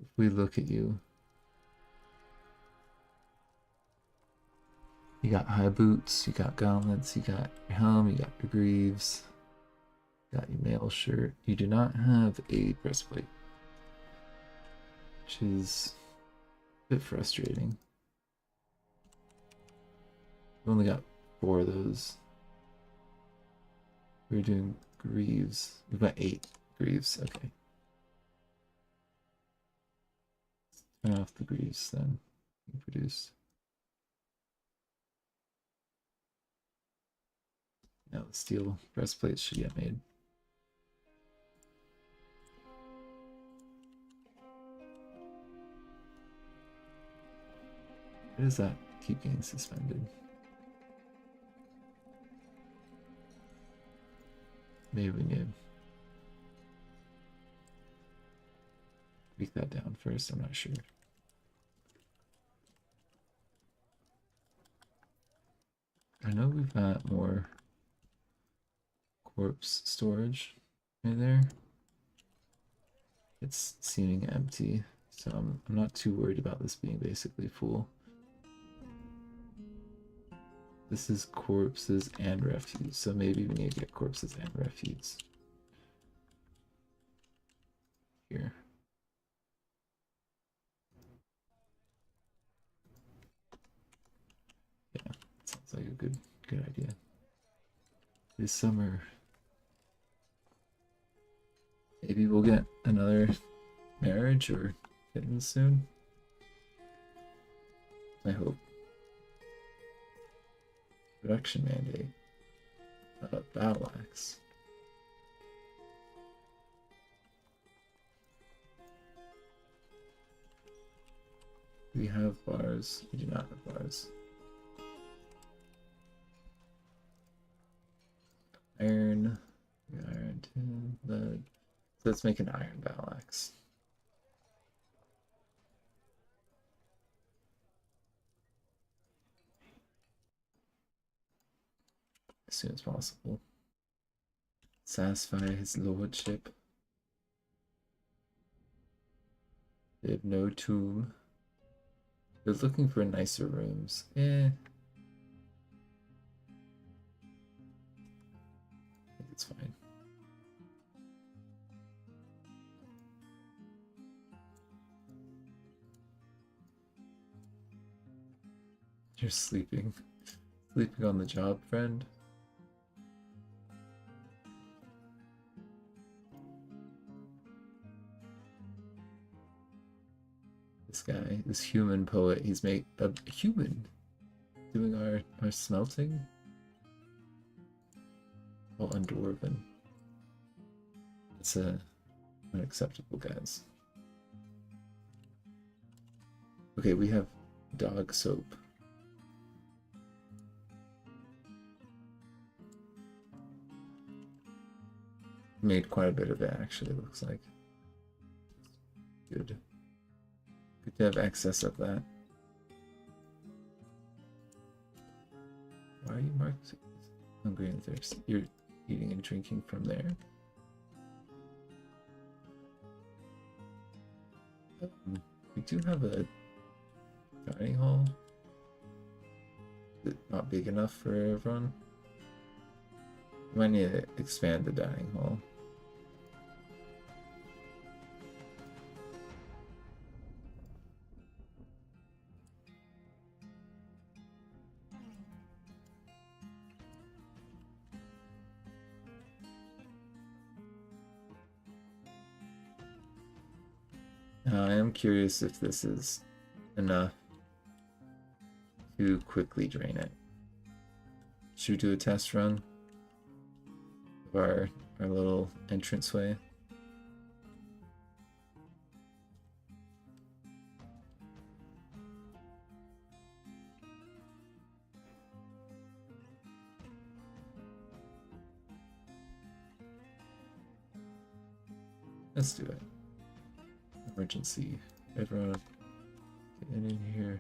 If we look at you, you got high boots, you got gauntlets, you got your helm, you got your greaves, you got your mail shirt. You do not have a breastplate, which is a bit frustrating. We've only got 4 of those. We're doing greaves. We've got 8 greaves. Okay. Turn off the greaves then. Produce. Now the steel breastplates should get made. Why does that keep getting suspended? Maybe we need to break that down first. I'm not sure. I know we've got more corpse storage right there. It's seeming empty, so I'm not too worried about this being basically full. This is corpses and refuse, so maybe we need to get corpses and refuse. Here. Yeah, sounds like a good idea. This summer, maybe we'll get another marriage or kittens soon. I hope. Production mandate. Battle axe. We have bars. We do not have bars. Iron. Iron, tin, lead. So let's make an iron battle axe. As soon as possible. Satisfy his lordship. They have no tomb. They're looking for nicer rooms. I think it's fine. You're sleeping. Sleeping on the job, friend. This guy, this human poet, he's made a human doing our smelting. Oh, undwarven. It's unacceptable, guys. Okay, we have dog soap. Made quite a bit of it, actually, it looks like. Good. Good to have excess of that. Why are you marked hungry and thirsty? You're eating and drinking from there? We do have a dining hall. Is it not big enough for everyone? We might need to expand the dining hall. I am curious if this is enough to quickly drain it. Should we do a test run of our little entranceway? Let's do it. Emergency. Everyone get in here.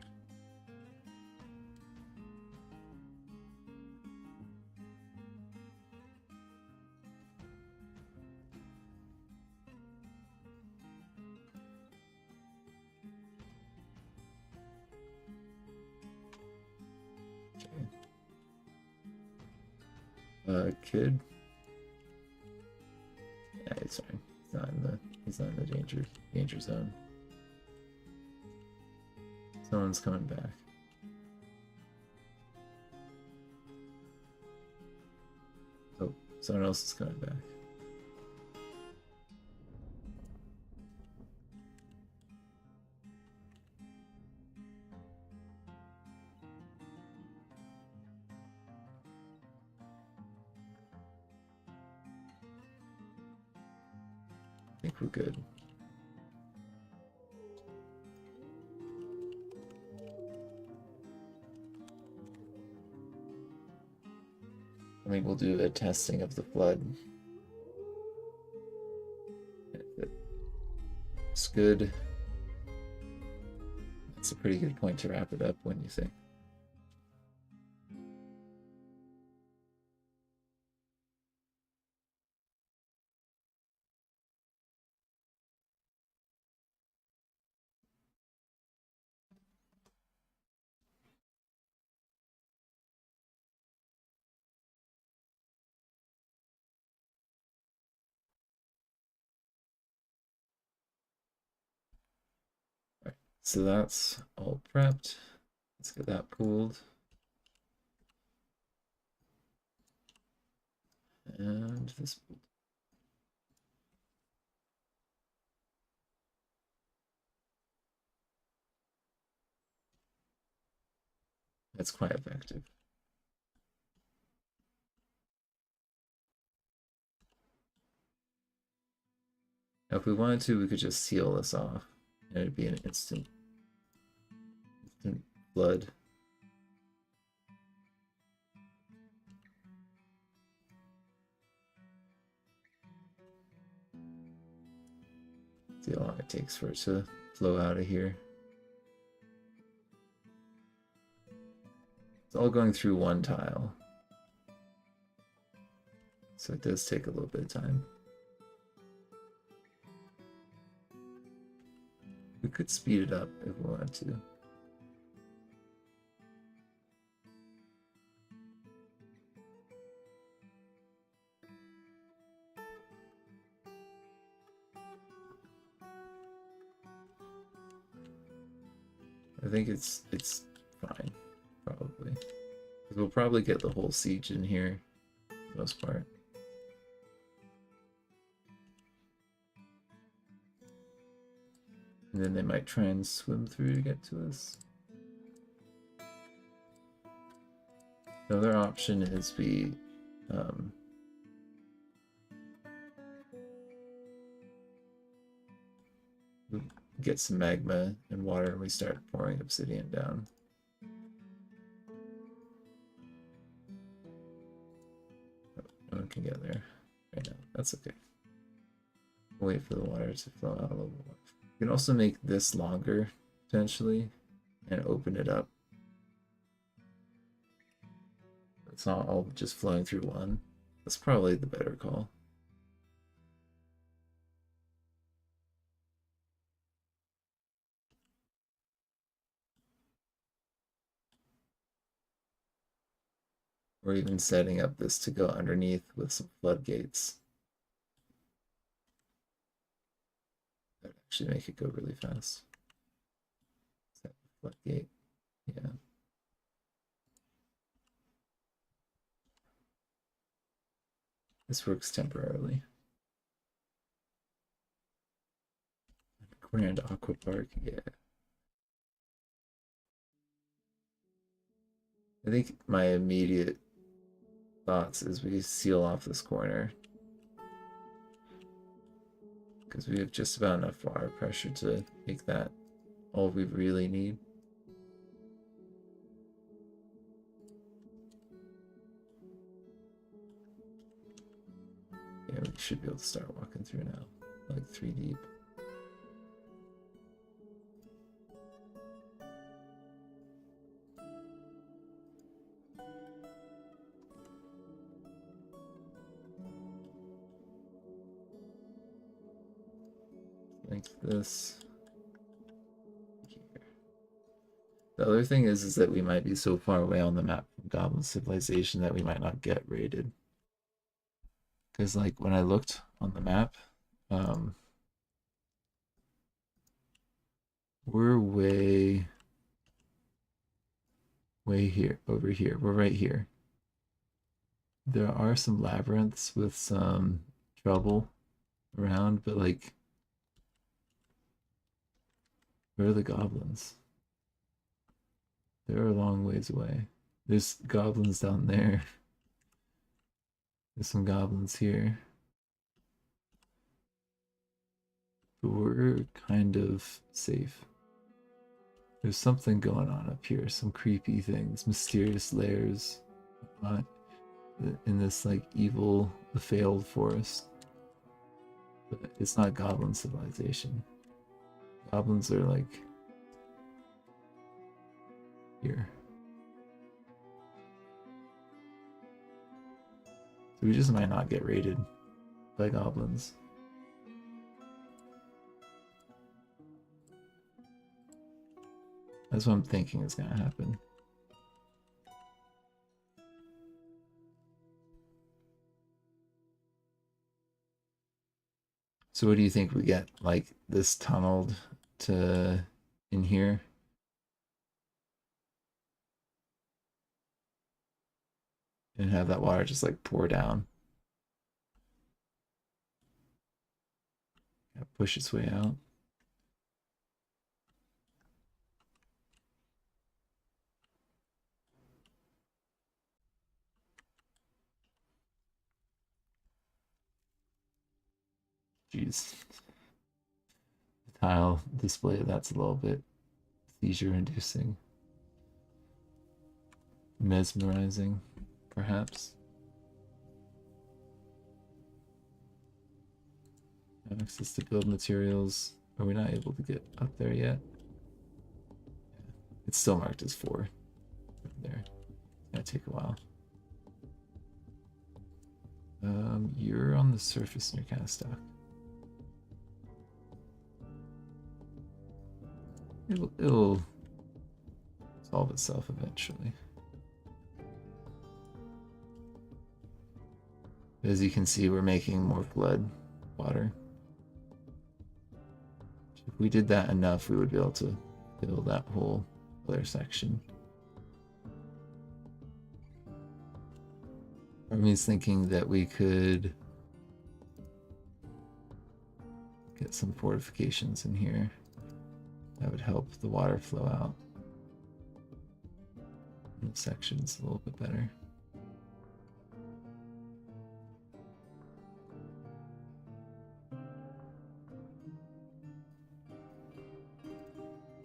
Kid. Yeah, it's fine. He's not in the danger zone. Someone's coming back. Oh, someone else is coming back. I think we're good. I think we'll do a testing of the flood. It's good. That's a pretty good point to wrap it up, when you think. So that's all prepped. Let's get that pooled. And this pooled. That's quite effective. Now, if we wanted to, we could just seal this off, and it'd be an instant flood. See how long it takes for it to flow out of here. It's all going through one tile, so it does take a little bit of time. We could speed it up if we wanted to. I think it's fine, probably. Because we'll probably get the whole siege in here, for the most part. And then they might try and swim through to get to us. The other option is we get some magma and water and we start pouring obsidian down. Oh, no one can get there right now. That's okay. We'll wait for the water to flow out a little more. You can also make this longer, potentially, and open it up. It's not all just flowing through one. That's probably the better call. Or even setting up this to go underneath with some floodgates. That would actually make it go really fast. Set the floodgate. Yeah. This works temporarily. Grand Aqua Park, yeah. I think my immediate thoughts is we seal off this corner. Because we have just about enough water pressure to make that all we really need. Yeah, we should be able to start walking through now. Like 3 deep. Like this. Here. The other thing is that we might be so far away on the map from Goblin Civilization that we might not get raided. Because like when I looked on the map, we're way here, over here. We're right here. There are some labyrinths with some trouble around, but like, where are the goblins? They're a long ways away. There's goblins down there. There's some goblins here. But we're kind of safe. There's something going on up here, some creepy things, mysterious layers in this like evil, the failed forest. But it's not Goblin Civilization. Goblins are like here. So we just might not get raided by goblins. That's what I'm thinking is gonna happen. So what do you think we get, like this tunneled to in here? And have that water just like pour down. Push its way out. Jeez. The tile display, that's a little bit seizure inducing. Mesmerizing, perhaps. Access to build materials. Are we not able to get up there yet? It's still marked as 4. There. It's gonna take a while. You're on the surface and you're kind of stuck. It'll solve itself eventually. As you can see, we're making more flood water. If we did that enough, we would be able to fill that whole other section. Army's thinking that we could get some fortifications in here. That would help the water flow out. And the section's a little bit better.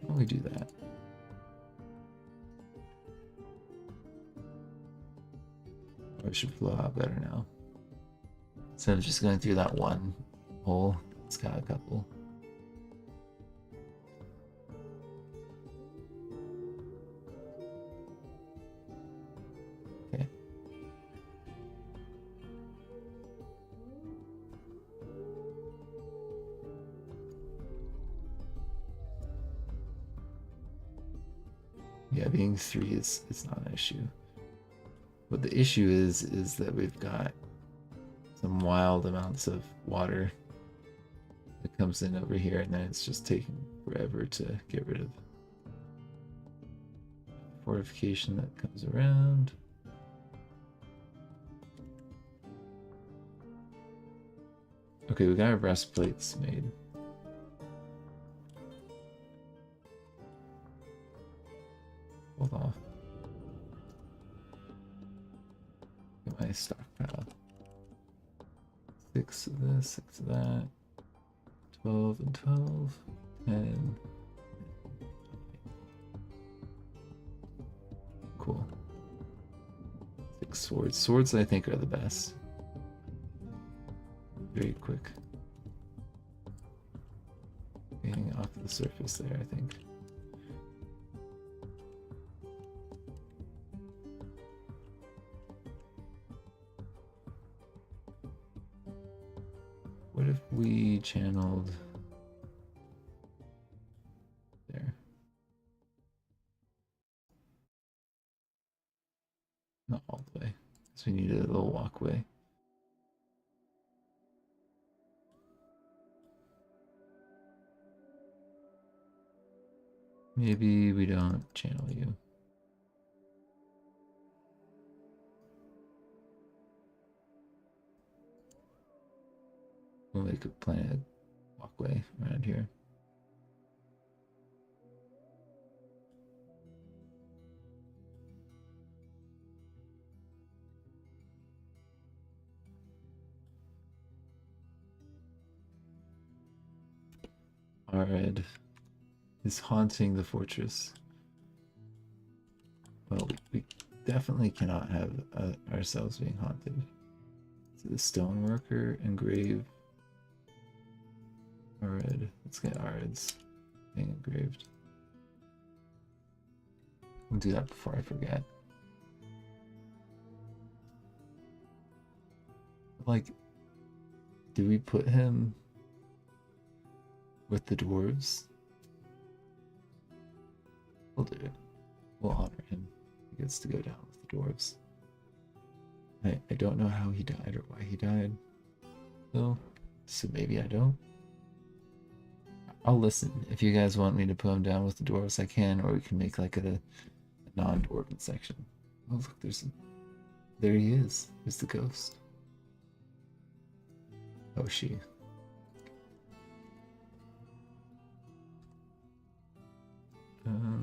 Why don't we do that? Or it should flow out better now. Instead of just going through that one hole, it's got a couple. Okay. Yeah, being 3 is not an issue. What the issue is that we've got some wild amounts of water that comes in over here, and then it's just taking forever to get rid of. Fortification that comes around. Okay, we got our breastplates made. Hold off. Get my stockpile. 6 of this, 6 of that. 12 and 12. 10. Cool. 6 swords. Swords, I think, are the best. Very quick. to the surface there, I think. What if we channeled there? Not all the way, because we need a little walkway. Maybe we don't channel you. We'll make a planet walkway around here. Arid is haunting the fortress. Well, we definitely cannot have ourselves being haunted. So the stoneworker engrave Arid. Let's get Arid's being engraved. I'll do that before I forget. Like, do we put him with the dwarves? We'll do it. We'll honor him. He gets to go down with the dwarves. I don't know how he died or why he died, though, so maybe I don't. I'll listen. If you guys want me to put him down with the dwarves, I can, or we can make like a non-dwarven section. Oh look, there he is. There's the ghost. Oh, she.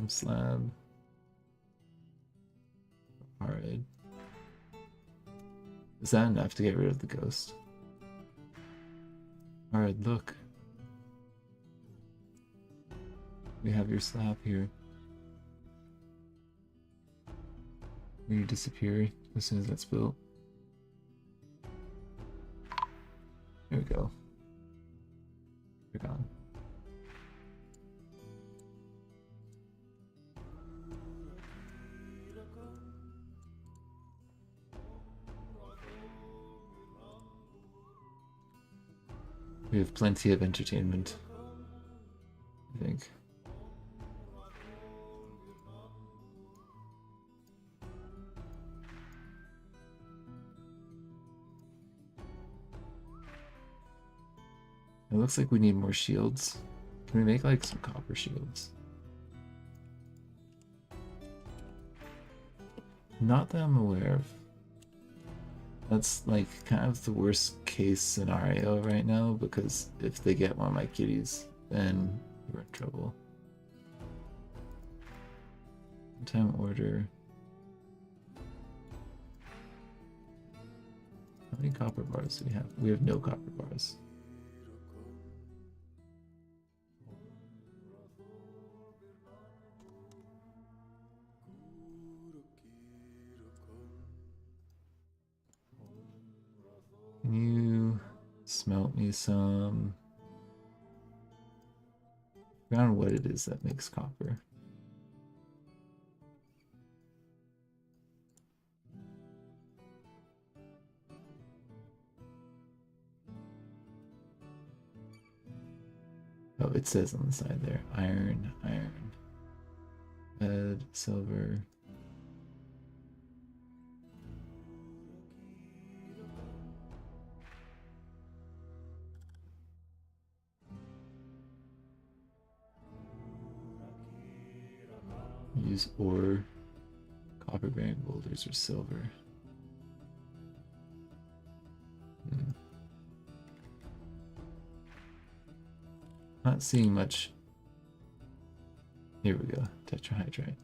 Slab. Alright. Is that enough to get rid of the ghost? Alright, look. We have your slab here. Will you disappear as soon as that's built? Here we go. You're gone. We have plenty of entertainment, I think. It looks like we need more shields. Can we make like some copper shields? Not that I'm aware of. That's like kind of the worst case scenario right now, because if they get one of my kitties, then we're in trouble. Time order. How many copper bars do we have? We have no copper bars. Can you smelt me some? I forgot what it is that makes copper. Oh, it says on the side there, iron, lead, silver. Use ore, copper bearing boulders, or silver. Not seeing much. Here we go, tetrahydrite.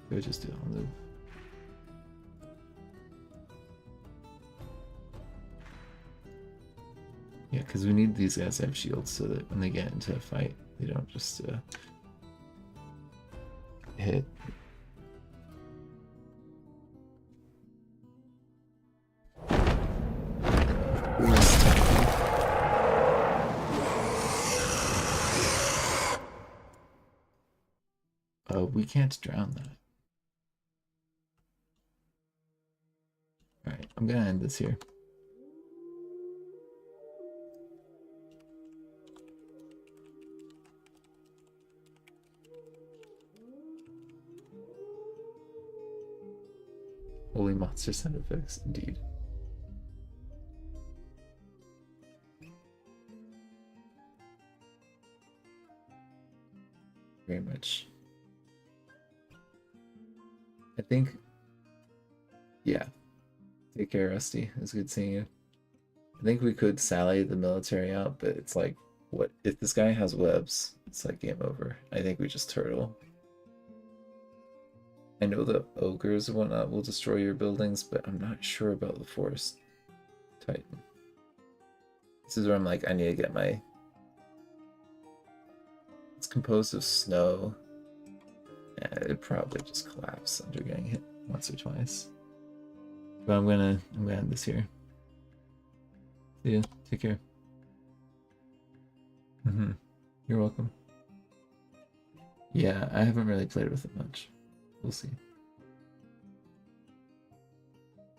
Go just do it on the. Yeah, because we need these guys to have shields so that when they get into a fight, they don't just hit. Oh, we can't drown that. Alright, I'm gonna end this here. Holy monster sound effects, indeed. Very much. I think, yeah. Take care, Rusty. It was good seeing you. I think we could sally the military out, but it's like, what if this guy has webs? It's like game over. I think we just turtle. I know the ogres and whatnot will destroy your buildings, but I'm not sure about the forest titan. This is where I'm like, I need to get my... It's composed of snow. Yeah, it'd probably just collapse under getting hit once or twice. But I'm gonna end this here. See ya. Take care. You're welcome. Yeah, I haven't really played with it much. We'll see.